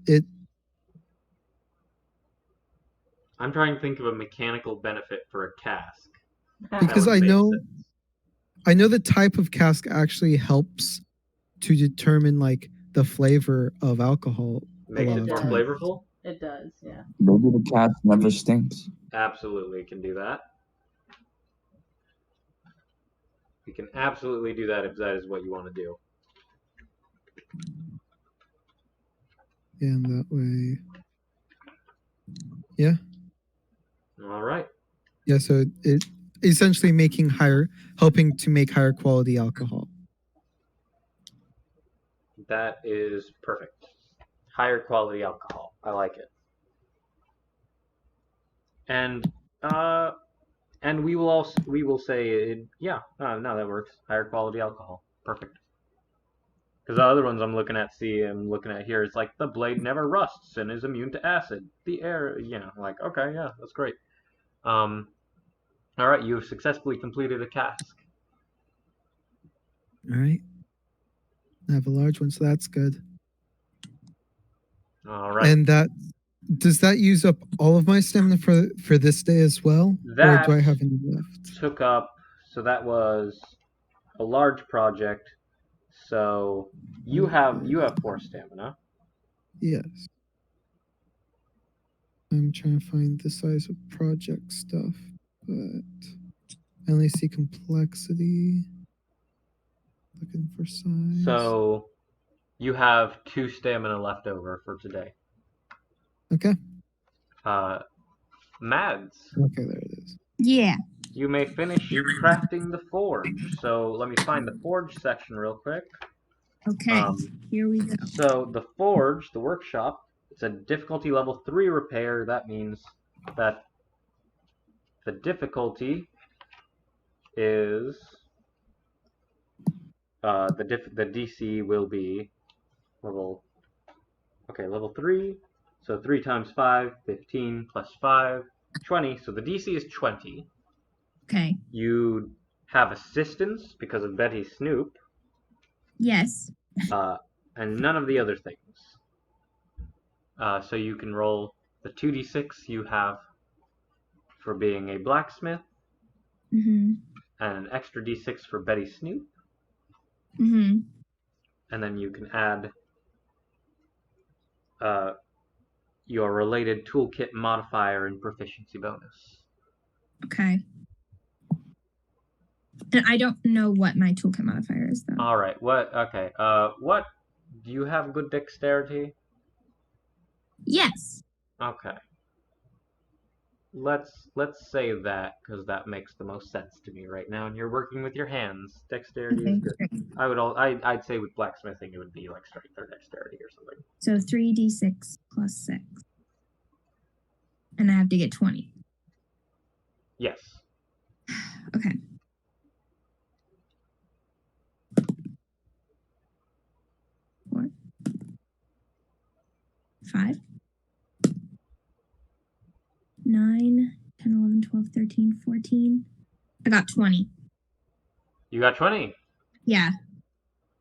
It I'm trying to think of a mechanical benefit for a cask. because That would I make know sense. the type of cask actually helps to determine like the flavor of alcohol. Makes a lot it of more time. flavorful? It does, yeah. Maybe the cat never stinks. Absolutely can do that. We can absolutely do that if that is what you want to do. And that way, yeah, All right. yeah. So it essentially helping to make higher quality alcohol. That is perfect. Higher quality alcohol. I like it. And we will say it, yeah, no, that works. Higher quality alcohol. Perfect. Because the other ones I'm looking at here, it's like the blade never rusts and is immune to acid. The air, like, okay, yeah, that's great. All right, you've successfully completed a cask. All right. I have a large one, so that's good. All right. And does that use up all of my stamina for this day as well? Or do I have any left? Took up, so that was a large project. So you have 4 stamina. Yes. I'm trying to find the size of project stuff, but I only see complexity. Looking for size. So you have 2 stamina left over for today. Okay. Mads. Okay, there it is. Yeah. You may finish crafting the forge. So let me find the forge section real quick. Okay. Here we go. So the forge, the workshop, it's a difficulty level 3 repair. That means that the difficulty is the DC will be level 3. So 3 times 5, 15 plus 5, 20. So the DC is 20. Okay. You have assistance because of Betty Snoop. Yes. And none of the other things. So you can roll the 2d6 you have for being a blacksmith, Mm-hmm. and an extra d6 for Betty Snoop. Mm-hmm. And then you can add your related toolkit modifier and proficiency bonus. Okay. And I don't know what my toolkit modifier is, though. All right. Okay. What? Do you have good dexterity? Yes. Okay. Let's say that, because that makes the most sense to me right now. And you're working with your hands. Dexterity is good. Great. I'd say with blacksmithing it would be like strength or dexterity or something. So 3d6 plus 6. And I have to get 20. Yes. Okay. Four. 5. 9, 10, 11, 12, 13, 14. I got 20. You got 20. Yeah.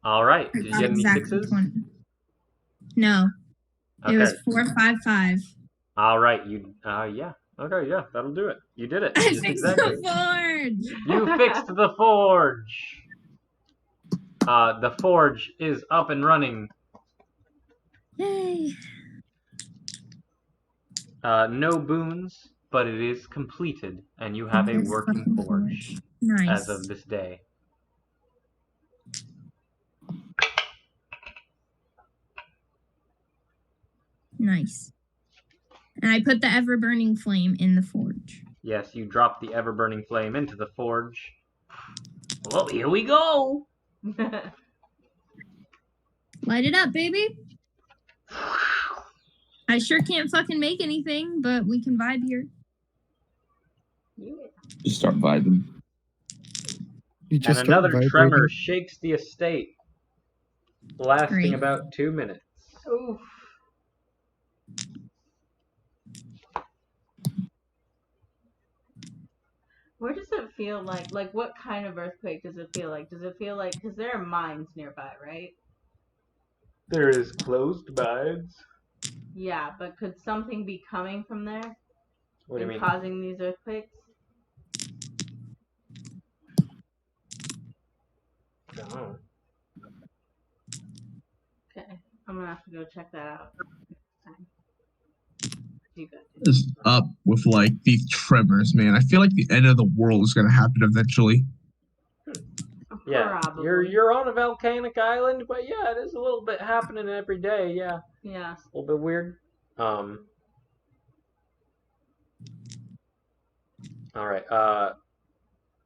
All right. I Did you got get any exactly 6s? 20. No. Okay. It was 4, 5, 5. All right. Yeah. Okay. Yeah. That'll do it. You did it. I Just fixed exactly. the forge. You fixed the forge. The forge is up and running. Yay. No boons, but it is completed, and you have a This working fucking forge Nice. as of this day. Nice. And I put the ever-burning flame in the forge. Yes, you drop the ever-burning flame into the forge. Well, here we go! Light it up, baby. I sure can't fucking make anything, but we can vibe here. Just start vibing. You And just start another vibrating. tremor shakes the estate, lasting Great. about 2 minutes. Oof. Where does it feel like? Like, what kind of earthquake does it feel like? Does it feel like, because there are mines nearby, right? There is closed mines. Yeah, but could something be coming from there What do you and mean? causing these earthquakes? Oh. Okay, I'm gonna have to go check that out next time. You got it. Is up with like these tremors, man. I feel like the end of the world is gonna happen eventually. Yeah, Probably. you're on a volcanic island, but yeah, it is a little bit happening every day. Yeah, Yeah. a little bit weird. All right.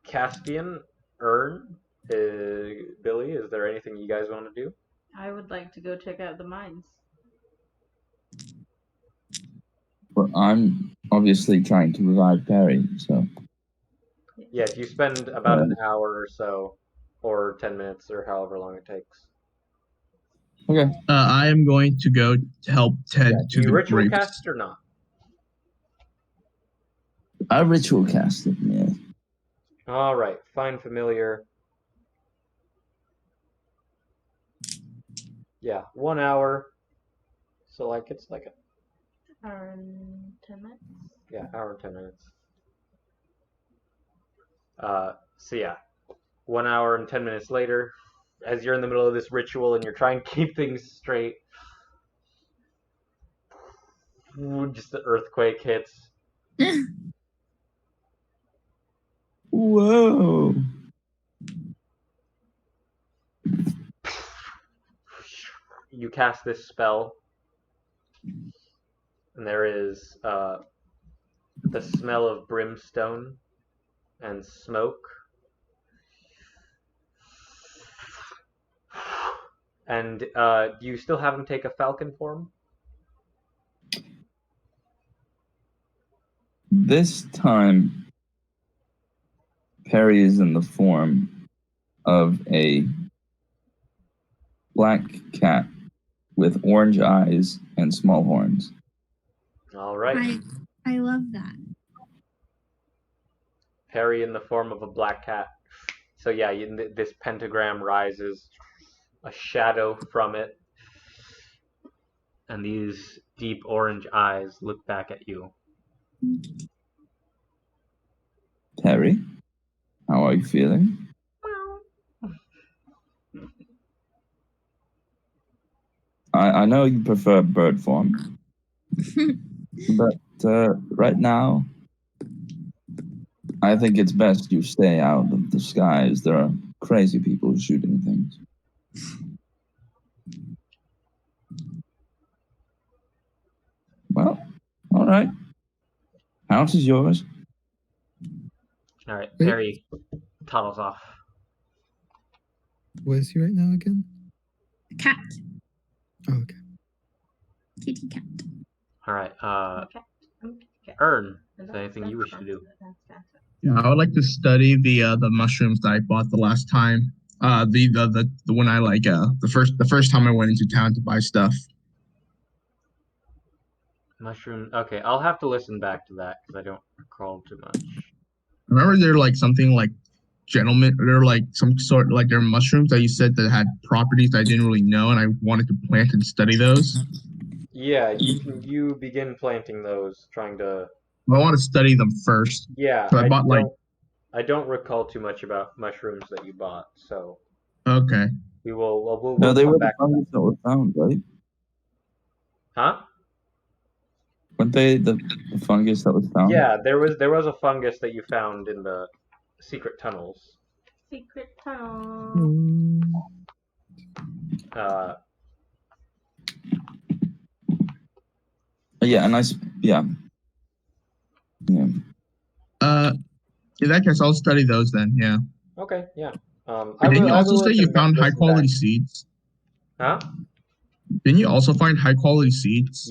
Caspian, Ern, Billy. Is there anything you guys want to do? I would like to go check out the mines. Well, I'm obviously trying to revive Perry, so Yes, you spend about an hour or so, or 10 minutes, or however long it takes. okay. I am going to go to help Ted Yeah, to do you the ritual grapes. cast or not? I ritual cast it, yeah. All right, find familiar. Yeah, 1 hour. So like it's like a Hour and 10 minutes? yeah, hour and 10 minutes. So yeah, 1 hour and 10 minutes later, as you're in the middle of this ritual and you're trying to keep things straight, just the earthquake hits. Whoa. You cast this spell, and there is the smell of brimstone and smoke. And do you still have him take a falcon form? This time, Perry is in the form of a black cat with orange eyes and small horns. All right. I love that. Perry in the form of a black cat. So yeah, this pentagram rises, a shadow from it, and these deep orange eyes look back at you. Perry, how are you feeling? I know you prefer bird form, but right now, I think it's best you stay out of the skies. There are crazy people shooting things. Well, all right. House is yours. All right, Wait. Perry toddles off. What is he right now again? Cat. Oh, okay. Kitty cat. All right, Okay. Ern, is there anything you wish to do? Yeah, I would like to study the mushrooms that I bought the last time. The one I like the first time I went into town to buy stuff. Mushroom. Okay, I'll have to listen back to that because I don't recall too much. Remember, they're like something like gentlemen. They're like some sort like they're mushrooms that you said that had properties I didn't really know, and I wanted to plant and study those. Yeah, you begin planting those, trying to. I want to study them first. Yeah, So I bought like. I don't recall too much about mushrooms that you bought, so Okay. we'll No, they come were the back. fungus that were found, right? Huh? Weren't they the fungus that was found? Yeah, there was a fungus that you found in the secret tunnels. Secret tunnel. Hmm. Yeah, and yeah. In that case, I'll study those then. Yeah. Okay, yeah. I Didn't will. you I also will say you found high listen back. quality seeds? Huh? Didn't you also find high quality seeds?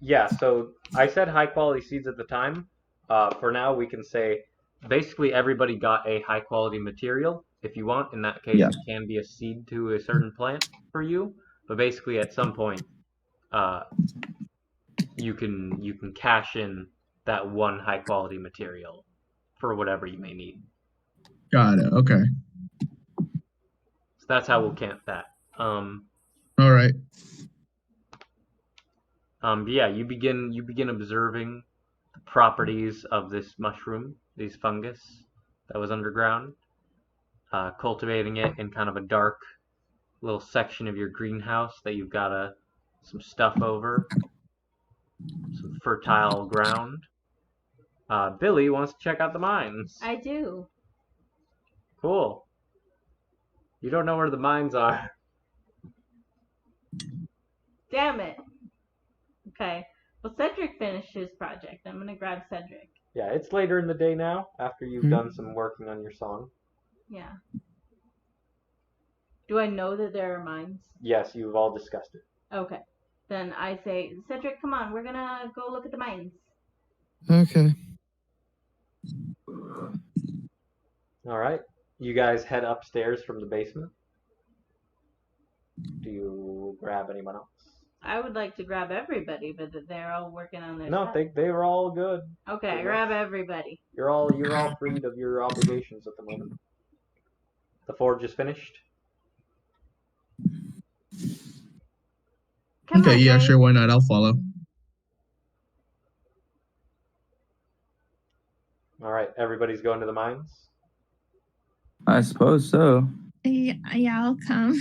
Yeah. So I said high quality seeds at the time. For now, we can say basically everybody got a high quality material. If you want, in that case, Yeah. it can be a seed to a certain plant for you. But basically, at some point, uh, you can cash in that one high quality material for whatever you may need. Got it. Okay. So that's how we'll count that. All right. But yeah, you begin observing the properties of this mushroom, this fungus that was underground, cultivating it in kind of a dark little section of your greenhouse that you've got some stuff over, some fertile ground. Billy wants to check out the mines. I do. Cool. You don't know where the mines are. Damn it. Okay. Well, Cedric finished his project. I'm gonna grab Cedric. Yeah, it's later in the day now after you've done some working on your song. Yeah. Do I know that there are mines? Yes, you've all discussed it. Okay. Then I say, Cedric, come on, we're gonna go look at the mines. Okay. All right. You guys head upstairs from the basement. Do you grab anyone else? I would like to grab everybody, but they're all working on their No, stuff. they were all good. Okay, I grab everybody. You're all freed of your obligations at the moment. The forge is finished. Come Okay. on, Yeah. guys. Sure. Why not? I'll follow. All right. Everybody's going to the mines. I suppose so. Yeah, I'll come.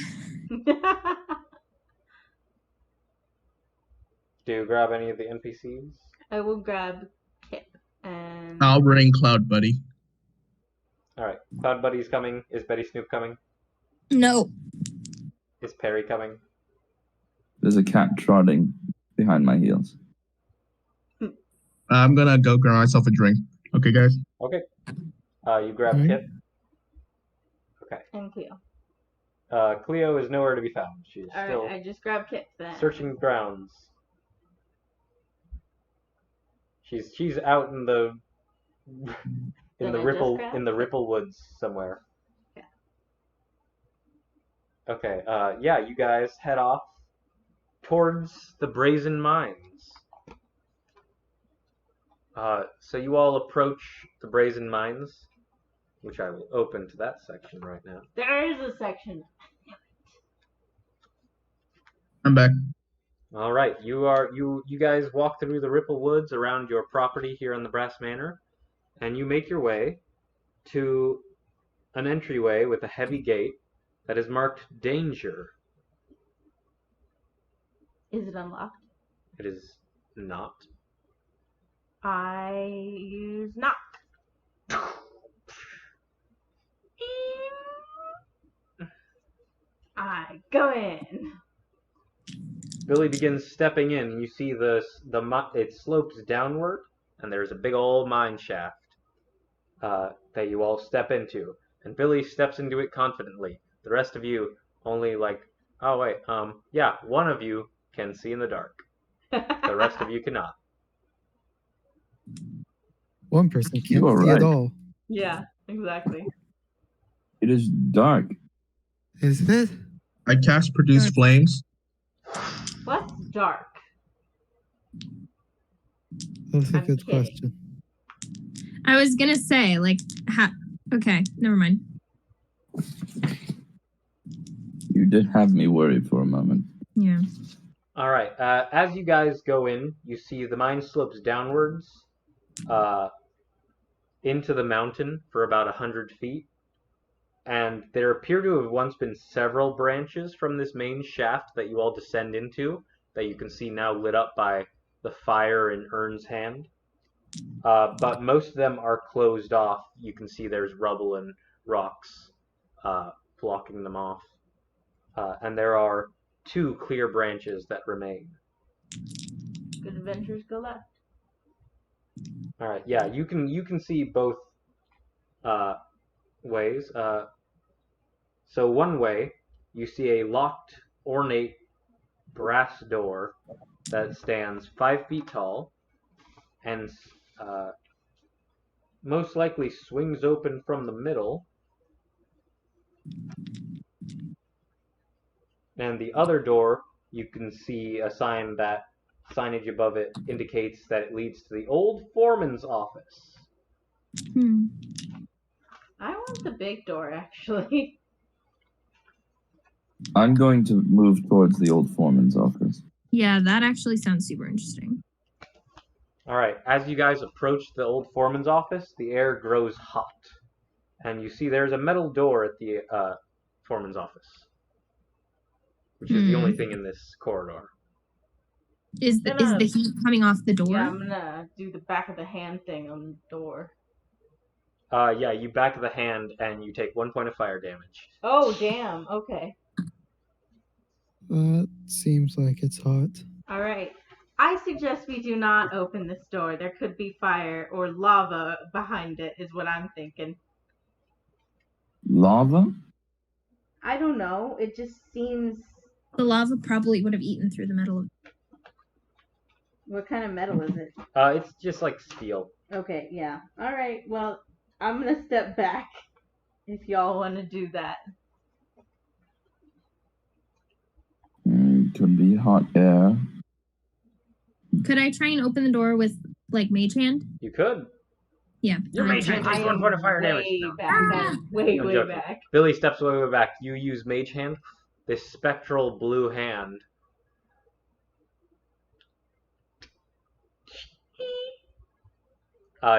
Do you grab any of the NPCs? I will grab Kip and. I'll bring Cloud Buddy. All right. Cloud Buddy's coming. Is Betty Snoop coming? No. Is Perry coming? There's a cat trotting behind my heels. I'm gonna go grab myself a drink. Okay, guys. Okay. You grab Kip. Okay. And Cleo. Cleo is nowhere to be found. She's still Alright, I just grabbed Kip then. searching grounds. She's out in the ripple woods somewhere. Yeah. Okay. Yeah. You guys head off towards the Brazen Mines. So you all approach the Brazen Mines, which I will open to that section right now. There is a section. I'm back. All right, you guys walk through the Ripple Woods around your property here on the Brass Manor, and you make your way to an entryway with a heavy gate that is marked Danger. Is it unlocked? It is not. I use knock. I go in. Billy begins stepping in, and you see it slopes downward, and there's a big old mine shaft that you all step into. And Billy steps into it confidently. The rest of you only yeah, one of you can see in the dark. The rest of you cannot. One person can't You are see right. at all. Yeah, exactly. It is dark. Is it? I cast Produce Flames. What's dark? That's a I'm good kidding. question. I was gonna say, okay, never mind. You did have me worried for a moment. Yeah. All right. As you guys go in, you see the mine slopes downwards into the mountain for about 100 feet. And there appear to have once been several branches from this main shaft that you all descend into that you can see now lit up by the fire in Ern's hand. But most of them are closed off. You can see there's rubble and rocks blocking them off. And there are 2 clear branches that remain. Good adventures go left. All right. Yeah, you can see both ways. So one way, you see a locked, ornate brass door that stands 5 feet tall and most likely swings open from the middle. And the other door, you can see a sign that signage above it indicates that it leads to the old foreman's office. Hmm. I want the big door, actually. I'm going to move towards the old foreman's office. Yeah, that actually sounds super interesting. All right, as you guys approach the old foreman's office, the air grows hot. And you see there's a metal door at the foreman's office, which is the only thing in this corridor. Is the heat coming off the door? Yeah, I'm gonna do the back of the hand thing on the door. Yeah, you back the hand and you take 1 point of fire damage. Oh, damn. Okay. Seems like it's hot. All right. I suggest we do not open this door. There could be fire or lava behind it, is what I'm thinking. Lava? I don't know. It just seems. The lava probably would have eaten through the metal. What kind of metal is it? It's just like steel. Okay, yeah. All right. Well, I'm gonna step back if y'all want to do that. Could be hot air. Could I try and open the door with like mage hand? You could. Yeah. Your mage hand takes 1 point of fire damage. Way No. back. I'm way I'm joking. back. Billy steps way back. You use mage hand, this spectral blue hand.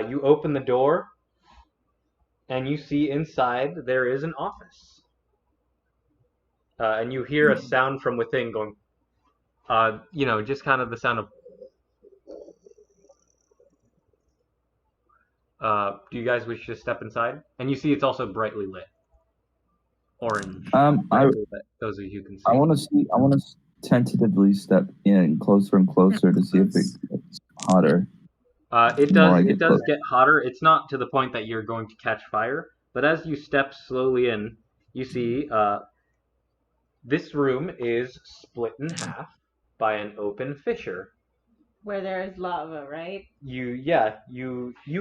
You open the door, and you see inside there is an office. And you hear a sound from within going, just kind of the sound of. Do you guys wish to step inside? And you see it's also brightly lit. Orange. Brightly lit, those of you who can see. I want to tentatively step in closer and closer to see if it gets hotter. It does get hotter. It's not to the point that you're going to catch fire, but as you step slowly in, you see this room is split in half by an open fissure. Where there is lava, right? You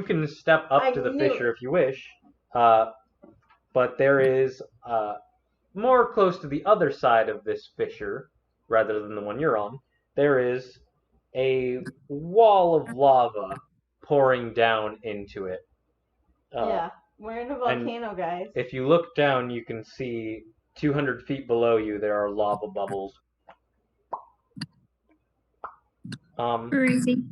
can step up to the fissure if you wish, but there is more close to the other side of this fissure, rather than the one you're on. There is a wall of lava pouring down into it. Yeah, we're in a volcano, guys. If you look down, you can see 200 feet below you there are lava bubbles. Crazy.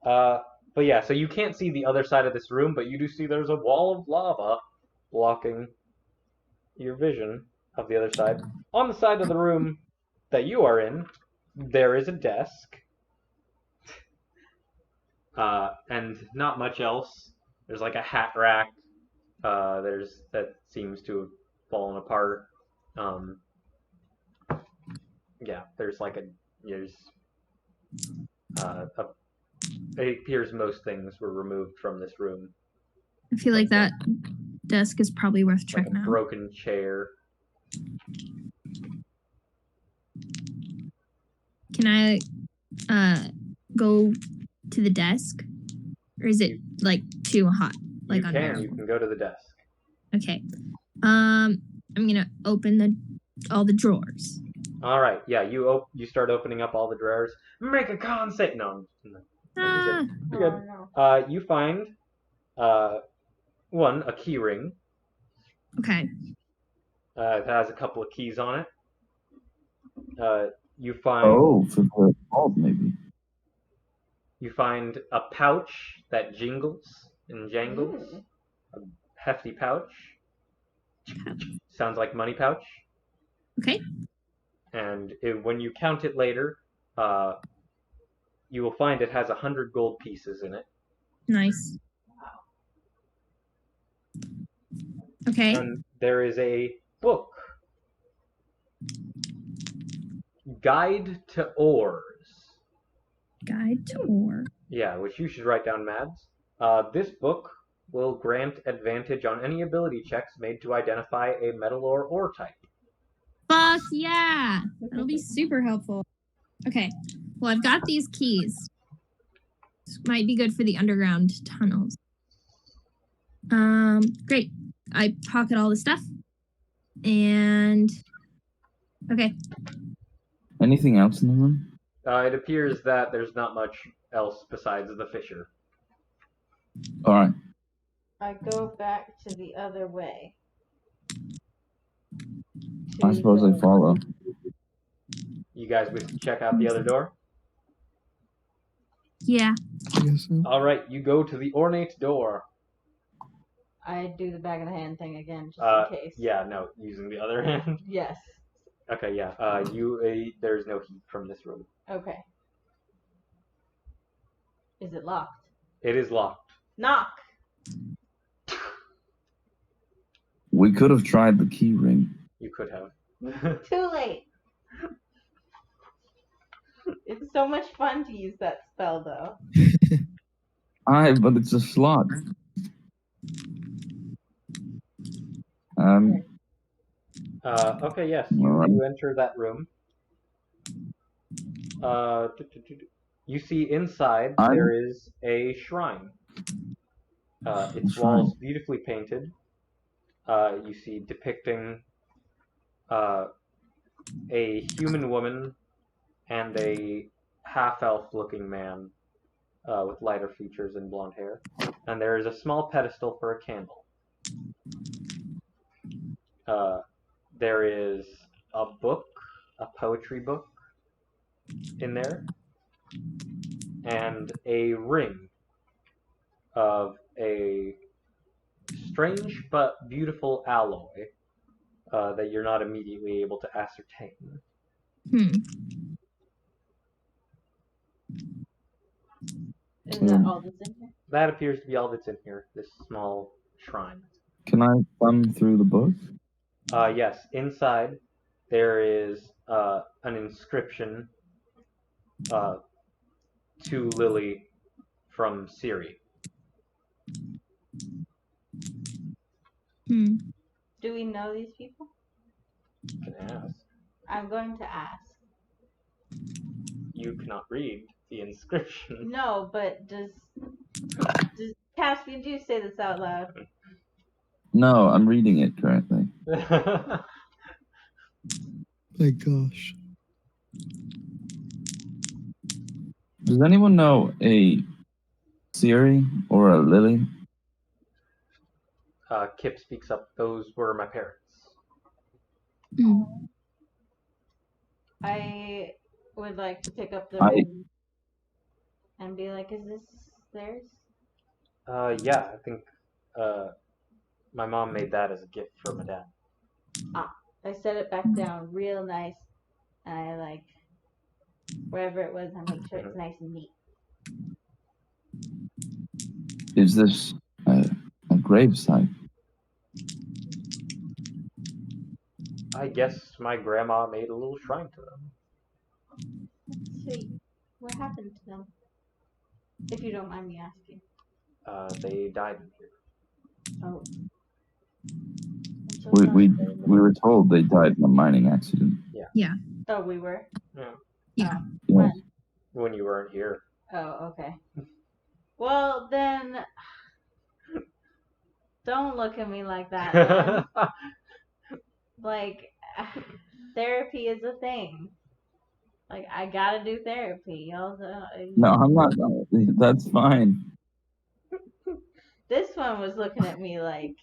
But yeah, so you can't see the other side of this room, but you do see there's a wall of lava blocking your vision of the other side. On the side of the room that you are in, there is a desk. And not much else. There's like a hat rack. That seems to have fallen apart. It appears most things were removed from this room. I feel like that desk is probably worth checking Like a out. broken chair. Can I go to the desk? Or is it like too hot? Like You can go to the desk. Okay. I'm gonna open all the drawers. All right, yeah, you start opening up all the drawers. Make a con save. No. Ah, You're good. no. You find a key ring. okay. It has a couple of keys on it. You find for the bulb, maybe. You find a pouch that jingles and jangles. A hefty pouch. Sounds like money pouch. Okay. And when you count it later, you will find it has 100 gold pieces in it. Nice. Okay. And there is a book. Guide to Ores. Guide to ore. Yeah, which you should write down, Mads. This book will grant advantage on any ability checks made to identify a metal or ore type. Fuck yeah! That'll be super helpful. Okay. Well, I've got these keys. This might be good for the underground tunnels. Great. I pocket all the stuff. And okay. Anything else in the room? It appears that there's not much else besides the fissure. All right. I go back to the other way. I suppose I follow. You guys wish to check out the other door? Yeah. I guess so. All right, you go to the ornate door. I do the back of the hand thing again, just in case. Yeah, no, using the other hand. Yes. Okay, yeah. There's no heat from this room. Okay. Is it locked? It is locked. Knock! We could have tried the key ring. You could have. Too late! It's so much fun to use that spell, though. But it's a slot. Okay, yes. You Alright. enter that room. You see inside there is a shrine. Its walls beautifully painted. You see depicting a human woman and a half-elf looking man with lighter features and blonde hair. And there is a small pedestal for a candle. There is a book, a poetry book in there, and a ring of a strange but beautiful alloy that you're not immediately able to ascertain. Is that all that's in here? That appears to be all that's in here, this small shrine. Can I thumb through the book? Yes, inside there is an inscription to Lily from Siri. Do we know these people? You can ask. I'm going to ask. You cannot read the inscription. No, but does Caspian, do you say this out loud? No, I'm reading it currently. My gosh. Does anyone know a Siri or a Lily? Kip speaks up. Those were my parents. I would like to pick up the ring and be like, is this theirs? Yeah, I think my mom made that as a gift for my dad. I set it back down real nice, and I like, wherever it was, I make sure it's nice and neat. Is this a gravesite? I guess my grandma made a little shrine to them. Sweet. What happened to them? If you don't mind me asking. They died in here. Oh. I'm so We sorry. were told they died in a mining accident. Oh, we were? Yeah. When? When you weren't here. Oh, okay. Well, then, don't look at me like that, man. Like, therapy is a thing. Like, I gotta do therapy. Also, No, I'm not. That's fine. this one was looking at me like,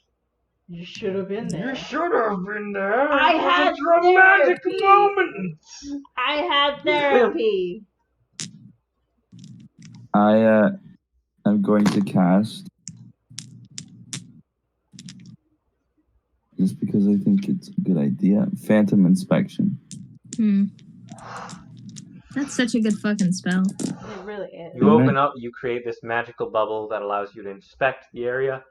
you should have been there. You should have been there. I It was had a dramatic therapy. moment. I had therapy. I'm going to cast, just because I think it's a good idea, Phantom Inspection. That's such a good fucking spell. It really is. You open up, you create this magical bubble that allows you to inspect the area.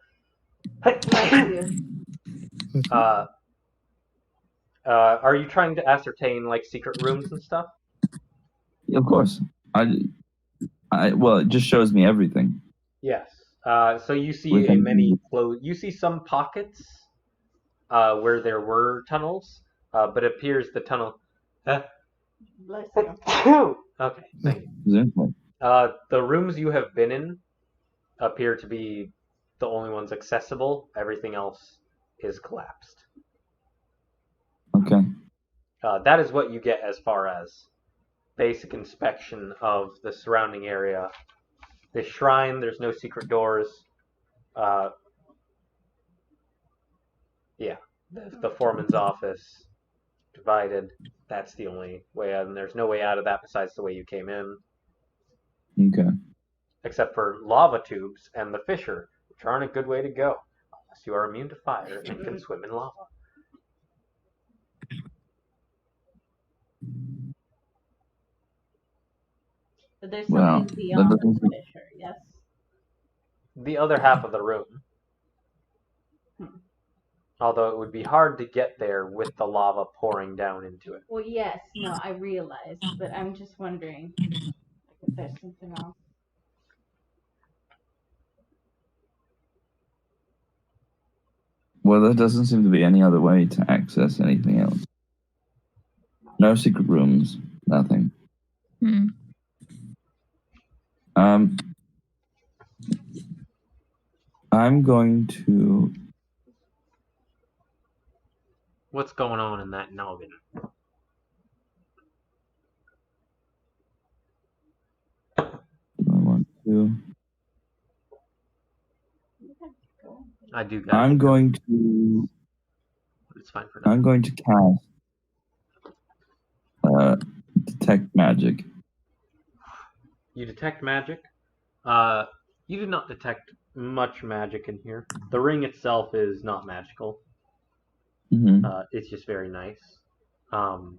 Are you trying to ascertain like secret rooms and stuff? Of course. Well, it just shows me everything. Yes. So you see Within- you see some pockets where there were tunnels, but it appears the tunnel. Bless you. Okay, thank you. Exactly. The rooms you have been in appear to be the only ones accessible. Everything else is collapsed. Okay. That is what you get as far as basic inspection of the surrounding area. The shrine, there's no secret doors. Yeah, the foreman's office divided. That's the only way out, and there's no way out of that besides the way you came in, Okay. except for lava tubes and the fissure, which aren't a good way to go unless you are immune to fire and can swim in lava. But there's Wow, something that beyond doesn't the seem- fissure, yes? The other half of the room. Although it would be hard to get there with the lava pouring down into it. Well, yes, no, I realize, but I'm just wondering if there's something else. Well, there doesn't seem to be any other way to access anything else. No secret rooms, nothing. Hmm. I'm going to. What's going on in that noggin? I want to. I do got I'm it. going to. It's fine for now. I'm going to cast. Detect magic. You detect magic. You do not detect much magic in here. The ring itself is not magical. Mm-hmm. It's just very nice. The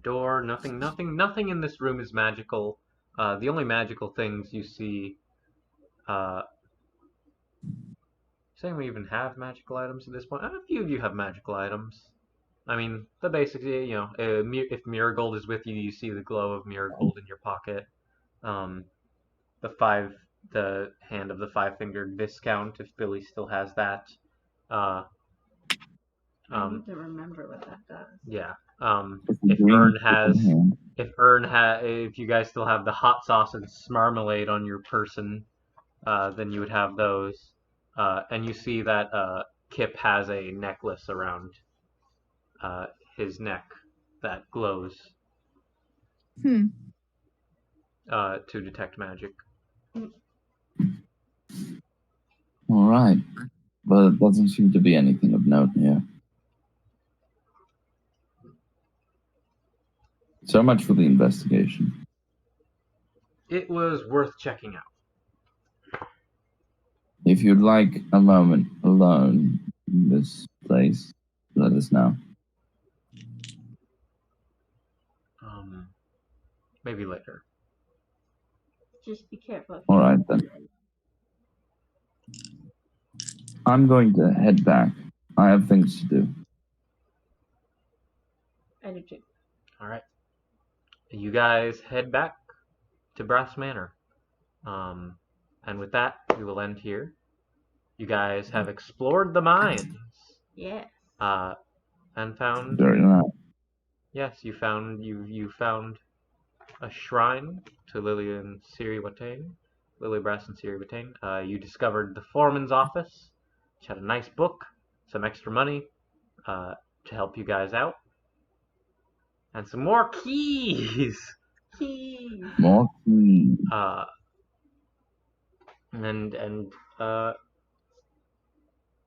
door, nothing in this room is magical. The only magical things you see, saying we even have magical items at this point. A few of you have magical items. I mean, the basics, you know, if Miragold is with you, you see the glow of Miragold in your pocket. The hand of the five-fingered Viscount, if Billy still has that. I need to remember what that does. Yeah. If you guys still have the hot sauce and marmalade on your person, then you would have those. And you see that Kip has a necklace around his neck that glows Hmm. to detect magic. All right, but it doesn't seem to be anything of note here. So much for the investigation. It was worth checking out. If you'd like a moment alone in this place, let us know. Maybe later. Just be careful. All right, then. I'm going to head back. I have things to do. I do too. All right. You guys head back to Brass Manor. And with that, we will end here. You guys have explored the mines. Yes. And found. Very nice. Yes, you found a shrine to Lily and Siri Watane. Lily Brass and Siri Watane. You discovered the foreman's office, which had a nice book, some extra money to help you guys out, and some more keys. Keys. More keys. And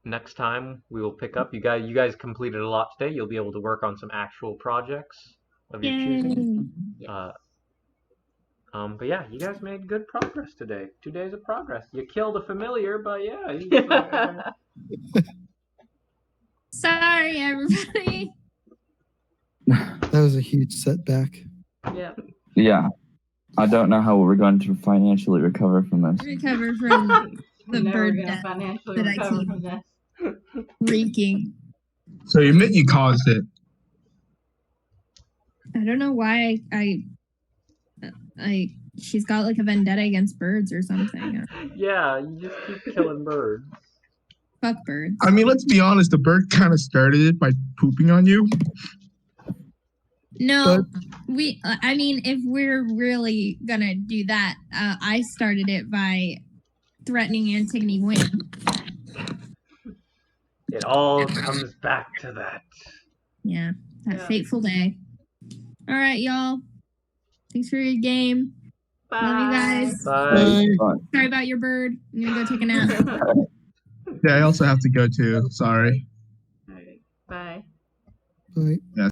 next time we will pick up. You guys completed a lot today. You'll be able to work on some actual projects of your choosing. Yay. But yeah, you guys made good progress today. 2 days of progress. You killed a familiar, but yeah. Sorry, everybody. That was a huge setback. Yeah. Yeah. I don't know how we're going to financially recover from this. Recover from the Never bird gonna death financially that I recover keep from this. reeking. So you admit you caused it. I don't know why I like she's got like a vendetta against birds or something. Yeah, you just keep killing birds. Fuck birds. I mean, let's be honest. The bird kind of started it by pooping on you. No, I mean, if we're really gonna do that, I started it by threatening Antigone Wynn. It all comes back to that. Yeah, that Yeah. fateful day. All right, y'all. Thanks for your game. Bye. Love you guys. Bye. Bye. Sorry about your bird. I'm gonna go take a nap. Yeah, I also have to go too. Sorry. Alright, bye. Bye. Yeah.